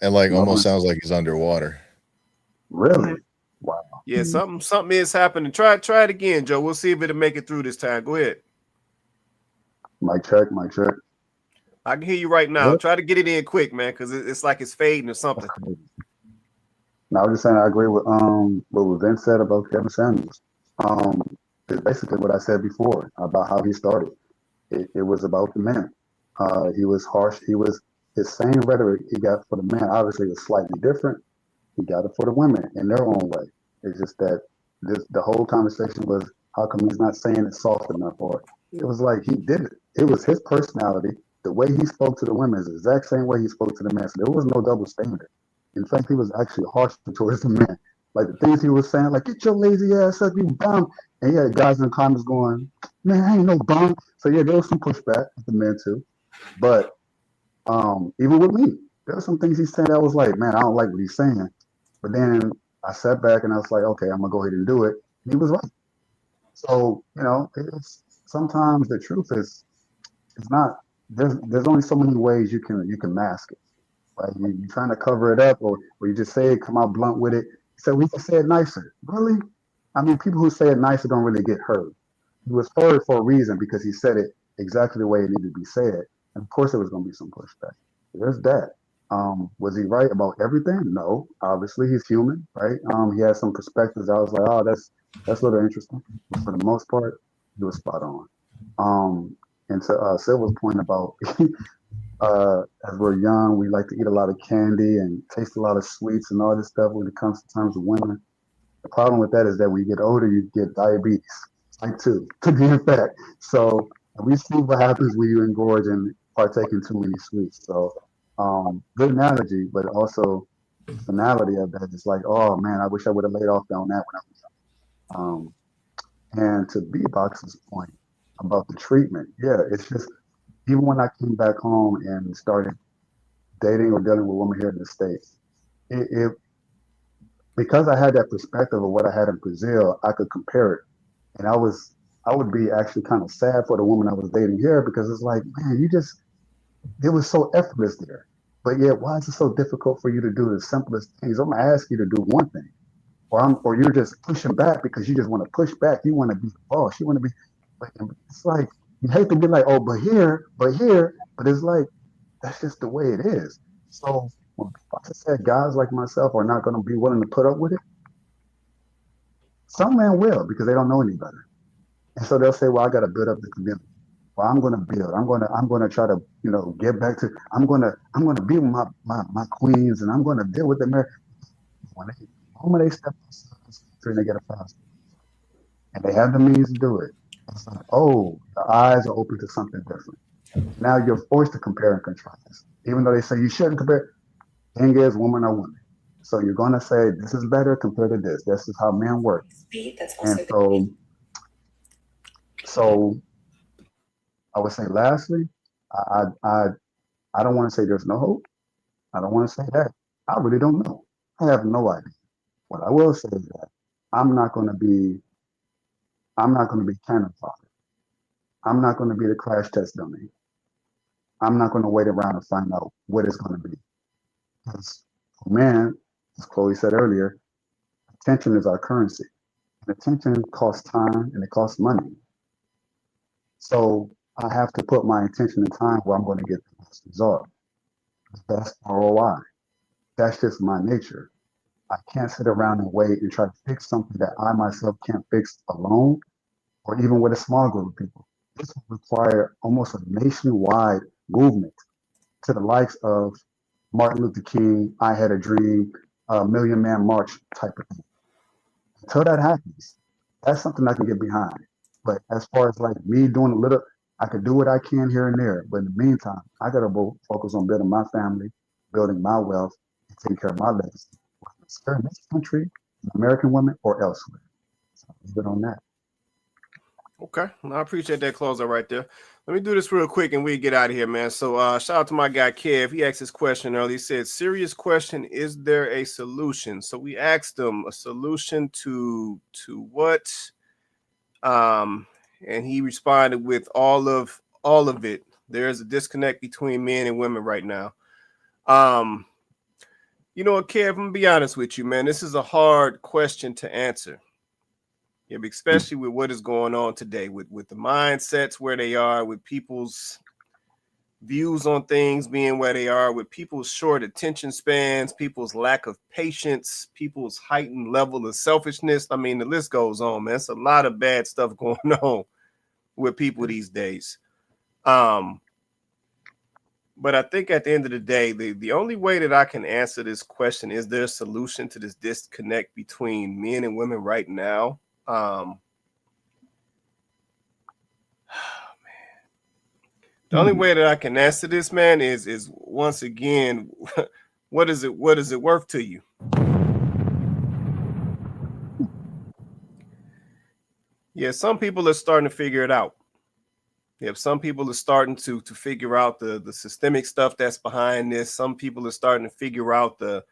And like almost sounds like he's underwater. Really? Wow. Yeah, something is happening. Try it again, Joe. We'll see if it'll make it through this time. Go ahead. Mic check. I can hear you right now. What? Try to get it in quick, man, because it's like it's fading or something. No, I was just saying I agree with what Vince said about Kevin Samuels. It's basically what I said before about how he started. It was about the men. He was harsh. His same rhetoric he got for the men obviously was slightly different. He got it for the women in their own way. It's just that the whole conversation was, how come he's not saying it soft enough? Or it was like he did it. It was his personality. The way he spoke to the women is the exact same way he spoke to the men. So there was no double standard. In fact, he was actually harsh towards the men. Like the things he was saying, like, get your lazy ass up, you bum. And he had guys in the comments going, man, I ain't no bum. So yeah, there was some pushback with the men too. But even with me, there were some things he said that was like, man, I don't like what he's saying. But then I sat back and I was like, okay, I'm gonna go ahead and do it. And he was right. So, it's sometimes the truth is it's not there's only so many ways you can mask it. Right? You're trying to cover it up or you just say it, come out blunt with it. So we can say it nicer. Really? I mean, people who say it nicer don't really get heard. He was heard for a reason because he said it exactly the way it needed to be said. And of course there was gonna be some pushback. There's that. Was he right about everything? No. Obviously, he's human, right? He had some perspectives. I was like, oh, that's a little interesting. But for the most part, he was spot on. And to Silva's point about as we're young, we like to eat a lot of candy and taste a lot of sweets and all this stuff when it comes to terms of women. The problem with that is that when you get older, you get diabetes, type 2, to be in fact. So we see what happens when you engorge and partake in too many sweets. So good analogy, but also the finality of that is like, oh man, I wish I would have laid off on that when I was young. And to B-Box's point about the treatment, yeah, it's just, even when I came back home and started dating or dealing with women here in the States, it because I had that perspective of what I had in Brazil, I could compare it. And I would be actually kind of sad for the woman I was dating here because it's like, man, it was so effortless there. But yet, why is it so difficult for you to do the simplest things? I'm gonna ask you to do one thing, or you're just pushing back because you just want to push back. You want to be the boss. You want to be. But it's like you hate to be like, oh, but here, but it's like that's just the way it is. So when I said guys like myself are not going to be willing to put up with it, some men will because they don't know any better, and so they'll say, well, I got to build up the community. Well, I'm going to build. I'm going to try to get back to. I'm going to be with my queens, and I'm going to deal with them. The moment they step outside this country and they get a passport and they have the means to do it, it's like, oh, the eyes are open to something different. Now you're forced to compare and contrast. Even though they say you shouldn't compare, thing is, woman are women. So you're going to say, this is better compared to this. This is how men work. And so I would say, lastly, I don't want to say there's no hope. I don't want to say that. I really don't know. I have no idea. What I will say is that I'm not going to be cannon fodder. I'm not going to be the crash test dummy. I'm not going to wait around to find out what it's going to be. Because, man, as Chloe said earlier, attention is our currency. And attention costs time and it costs money. So I have to put my attention and time where I'm going to get the best result, the best ROI. That's just my nature. I can't sit around and wait and try to fix something that I myself can't fix alone or even with a small group of people. This will require almost a nationwide movement to the likes of Martin Luther King, I Had a Dream, Million Man March type of thing. Until that happens, that's something I can get behind. But as far as like me doing a little, I could do what I can here and there. But in the meantime, I got to focus on building my family, building my wealth, and taking care of my legacy. Whether it's here in this country, American women, or elsewhere. So leave it on that. Okay, I appreciate that closer right there. Let me do this real quick and we get out of here, man. So shout out to my guy Kev. He asked this question earlier. He said, serious question, is there a solution? So we asked him a solution to what? And he responded with all of it. There is a disconnect between men and women right now. You know what, Kev, I'm gonna be honest with you, man. This is a hard question to answer. Yeah, especially with what is going on today, with the mindsets where they are, with people's views on things being where they are, with people's short attention spans, people's lack of patience, people's heightened level of selfishness. I mean, the list goes on, man. It's a lot of bad stuff going on with people these days. But I think at the end of the day, the only way that I can answer this question, is there a solution to this disconnect between men and women right now? The only way that I can answer this, man, is once again, what is it worth to you? Yeah, some people are starting to figure it out. Yeah, some people are starting to figure out the systemic stuff that's behind this. Some people are starting to figure out the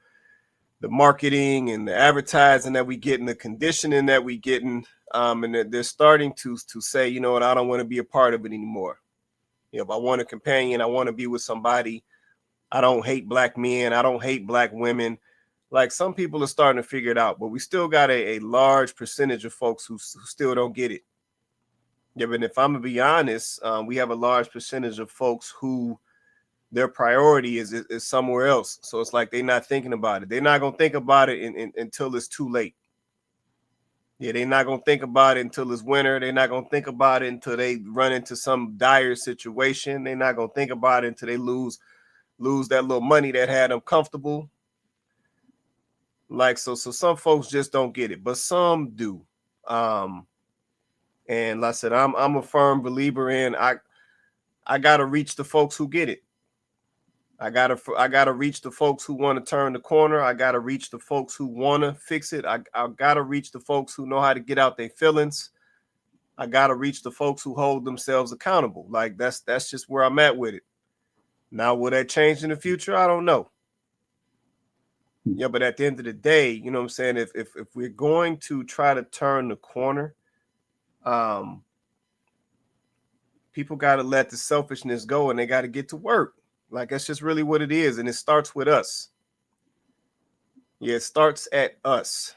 marketing and the advertising that we get and the conditioning that we getting. And they're starting to say, you know what, I don't want to be a part of it anymore. You know, if I want a companion, I want to be with somebody. I don't hate black men. I don't hate black women. Like, some people are starting to figure it out, but we still got a large percentage of folks who still don't get it. Yeah, but if I'm gonna be honest, we have a large percentage of folks who their priority is somewhere else. So it's like they're not thinking about it. They're not going to think about it until it's too late. Yeah, they're not going to think about it until it's winter. They're not going to think about it until they run into some dire situation. They're not going to think about it until they lose that little money that had them comfortable. Like, so some folks just don't get it, but some do. And like I said, I'm a firm believer in I gotta reach the folks who get it. I gotta reach the folks who want to turn the corner. I gotta reach the folks who want to fix it. I gotta reach the folks who know how to get out their feelings. I gotta reach the folks who hold themselves accountable. Like that's just where I'm at with it. Now, will that change in the future? I don't know. Yeah, but at the end of the day, you know what I'm saying? If we're going to try to turn the corner, people got to let the selfishness go and they got to get to work. Like, that's just really what it is. And it starts with us. Yeah, it starts at us.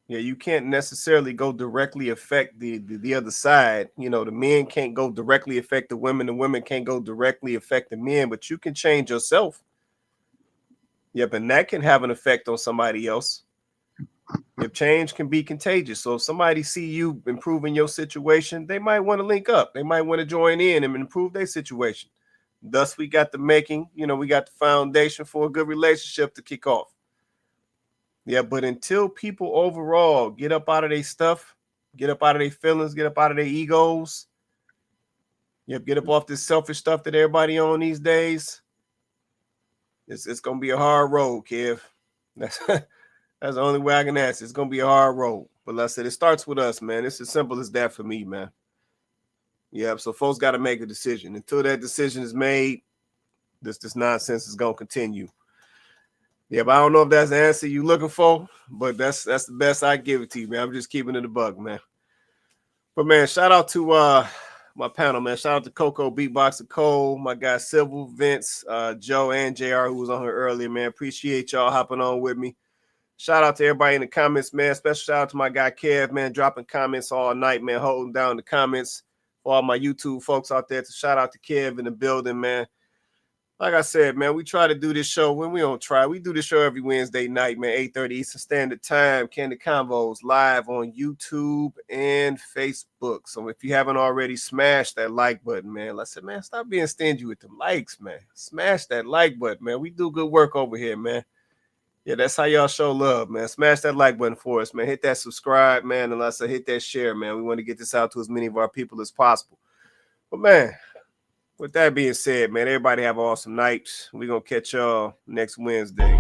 Yeah, you can't necessarily go directly affect the other side. You know, the men can't go directly affect the women can't go directly affect the men, but you can change yourself. Yep, and that can have an effect on somebody else. If change can be contagious. So if somebody see you improving your situation, they might want to link up. They might want to join in and improve their situation. Thus, we got the making, we got the foundation for a good relationship to kick off. Yeah, but until people overall get up out of their stuff, get up out of their feelings, get up out of their egos, get up off this selfish stuff that everybody on these days, it's going to be a hard road, Kev. That's the only way I can answer. It's going to be a hard road. But like I said, it starts with us, man. It's as simple as that for me, man. Yeah, so folks got to make a decision. Until that decision is made, this nonsense is going to continue. Yeah, but I don't know if that's the answer you're looking for, but that's the best I give it to you, man. I'm just keeping it a bug, man. But, man, shout out to my panel, man. Shout out to Coco, Beatboxer Cole, my guy Civil, Vince, Joe, and JR, who was on here earlier, man. Appreciate y'all hopping on with me. Shout out to everybody in the comments, man. Special shout out to my guy Kev, man, dropping comments all night, man, holding down the comments. For all my YouTube folks out there, to shout out to Kev in the building, man. Like I said, man, we try to do this show when we don't try. We do this show every Wednesday night, man, 8:30 Eastern Standard Time. Kandid Konvos live on YouTube and Facebook. So if you haven't already, smash that like button, man. Like I said, man, stop being stingy with them likes, man. Smash that like button, man. We do good work over here, man. Yeah, that's how y'all show love, man. Smash that like button for us, man. Hit that subscribe, man. And like I said, hit that share, man. We want to get this out to as many of our people as possible. But, man, with that being said, man, everybody have an awesome night. We're going to catch y'all next Wednesday.